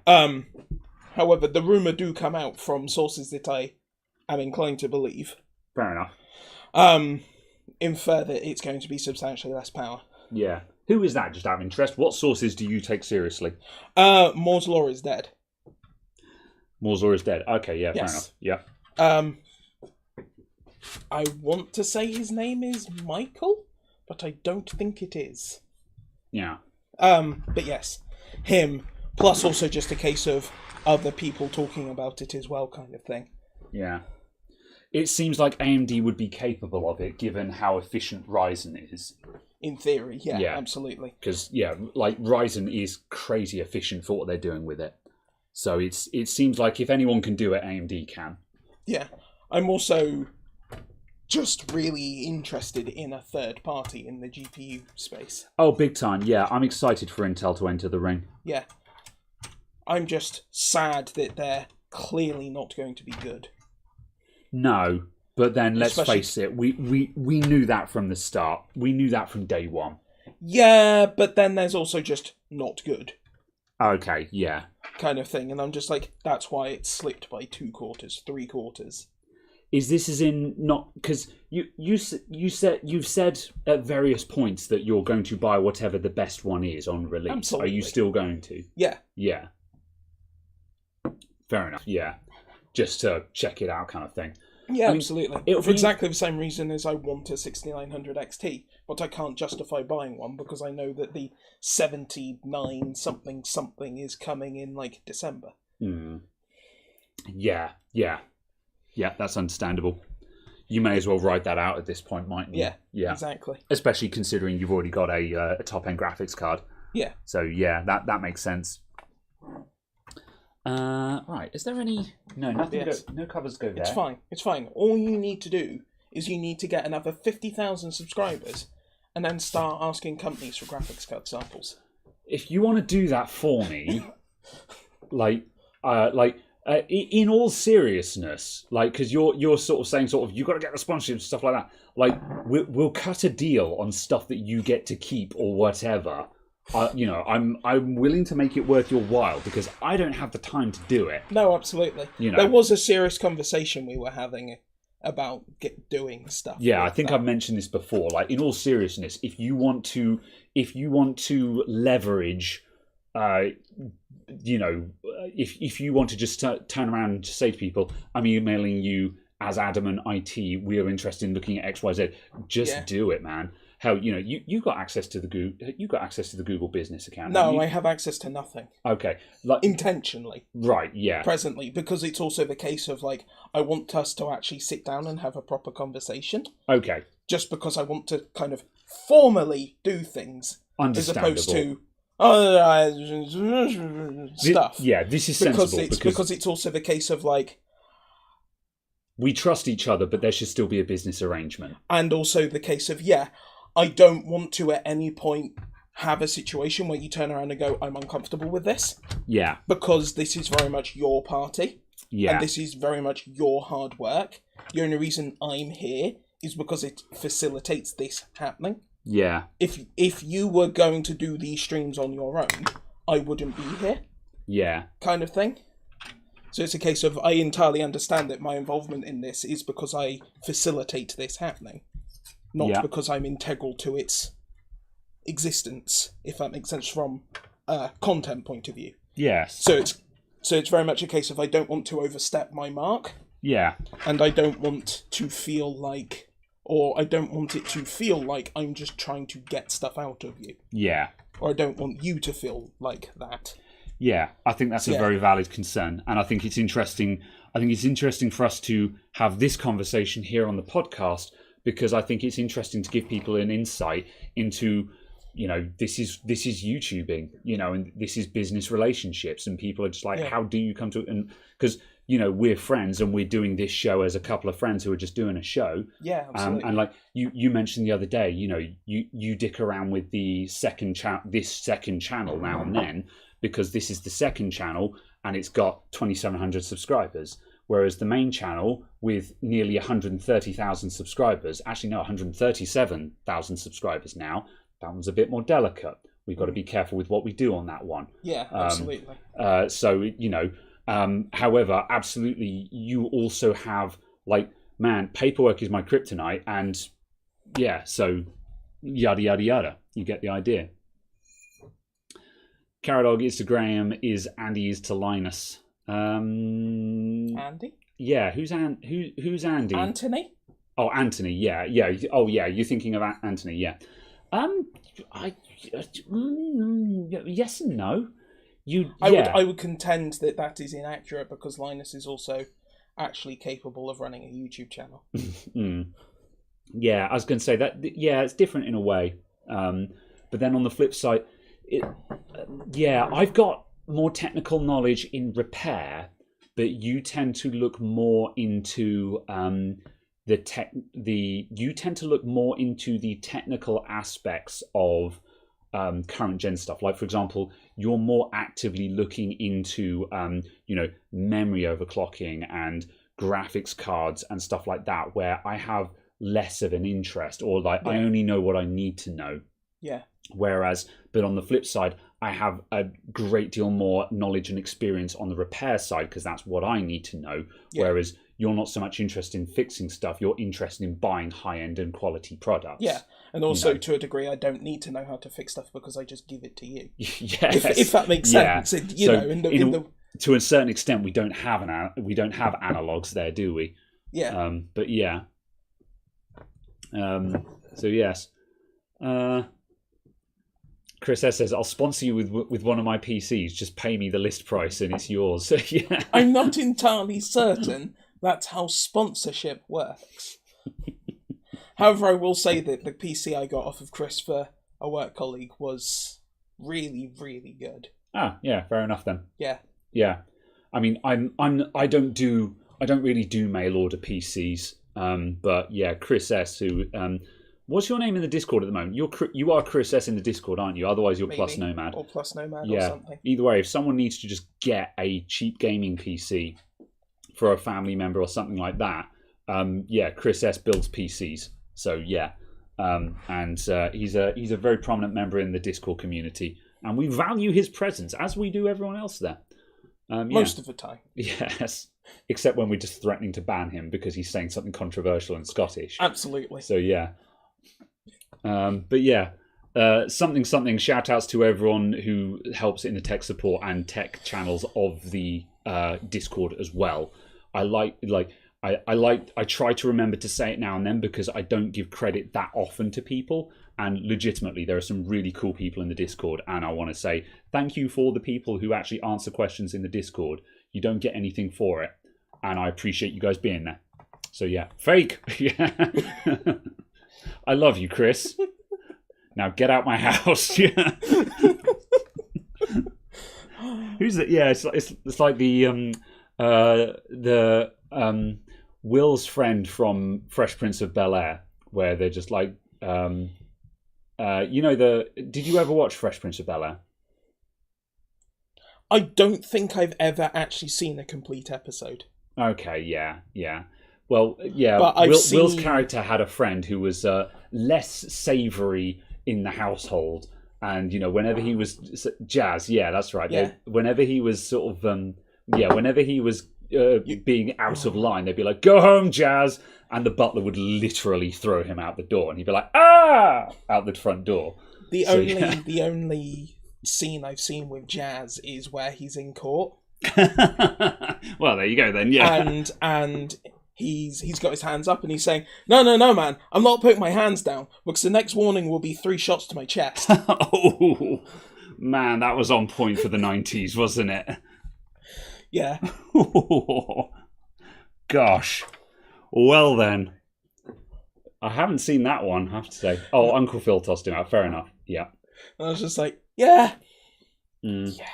However, the rumour do come out from sources that I am inclined to believe. Fair enough. Infer that it's going to be substantially less power. Yeah. Who is that, just out of interest? What sources do you take seriously? Moore's Law is dead. Moore's Law is dead. Okay, yeah, fair enough. Yeah. I want to say his name is Michael, but I don't think it is. Yeah. But yes, him, plus also just a case of other people talking about it as well, kind of thing. Yeah. It seems like AMD would be capable of it, given how efficient Ryzen is. In theory, yeah. Absolutely. Because, like, Ryzen is crazy efficient for what they're doing with it. So it seems like if anyone can do it, AMD can. Yeah. I'm also just really interested in a third party in the GPU space. Oh, big time. Yeah, I'm excited for Intel to enter the ring. Yeah. I'm just sad that they're clearly not going to be good. No, but then let's face it, we knew that from the start. We knew that from day one. Yeah, but then there's also just not good. Okay, yeah. Kind of thing, and I'm just like, that's why it slipped by 2 quarters, 3 quarters. Is this as in not because you've said at various points that you're going to buy whatever the best one is on release. Absolutely. Are you still going to? Yeah. Yeah. Fair enough. Yeah. Just to check it out, kind of thing. Yeah, absolutely. For exactly the same reason as I want a 6900 XT, but I can't justify buying one because I know that the 79 something is coming in like December. Yeah, that's understandable. You may as well ride that out at this point, mightn't you? Yeah, exactly. Especially considering you've already got a top-end graphics card. Yeah. So yeah, that makes sense. Right, is there any... No, nothing. Yes. No covers go there. It's fine. All you need to do is you need to get another 50,000 subscribers and then start asking companies for graphics card samples. If you want to do that for me, in all seriousness, like, because you're sort of saying you got to get the sponsorships and stuff like that. Like, we'll cut a deal on stuff that you get to keep or whatever. I'm willing to make it worth your while because I don't have the time to do it. No, absolutely. There was a serious conversation we were having about doing stuff. Yeah, I think I've mentioned this before. Like, in all seriousness, if you want to leverage, if you want to just turn around and just say to people, I'm emailing you as Adam and IT, we are interested in looking at XYZ. Just do it, man. Hell, you've got access to the Google Business account. No, I have access to nothing. Okay, intentionally. Right, yeah. Presently, because it's also the case of like I want us to actually sit down and have a proper conversation. Okay. Just because I want to kind of formally do things, as opposed to stuff. This is sensible because it's also the case of like we trust each other, but there should still be a business arrangement, and also the case of I don't want to at any point have a situation where you turn around and go, I'm uncomfortable with this. Yeah. Because this is very much your party. Yeah. And this is very much your hard work. The only reason I'm here is because it facilitates this happening. Yeah. If you were going to do these streams on your own, I wouldn't be here. Yeah. Kind of thing. So it's a case of I entirely understand that my involvement in this is because I facilitate this happening. Not because I'm integral to its existence, if that makes sense from a content point of view. Yes. So it's very much a case of I don't want to overstep my mark. Yeah. And I don't want to feel like, or I don't want it to feel like I'm just trying to get stuff out of you. Yeah. Or I don't want you to feel like that. Yeah, I think that's a very valid concern, and I think it's interesting. I think it's interesting for us to have this conversation here on the podcast because I think it's interesting to give people an insight into, this is YouTubing, and this is business relationships, and people are just like, how do you come to it? And because we're friends and we're doing this show as a couple of friends who are just doing a show. Yeah, absolutely. And like you mentioned the other day, you dick around with the second channel now and then. Because this is the second channel and it's got 2,700 subscribers. Whereas the main channel with nearly 130,000 subscribers, actually no, 137,000 subscribers now, that one's a bit more delicate. We've got to be careful with what we do on that one. Yeah, absolutely. However, absolutely, you also have, paperwork is my kryptonite and, so yada, yada, yada. You get the idea. Caradog Instagram is Andy is to Linus. Andy? Yeah, who's Andy? Anthony? Oh, Anthony, yeah. Oh, yeah, you're thinking of Anthony, yeah. Um, I yes and no. Yeah. I would contend that that is inaccurate because Linus is also actually capable of running a YouTube channel. Mm. Yeah, I was going to say that. Yeah, it's different in a way. But then on the flip side, I've got more technical knowledge in repair, but you tend to look more into you tend to look more into the technical aspects of current gen stuff. Like, for example, you're more actively looking into memory overclocking and graphics cards and stuff like that, where I have less of an interest, or like I only know what I need to know. Yeah. Whereas, but on the flip side, I have a great deal more knowledge and experience on the repair side because that's what I need to know. Yeah. Whereas you're not so much interested in fixing stuff, you're interested in buying high-end and quality products. Yeah, and also to a degree, I don't need to know how to fix stuff because I just give it to you. Yes. If that makes sense. To a certain extent, we don't have analogs there, do we? Yeah. But yeah. So yes. Chris S says, "I'll sponsor you with one of my PCs. Just pay me the list price and it's yours." So, yeah. I'm not entirely certain that's how sponsorship works. However, I will say that the PC I got off of Chris for a work colleague was really, really good. Ah, yeah, fair enough then. Yeah. Yeah. I mean, I don't really do mail order PCs. But yeah, Chris S, who what's your name in the Discord at the moment? You are Chris S in the Discord, aren't you? Otherwise, you're Maybe. Plus Nomad. Or Plus Nomad or something. Either way, if someone needs to just get a cheap gaming PC for a family member or something like that, Chris S builds PCs. So yeah, and he's a very prominent member in the Discord community, and we value his presence as we do everyone else there. Most of the time. Yes. Except when we're just threatening to ban him because he's saying something controversial and Scottish. Absolutely. So yeah. But yeah, something. Shout outs to everyone who helps in the tech support and tech channels of the Discord as well. I try to remember to say it now and then because I don't give credit that often to people. And legitimately, there are some really cool people in the Discord. And I want to say thank you for the people who actually answer questions in the Discord. You don't get anything for it. And I appreciate you guys being there. So yeah, fake. Yeah. I love you, Chris. Now get out my house. Yeah. Who's it? Yeah, it's like the Will's friend from Fresh Prince of Bel-Air, where they're just like, did you ever watch Fresh Prince of Bel-Air? I don't think I've ever actually seen a complete episode. Okay, yeah. Well, yeah, Will's character had a friend who was less savoury in the household. And, whenever he was... Jazz, yeah, that's right. Yeah. Whenever he was sort of... whenever he was being out of line, they'd be like, "Go home, Jazz!" And the butler would literally throw him out the door. And he'd be like, "Ah!" out the front door. The only scene I've seen with Jazz is where he's in court. Well, there you go then, yeah. And he's got his hands up and he's saying, No, man, I'm not putting my hands down because the next warning will be 3 shots to my chest. Oh, man, that was on point for the 90s, wasn't it? Yeah. Gosh. Well then. I haven't seen that one, I have to say. Oh, Uncle Phil tossed him out. Fair enough. Yeah. And I was just like, yeah. Yeah.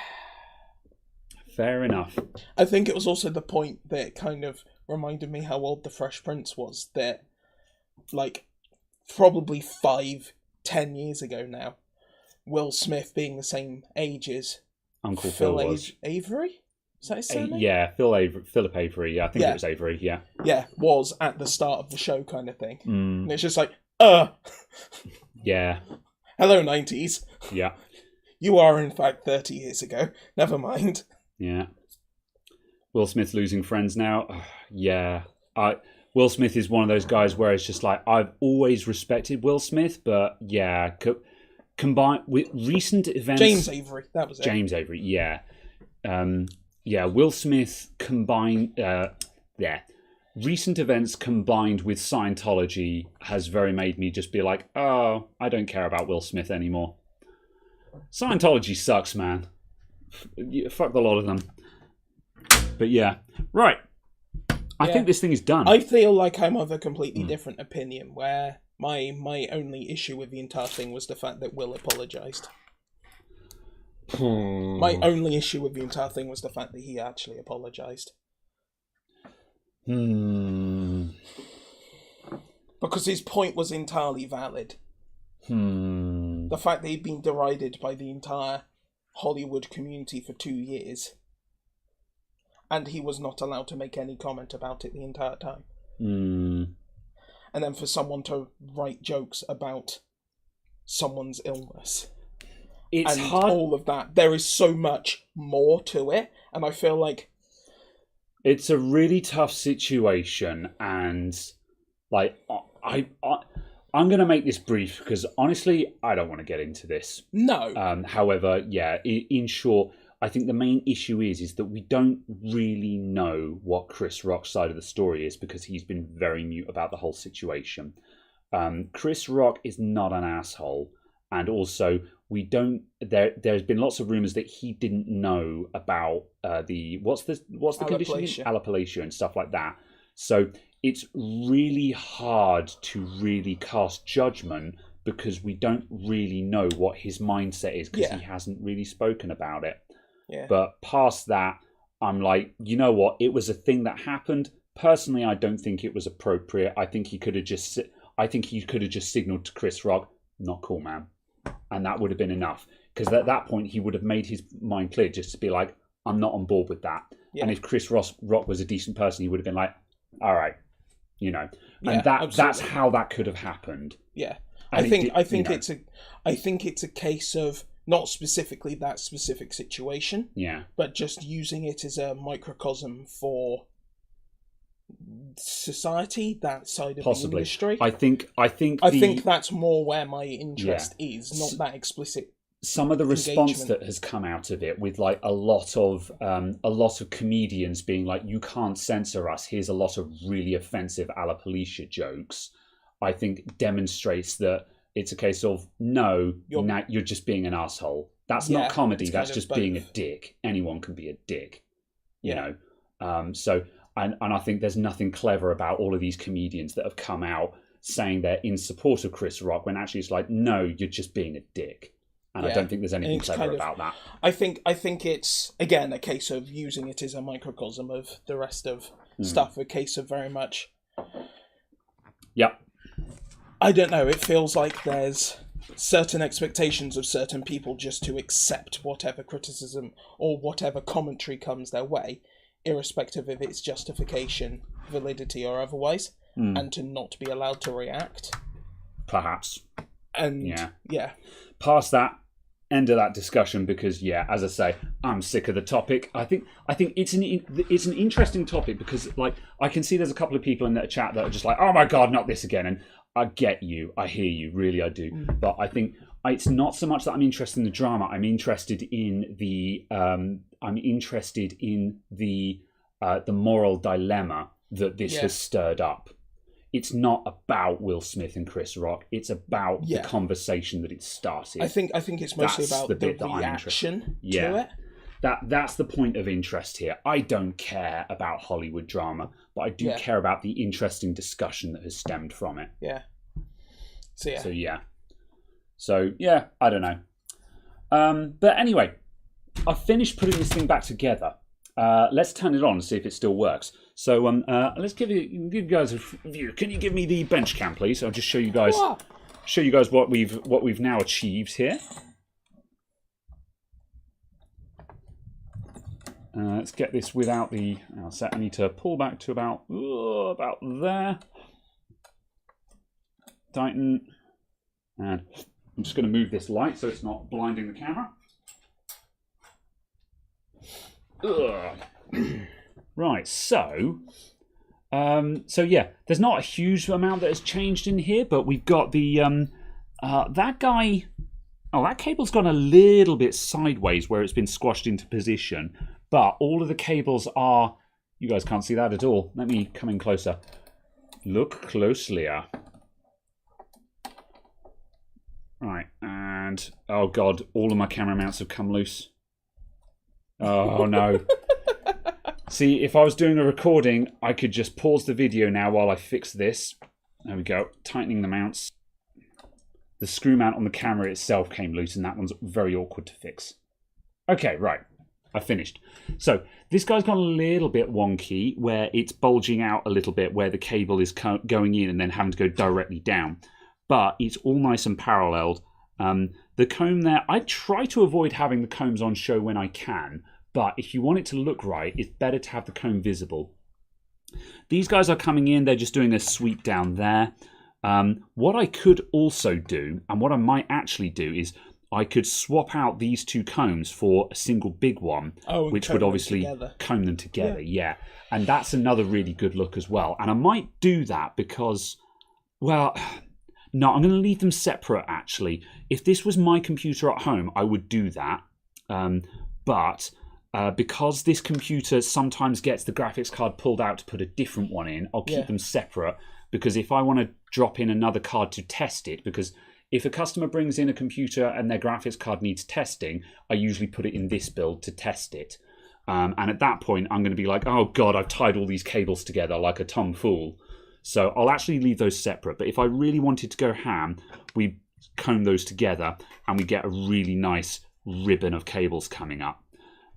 Fair enough. I think it was also the point that kind of reminded me how old the Fresh Prince was. That, like, probably 5-10 years ago now, Will Smith being the same age as Uncle Phil was. Avery? Is that his surname? Yeah, Philip Avery. Yeah, I think it was Avery, yeah. Yeah, was at the start of the show kind of thing. And it's just like, Yeah. Hello, 90s. Yeah. You are, in fact, 30 years ago. Never mind. Yeah. Will Smith losing friends now? Yeah. Will Smith is one of those guys where it's just like, I've always respected Will Smith, but yeah, combined with recent events... James Avery, that was it. James Avery, yeah. Will Smith combined... recent events combined with Scientology has very made me just be like, oh, I don't care about Will Smith anymore. Scientology sucks, man. Fuck the lot of them. But yeah, right. I think this thing is done. I feel like I'm of a completely different opinion, where my only issue with the entire thing was the fact that Will apologised. My only issue with the entire thing was the fact that he actually apologised. Because his point was entirely valid. The fact that he'd been derided by the entire Hollywood community for 2 years, and he was not allowed to make any comment about it the entire time. And then for someone to write jokes about someone's illness. It's and hard. All of that. There is so much more to it, and I feel like it's a really tough situation, and like I'm going to make this brief because honestly, I don't want to get into this. No. However, yeah, in short, I think the main issue is that we don't really know what Chris Rock's side of the story is because he's been very mute about the whole situation. Chris Rock is not an asshole, and also we don't. There's been lots of rumors that he didn't know about what's the condition? Alopecia and stuff like that. So it's really hard to really cast judgment because we don't really know what his mindset is because he hasn't really spoken about it. Yeah. But past that, I'm like, you know what? It was a thing that happened. Personally, I don't think it was appropriate. I think he could have just signaled to Chris Rock, "Not cool, man," and that would have been enough. Because at that point, he would have made his mind clear, just to be like, "I'm not on board with that." Yeah. And if Chris Rock was a decent person, he would have been like, "All right," you know. And that's how that could have happened. Yeah, And I think it's a case of not specifically that specific situation. Yeah. But just using it as a microcosm for society, that side of the industry. I think that's more where my interest is, not that explicit. Some of the response that has come out of it, with like a lot of comedians being like, "You can't censor us. Here's a lot of really offensive alopecia jokes," I think demonstrates that it's a case of no, you're just being an asshole. That's not comedy. That's just being a dick. Anyone can be a dick, you know. So. And I think there's nothing clever about all of these comedians that have come out saying they're in support of Chris Rock when actually it's like, no, you're just being a dick. And I don't think there's anything clever about that. I think it's, again, a case of using it as a microcosm of the rest of stuff, a case of very much... Yep. I don't know, it feels like there's certain expectations of certain people just to accept whatever criticism or whatever commentary comes their way, irrespective of its justification, validity, or otherwise, and to not be allowed to react. Perhaps. And yeah. Past that, end of that discussion because as I say, I'm sick of the topic. I think it's an interesting topic because like I can see there's a couple of people in that chat that are just like, oh my god, not this again. And I get you, I hear you, really I do. But I think it's not so much that I'm interested in the drama. I'm interested in the moral dilemma that this has stirred up. It's not about Will Smith and Chris Rock. It's about the conversation that it started. I think it's mostly about the reaction to it. That's the point of interest here. I don't care about Hollywood drama, but I do care about the interesting discussion that has stemmed from it. Yeah. So I don't know. But anyway, I've finished putting this thing back together. Let's turn it on and see if it still works. So let's give you guys a view. Can you give me the bench cam, please? I'll just show you guys what we've now achieved here. Let's get this without the set. I need to pull back to about there. Tighten, and I'm just going to move this light so it's not blinding the camera. Right, so there's not a huge amount that has changed in here, but we've got the that guy. Oh, that cable's gone a little bit sideways where it's been squashed into position, but all of the cables are You guys can't see that at all. Let me come in closer. Look closely. Right, and oh god, all of my camera mounts have come loose. Oh no. See, if I was doing a recording, I could just pause the video now while I fix this. There we go, tightening the mounts. The screw mount on the camera itself came loose, and that one's very awkward to fix. Okay, right, I finished. So, this guy's got a little bit wonky, where it's bulging out a little bit, where the cable is going in and then having to go directly down. But it's all nice and paralleled. The comb there, I try to avoid having the combs on show when I can, but if you want it to look right, it's better to have the comb visible. These guys are coming in, they're just doing a sweep down there. What I could also do, and what I might actually do, is I could swap out these two combs for a single big one, which would obviously comb them together, yeah. And that's another really good look as well. And I might do that because, well, no, I'm going to leave them separate, actually. If this was my computer at home, I would do that. But because this computer sometimes gets the graphics card pulled out to put a different one in, I'll keep them separate. Because if I want to drop in another card to test it, because if a customer brings in a computer and their graphics card needs testing, I usually put it in this build to test it. And at that point, I'm going to be like, oh God, I've tied all these cables together like a tomfool. So I'll actually leave those separate. But if I really wanted to go ham, we comb those together and we get a really nice ribbon of cables coming up.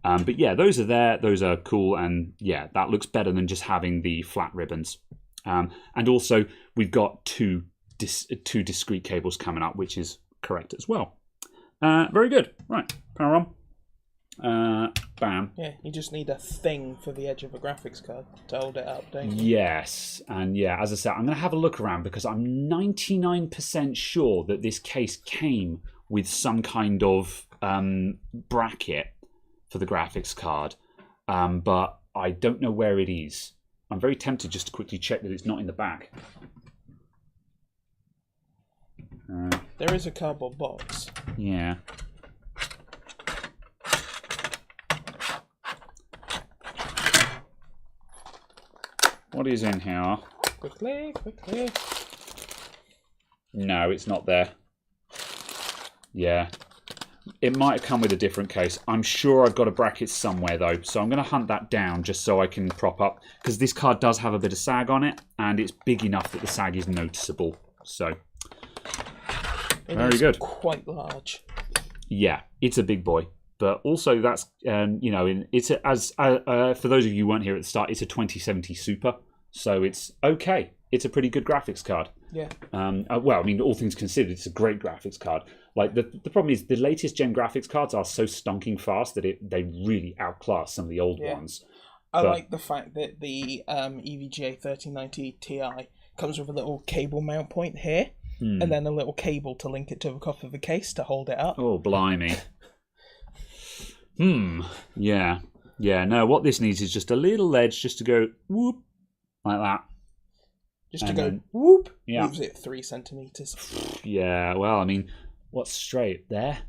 But yeah, those are there. Those are cool. And yeah, that looks better than just having the flat ribbons. And also, we've got two discrete cables coming up, which is correct as well. Very good. Right, power on. Bam. Yeah, you just need a thing for the edge of a graphics card to hold it up, don't you? Yes, and yeah, as I said, I'm going to have a look around because I'm 99% sure that this case came with some kind of bracket for the graphics card, but I don't know where it is. I'm very tempted just to quickly check that it's not in the back. There is a cardboard box. Yeah. What is in here? Quickly. No, it's not there. Yeah. It might have come with a different case. I'm sure I've got a bracket somewhere, though. So I'm going to hunt that down just so I can prop up. Because this card does have a bit of sag on it. And it's big enough that the sag is noticeable. So, very good. Quite large. Yeah, it's a big boy. But also that's, you know, it's for those of you who weren't here at the start, it's a 2070 Super. So it's okay. It's a pretty good graphics card. Yeah. Well, I mean, all things considered, it's a great graphics card. Like the problem is the latest gen graphics cards are so stonking fast that they really outclass some of the old ones. I like the fact that the EVGA 1390 Ti comes with a little cable mount point here, and then a little cable to link it to the top of the case to hold it up. Oh, blimey. Yeah. Yeah, no, what this needs is just a little ledge just to go whoop, like that. Just to go whoop, yeah. moves it 3 centimeters. Yeah, well, I mean, what's straight there?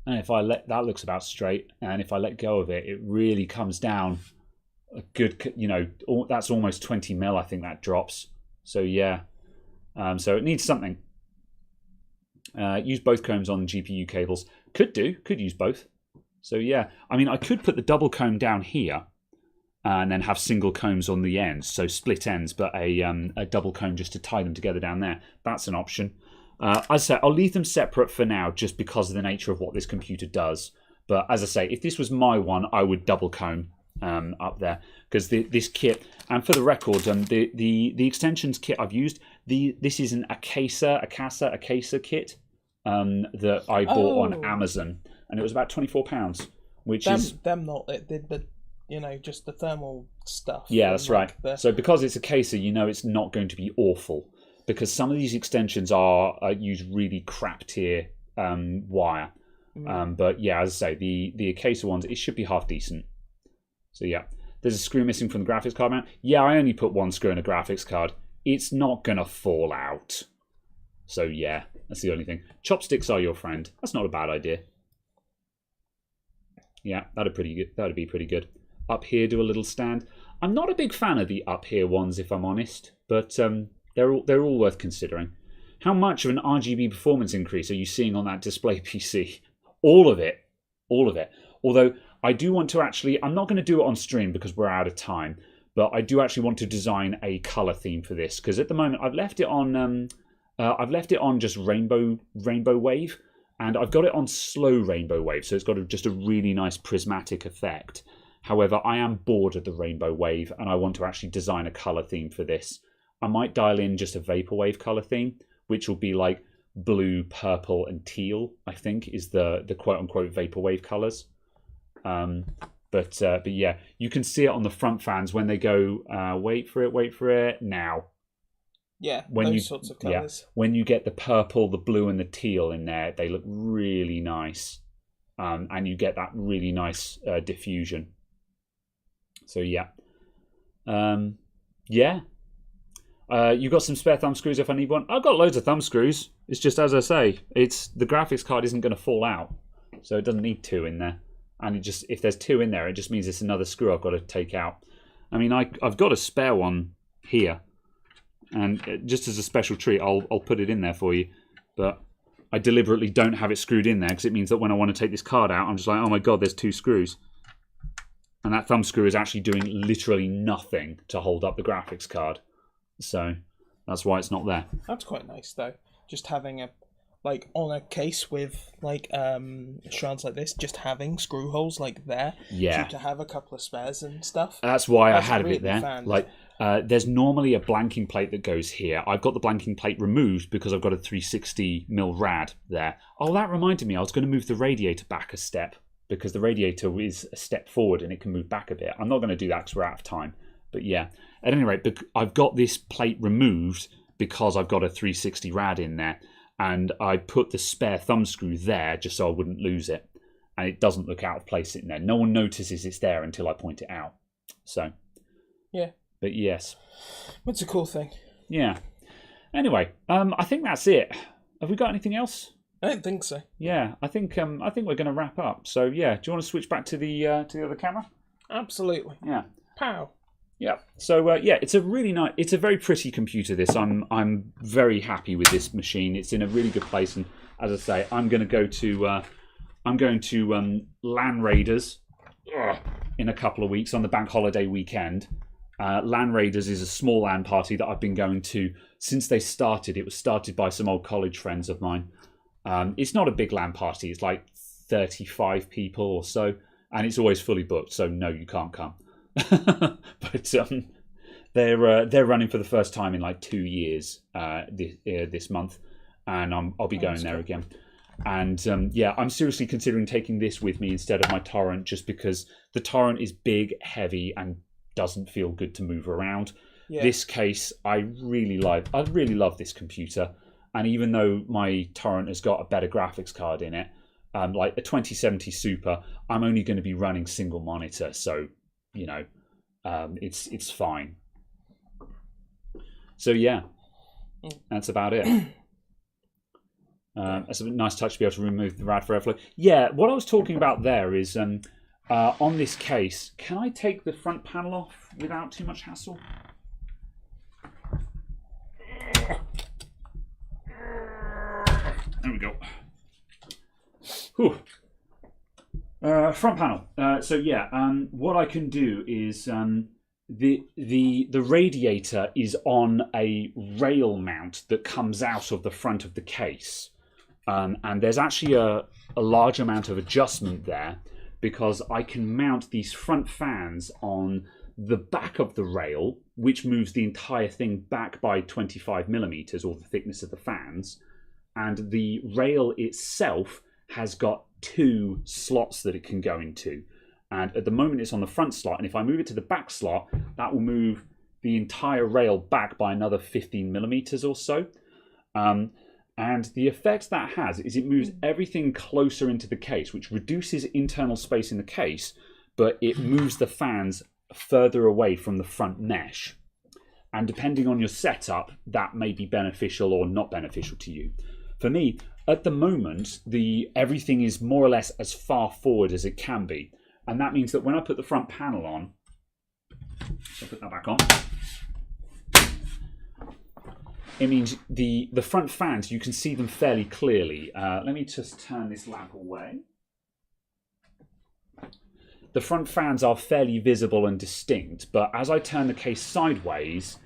And if I that looks about straight, and if I let go of it, it really comes down a good, you know, that's almost 20 mil, I think that drops. So yeah, so it needs something. Use both combs on GPU cables. Could use both. So yeah, I mean, I could put the double comb down here, and then have single combs on the ends, so split ends, but a double comb just to tie them together down there. That's an option. As I say, I'll leave them separate for now, just because of the nature of what this computer does. But as I say, if this was my one, I would double comb up there, because this kit, and for the record, the extensions kit I've used, this is an Acacia kit that I bought on Amazon, and it was about £24, which is not the you know, just the thermal stuff. Yeah, that's right. So because it's Acacia, you know it's not going to be awful, because some of these extensions use really crap tier wire. But yeah, as I say, the Acacia ones, it should be half decent. So yeah, there's a screw missing from the graphics card mount. Yeah, I only put one screw in a graphics card. It's not gonna fall out. So yeah, that's the only thing. Chopsticks are your friend. That's not a bad idea. Yeah, that'd be pretty good. up here do a little stand. I'm not a big fan of the up here ones, if I'm honest, but they're all worth considering. How much of an RGB performance increase are you seeing on that display PC? All of it. All of it. Although I do want to actually, I'm not going to do it on stream because we're out of time, but I do actually want to design a color theme for this, because at the moment I've left it on just rainbow wave, and I've got it on slow rainbow wave, so it's got just a really nice prismatic effect. However, I am bored of the rainbow wave, and I want to actually design a color theme for this. I might dial in just a vaporwave color theme, which will be like blue, purple, and teal, I think, is the quote-unquote vaporwave colors. But yeah, you can see it on the front fans when they go, wait for it, now. Yeah, those sorts of colours. Yeah, when you get the purple, the blue, and the teal in there, they look really nice. And you get that really nice diffusion. So yeah. Yeah. You got some spare thumb screws if I need one? I've got loads of thumb screws. It's just, as I say, the graphics card isn't going to fall out. So it doesn't need 2 in there. And if there's 2 in there, it just means it's another screw I've got to take out. I mean, I've got a spare one here. And just as a special treat, I'll put it in there for you. But I deliberately don't have it screwed in there because it means that when I want to take this card out, I'm just like, oh my god, there's 2 screws. And that thumb screw is actually doing literally nothing to hold up the graphics card. So that's why it's not there. That's quite nice though. Just having on a case with shards like this, just having screw holes there. Yeah. So to have a couple of spares and stuff. That's why I had it there. There's normally a blanking plate that goes here. I've got the blanking plate removed because I've got a 360mm rad there. Oh, that reminded me. I was going to move the radiator back a step because the radiator is a step forward and it can move back a bit. I'm not going to do that because we're out of time. But yeah, at any rate, I've got this plate removed because I've got a 360 rad in there, and I put the spare thumb screw there just so I wouldn't lose it, and it doesn't look out of place sitting there. No one notices it's there until I point it out. So yeah, but yes, it's a cool thing. Yeah. Anyway, I think that's it. Have we got anything else? I don't think so. Yeah, I think we're going to wrap up. So yeah, do you want to switch back to the other camera? Absolutely. Yeah. Pow. Yeah. So yeah, it's a really nice. It's a very pretty computer. This I'm very happy with this machine. It's in a really good place, and as I say, I'm going to go to LAN Raiders in a couple of weeks on the bank holiday weekend. LAN Raiders is a small LAN party that I've been going to since they started. It was started by some old college friends of mine. It's not a big LAN party. It's like 35 people or so, and it's always fully booked. So no, you can't come. But they're running for the first time in like 2 years this month, and I'll be going there again. And yeah, I'm seriously considering taking this with me instead of my Torrent, just because the Torrent is big, heavy, and doesn't feel good to move around. Yeah. This case, I really love this computer, and even though my Torrent has got a better graphics card in it, like a 2070 Super, I'm only going to be running single monitor, so you know, it's fine. So yeah, that's about it. It's a nice touch to be able to remove the rad for airflow. Yeah, what I was talking about there is on this case, can I take the front panel off without too much hassle? There we go. Whew. Front panel. So yeah, what I can do is the radiator is on a rail mount that comes out of the front of the case, and there's actually a large amount of adjustment there because I can mount these front fans on the back of the rail, which moves the entire thing back by 25mm, or the thickness of the fans, and the rail itself has got 2 slots that it can go into, and at the moment it's on the front slot, and if I move it to the back slot, that will move the entire rail back by another 15mm or so. And the effect that has is it moves everything closer into the case, which reduces internal space in the case, but it moves the fans further away from the front mesh. And depending on your setup, that may be beneficial or not beneficial to you. For me, at the moment, everything is more or less as far forward as it can be. And that means that when I put the front panel on, I'll put that back on. It means the front fans, you can see them fairly clearly. Let me just turn this lamp away. The front fans are fairly visible and distinct, but as I turn the case sideways,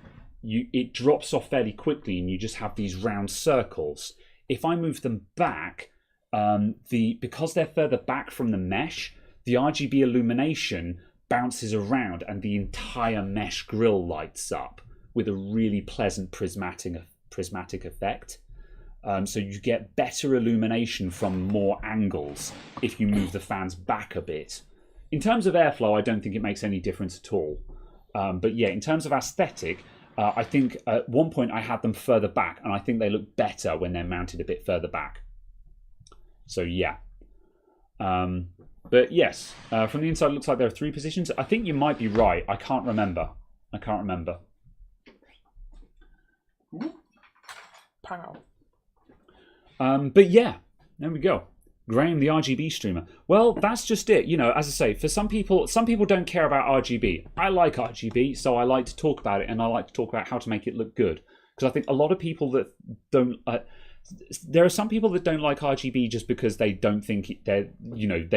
it drops off fairly quickly and you just have these round circles. If I move them back, because they're further back from the mesh, the RGB illumination bounces around and the entire mesh grille lights up with a really pleasant prismatic effect. So you get better illumination from more angles if you move the fans back a bit. In terms of airflow, I don't think it makes any difference at all. But yeah, in terms of aesthetic, I think at one point I had them further back, and I think they look better when they're mounted a bit further back. So yeah. But yes, from the inside it looks like there are 3 positions. I think you might be right. I can't remember. Pow. But yeah, there we go. Graham, the RGB streamer. Well, that's just it. You know, as I say, for some people don't care about RGB. I like RGB, so I like to talk about it, and I like to talk about how to make it look good. Because I think a lot of people that don't... there are some people that don't like RGB just because they don't think they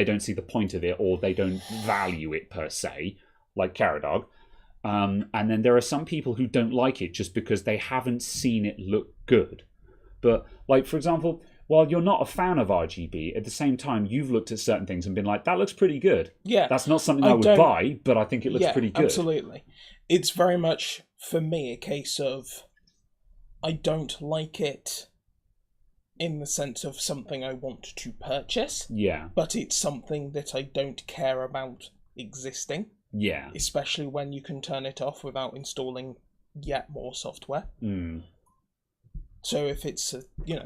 don't see the point of it, or they don't value it per se, like Caradog. And then there are some people who don't like it just because they haven't seen it look good. But, like, for example, while you're not a fan of RGB, at the same time, you've looked at certain things and been like, that looks pretty good. Yeah. That's not something I would buy, but I think it looks pretty good. Absolutely. It's very much, for me, a case of I don't like it in the sense of something I want to purchase. Yeah. But it's something that I don't care about existing. Yeah. Especially when you can turn it off without installing yet more software. So if it's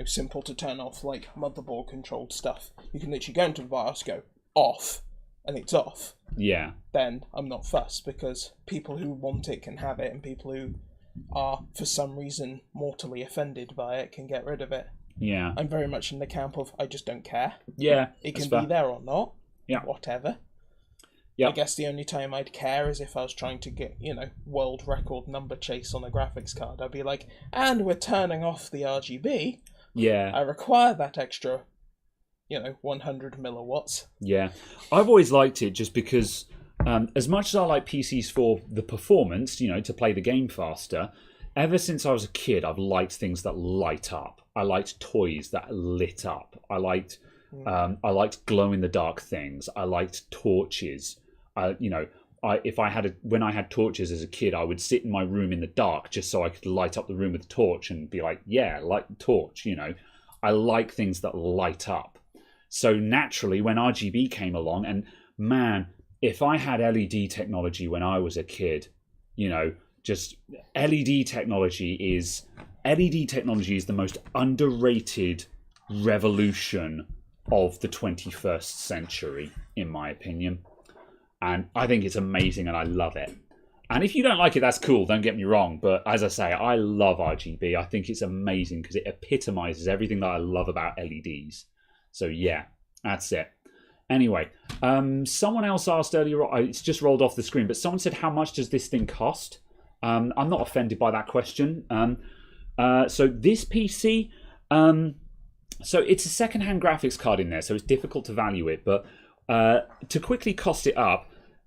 simple to turn off, like motherboard controlled stuff, you can literally go into the BIOS, go off, and it's off. Yeah. Then I'm not fussed, because people who want it can have it, and people who are for some reason mortally offended by it can get rid of it. Yeah. I'm very much in the camp of I just don't care. Yeah. It can be there or not. Yeah. Whatever. Yeah. I guess the only time I'd care is if I was trying to get, world record number chase on a graphics card. I'd be like, and we're turning off the RGB. Yeah. I require that extra, 100 milliwatts. Yeah. I've always liked it just because, as much as I like PCs for the performance, to play the game faster, ever since I was a kid, I've liked things that light up. I liked toys that lit up. I liked glow-in-the-dark things. I liked torches. When I had torches as a kid, I would sit in my room in the dark just so I could light up the room with a torch and be like, yeah, light the torch, I like things that light up. So naturally, when RGB came along, and man, if I had LED technology when I was a kid, just LED technology is the most underrated revolution of the 21st century, in my opinion. And I think it's amazing and I love it. And if you don't like it, that's cool, don't get me wrong. But as I say, I love RGB. I think it's amazing because it epitomizes everything that I love about LEDs. So yeah, that's it. Anyway, someone else asked earlier, it's just rolled off the screen, but someone said, how much does this thing cost? I'm not offended by that question. So this PC, so it's a second-hand graphics card in there, so it's difficult to value it. But to quickly cost it up,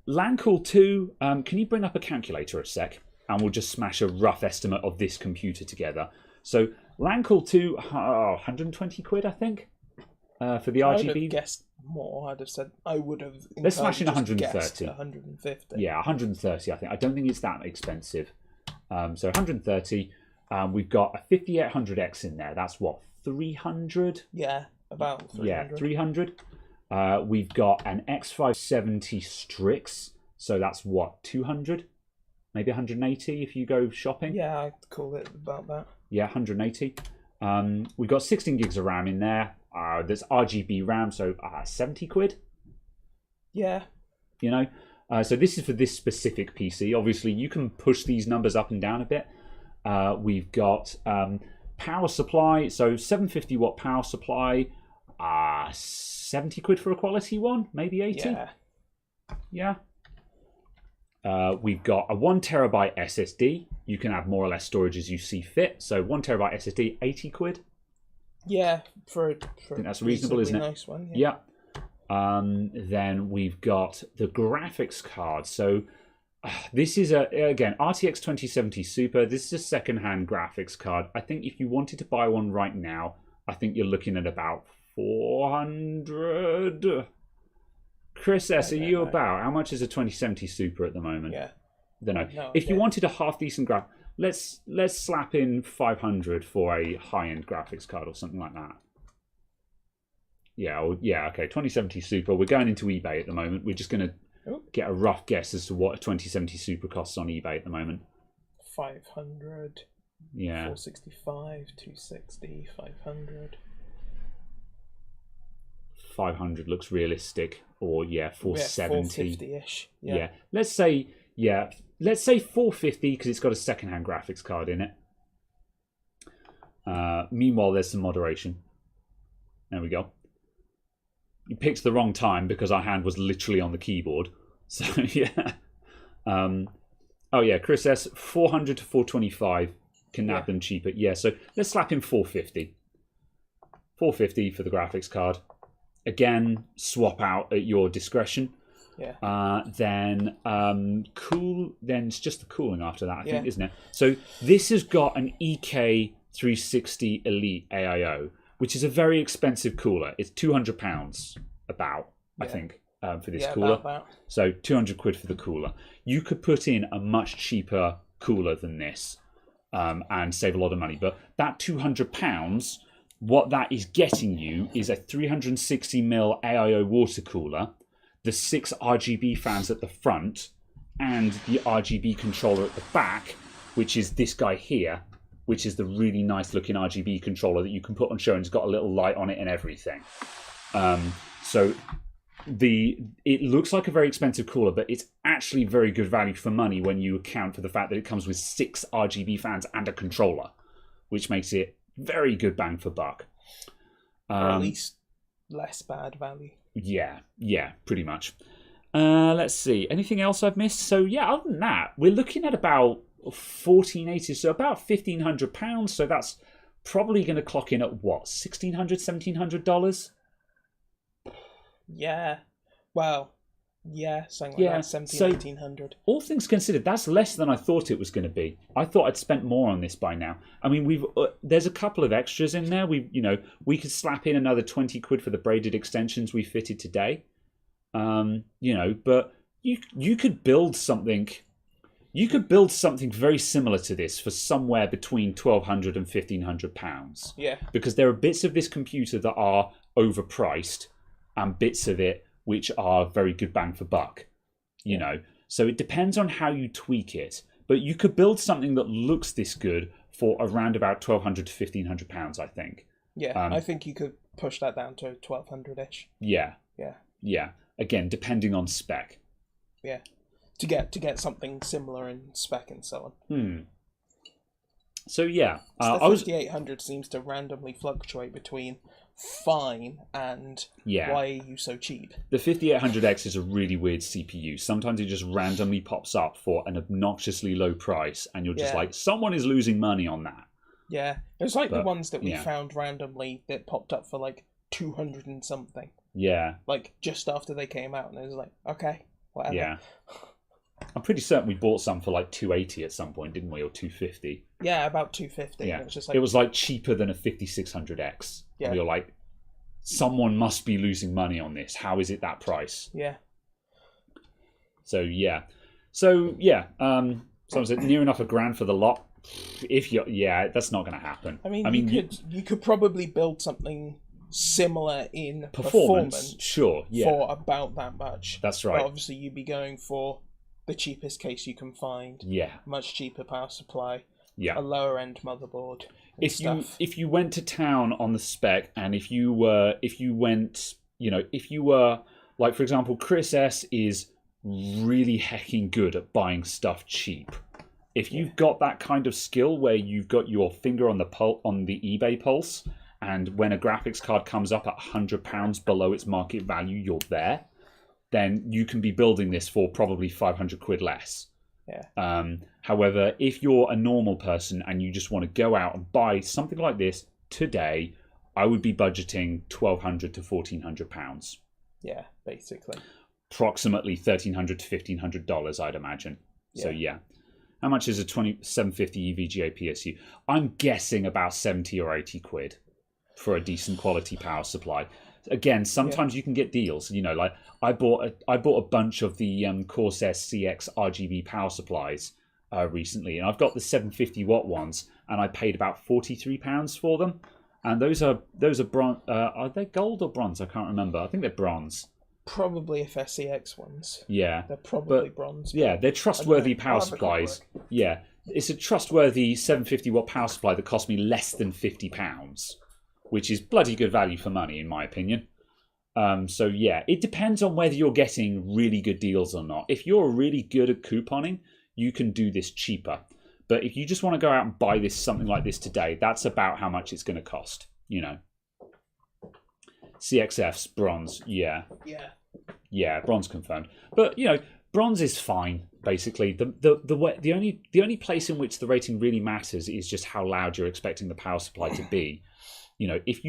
Lancool 2, can you bring up a calculator a sec? And we'll just smash a rough estimate of this computer together. So Lancool 2, 120 quid, I think, for the RGB. I would have guessed more. I would have. Let's smash in 130. 150. Yeah, 130, I think. I don't think it's that expensive. So 130. We've got a 5800X in there. That's what, 300? Yeah, about 300. Yeah, 300. We've got an X570 Strix. So that's what, 200? Maybe 180 if you go shopping? Yeah, I'd call it about that. Yeah, 180. We've got 16 gigs of RAM in there. There's RGB RAM, so 70 quid. Yeah. So this is for this specific PC. Obviously, you can push these numbers up and down a bit. We've got power supply, so 750 watt power supply. 70 quid for a quality one, maybe 80. Yeah. Yeah. We've got a 1 terabyte SSD. You can have more or less storage as you see fit. So 1 terabyte SSD, 80 quid. Yeah, for I think that's reasonable, isn't it? Nice one. Yeah. Then we've got the graphics card. So this is again RTX 2070 Super. This is a second-hand graphics card. I think if you wanted to buy one right now, I think you're looking at about 400. Chris S, are you about? How much is a 2070 Super at the moment? Yeah. I don't know. If you wanted a half decent let's slap in 500 for a high-end graphics card or something like that. Yeah, okay. 2070 Super. We're going into eBay at the moment. We're just going to get a rough guess as to what a 2070 Super costs on eBay at the moment. 500. Yeah. 465, 260, 500. 500 looks realistic. Or 470. 450-ish. Yeah. Let's say 450 because it's got a second-hand graphics card in it. Meanwhile, there's some moderation. There we go. You picked the wrong time because our hand was literally on the keyboard. So yeah. Chris S, 400 to 425 can nab them cheaper. Yeah, so let's slap in 450. 450 for the graphics card. Again, swap out at your discretion. Yeah. Then it's just the cooling after that, I think, isn't it? So this has got an EK360 Elite AIO, which is a very expensive cooler. It's £200 I think, for this cooler. About. So 200 quid for the cooler. You could put in a much cheaper cooler than this and save a lot of money. But that £200, what that is getting you is a 360mm AIO water cooler, the 6 RGB fans at the front, and the RGB controller at the back, which is this guy here, which is the really nice looking RGB controller that you can put on show and it's got a little light on it and everything. So it looks like a very expensive cooler, but it's actually very good value for money when you account for the fact that it comes with 6 RGB fans and a controller, which makes it very good bang for buck. Or at least less bad value. Yeah, pretty much. Let's see. Anything else I've missed? So yeah, other than that, we're looking at about 1480, so about £1,500. So that's probably going to clock in at what, $1,600, $1,700? Yeah. Well, yeah, something like that, 1,800. All things considered, that's less than I thought it was going to be. I thought I'd spent more on this by now. I mean, there's a couple of extras in there. We could slap in another 20 quid for the braided extensions we fitted today. But you could build something. You could build something very similar to this for somewhere between £1,200 and £1,500. Yeah. Because there are bits of this computer that are overpriced, and bits of it which are very good bang for buck. You know, so it depends on how you tweak it. But you could build something that looks this good for around about £1,200 to £1,500, I think. Yeah, I think you could push that down to 1,200-ish. Yeah. Yeah. Yeah. Again, depending on spec. Yeah. To get something similar in spec and so on. So yeah, the 5800 seems to randomly fluctuate between fine and why are you so cheap? The 5800X is a really weird CPU. Sometimes it just randomly pops up for an obnoxiously low price, and you're just like, someone is losing money on that. Yeah, it was like the ones that we found randomly that popped up for like 200 and something. Yeah, like just after they came out, and it was like, okay, whatever. Yeah. I'm pretty certain we bought some for like 280 at some point, didn't we, or 250? Yeah, about 250. Yeah, it was like cheaper than a 5600X. Yeah, and we were like, someone must be losing money on this. How is it that price? Yeah. So someone said near enough £1,000 for the lot. That's not going to happen. I mean, you could probably build something similar in performance, sure, for about that much. That's right. But obviously, you'd be going for the cheapest case you can find. Yeah. Much cheaper power supply. Yeah. A lower end motherboard. If you went to town on the spec, and if you were like, for example, Chris S is really hecking good at buying stuff cheap. If you've got that kind of skill where you've got your finger on the eBay pulse, and when a graphics card comes up at £100 below its market value, you're there. then you can be building this for probably 500 quid less. Yeah. However, if you're a normal person and you just want to go out and buy something like this today, I would be budgeting £1,200 to £1,400. Yeah, basically. Approximately $1,300 to $1,500, I'd imagine. Yeah. So yeah. How much is a 750 EVGA PSU? I'm guessing about 70 or 80 quid for a decent quality power supply. Again, sometimes you can get deals. You know, like I bought a bunch of the Corsair CX RGB power supplies recently, and I've got the 750 watt ones, and I paid about £43 for them. And those are bronze. Are they gold or bronze? I can't remember. I think they're bronze. Probably FSCX ones. Yeah, they're probably bronze. Yeah, they're trustworthy power supplies. Yeah, it's a trustworthy 750 watt power supply that cost me less than £50, which is bloody good value for money, in my opinion. So yeah, it depends on whether you're getting really good deals or not. If you're really good at couponing, you can do this cheaper. But if you just want to go out and buy something like this today, that's about how much it's going to cost. You know, CXF's bronze, yeah, bronze confirmed. But you know, bronze is fine. Basically, the only place in which the rating really matters is just how loud you're expecting the power supply to be. You know, if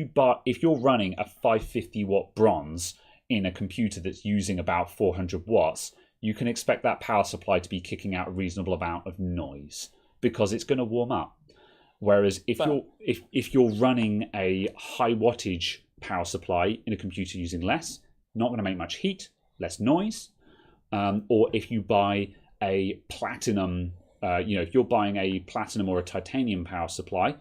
you're running a 550 watt bronze in a computer that's using about 400 watts, you can expect that power supply to be kicking out a reasonable amount of noise because it's going to warm up. Whereas if you're running a high wattage power supply in a computer using less, not going to make much heat, less noise. Or if you buy a platinum, if you're buying a platinum or a titanium power supply,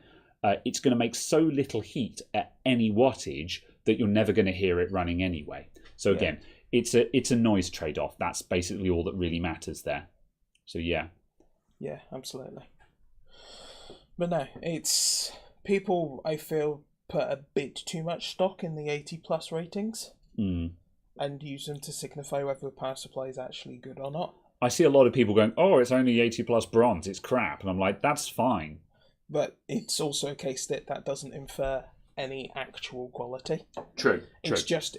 it's going to make so little heat at any wattage that you're never going to hear it running anyway. So again, it's a noise trade-off. That's basically all that really matters there. So yeah. Yeah, absolutely. But no, it's people, I feel, put a bit too much stock in the 80 plus ratings and use them to signify whether the power supply is actually good or not. I see a lot of people going, oh, it's only 80 plus bronze, it's crap. And I'm like, that's fine. But it's also a case that doesn't infer any actual quality. True. It's just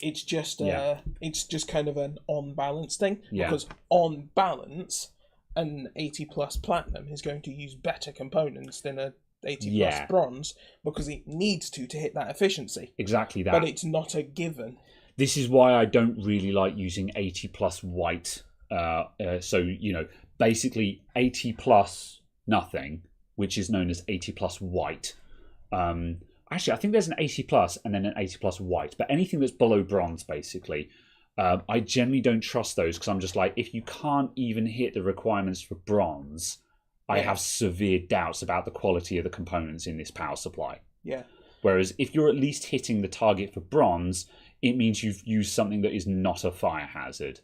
kind of an on balance thing. Yeah. Because on balance, an 80 plus platinum is going to use better components than a 80 plus bronze because it needs to hit that efficiency. Exactly that. But it's not a given. This is why I don't really like using 80 plus white. So, you know, basically 80 plus nothing, which is known as 80 plus white. Actually, I think there's an 80 plus and then an 80 plus white, but anything that's below bronze, basically, I generally don't trust those because I'm just like, if you can't even hit the requirements for bronze, I have severe doubts about the quality of the components in this power supply. Yeah. Whereas if you're at least hitting the target for bronze, it means you've used something that is not a fire hazard.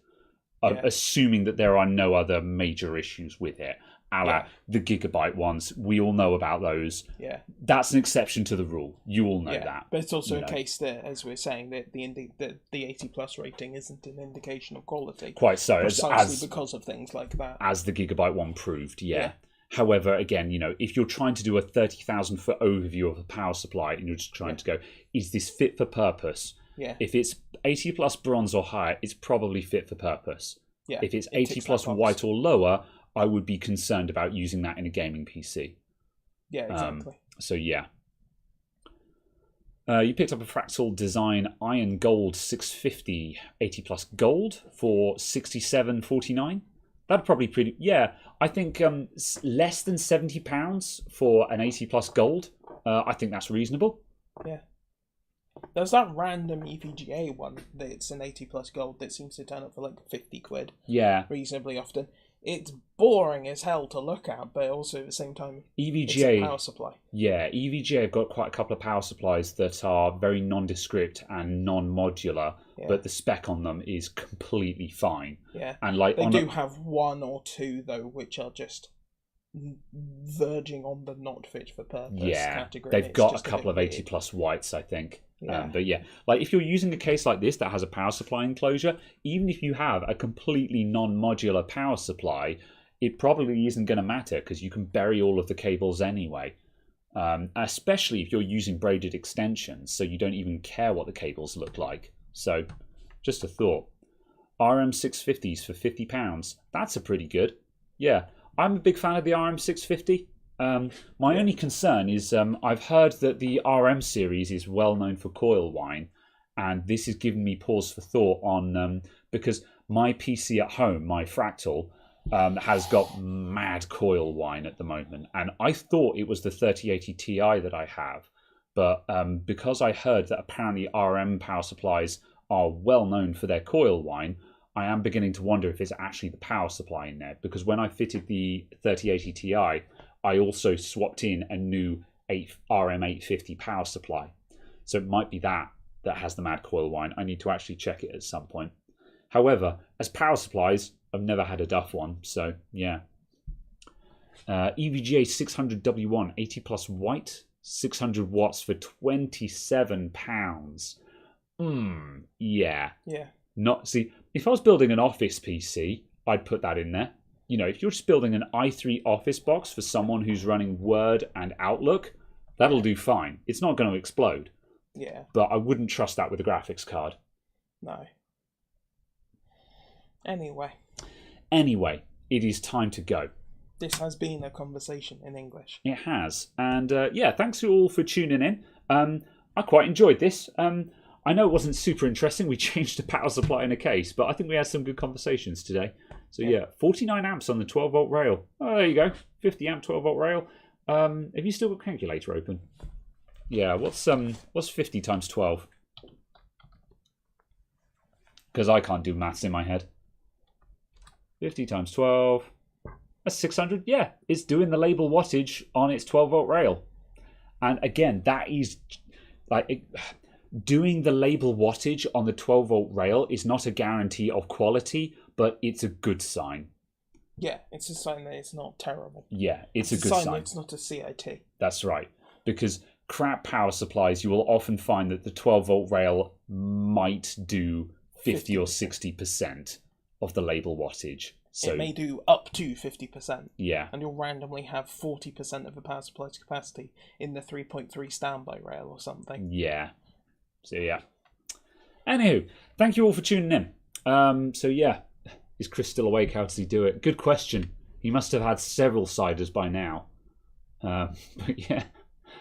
Assuming that there are no other major issues with it. The gigabyte ones, we all know about those. Yeah, that's an exception to the rule. You all know that. But it's also a case that, as we're saying, that the 80 plus rating isn't an indication of quality. Quite so, precisely because of things like that. As the gigabyte one proved, However, again, you know, if you're trying to do a 30,000 foot overview of a power supply and you're just trying to go, is this fit for purpose? Yeah. If it's 80 plus bronze or higher, it's probably fit for purpose. Yeah. If it's 80 plus white or lower, I would be concerned about using that in a gaming PC. Yeah, exactly. So yeah. You picked up a Fractal Design Iron Gold 650 80 plus gold for $67.49. That'd probably pretty. Yeah, I think less than £70 for an 80 plus gold. I think that's reasonable. Yeah. There's that random EVGA one that's an 80 plus gold that seems to turn up for like 50 quid. Yeah. Reasonably often. It's boring as hell to look at, but also at the same time, EVGA, it's a power supply. Yeah, EVGA have got quite a couple of power supplies that are very nondescript and non-modular, but the spec on them is completely fine. Yeah, and like they do have one or two though, which are just verging on the not fit for purpose category. They've got a couple of 80 plus whites, I think. But yeah, like if you're using a case like this that has a power supply enclosure, even if you have a completely non-modular power supply, it probably isn't going to matter because you can bury all of the cables anyway. Especially if you're using braided extensions, so you don't even care what the cables look like. So, just a thought. RM650s for £50. That's a pretty good. Yeah, I'm a big fan of the RM650. My only concern is I've heard that the RM series is well known for coil whine, and this has given me pause for thought on because my PC at home, my Fractal, has got mad coil whine at the moment, and I thought it was the 3080 Ti that I have, but because I heard that apparently RM power supplies are well known for their coil whine, I am beginning to wonder if it's actually the power supply in there, because when I fitted the 3080 Ti, I also swapped in a new RM850 power supply. So it might be that has the mad coil whine. I need to actually check it at some point. However, as power supplies, I've never had a Duff one, so yeah. EVGA 600W1, 80 plus white, 600 watts for £27. Yeah. Yeah. See, if I was building an office PC, I'd put that in there. You know, if you're just building an i3 office box for someone who's running Word and Outlook, that'll do fine. It's not going to explode. Yeah. But I wouldn't trust that with a graphics card. No. Anyway, it is time to go. This has been a conversation in English. It has. And yeah, thanks you all for tuning in. I quite enjoyed this. I know it wasn't super interesting. We changed the power supply in a case, but I think we had some good conversations today. So yeah, 49 amps on the 12 volt rail. Oh, there you go. 50 amp 12 volt rail. Have you still got calculator open? Yeah, what's 50 times 12? Because I can't do maths in my head. 50 times 12. That's 600. Yeah, it's doing the label wattage on its 12 volt rail. And again, that is like doing the label wattage on the 12 volt rail is not a guarantee of quality, but it's a good sign. Yeah, it's a sign that it's not terrible. Yeah, it's a good sign. It's not a CIT. That's right. Because crap power supplies, you will often find that the 12 volt rail might do 50 or 60% of the label wattage. So it may do up to 50%. Yeah. And you'll randomly have 40% of the power supply's capacity in the 3.3 standby rail or something. Yeah. So yeah. Anywho, thank you all for tuning in. So yeah, is Chris still awake? How does he do it? Good question. He must have had several ciders by now. But yeah.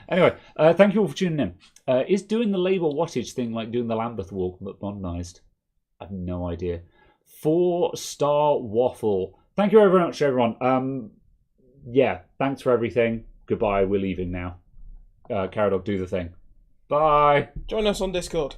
Anyway, thank you all for tuning in. Is doing the label wattage thing like doing the Lambeth walk but modernised? I have no idea. 4-star waffle. Thank you very much, everyone. Yeah, thanks for everything. Goodbye. We're leaving now. Caradog, do the thing. Bye. Join us on Discord.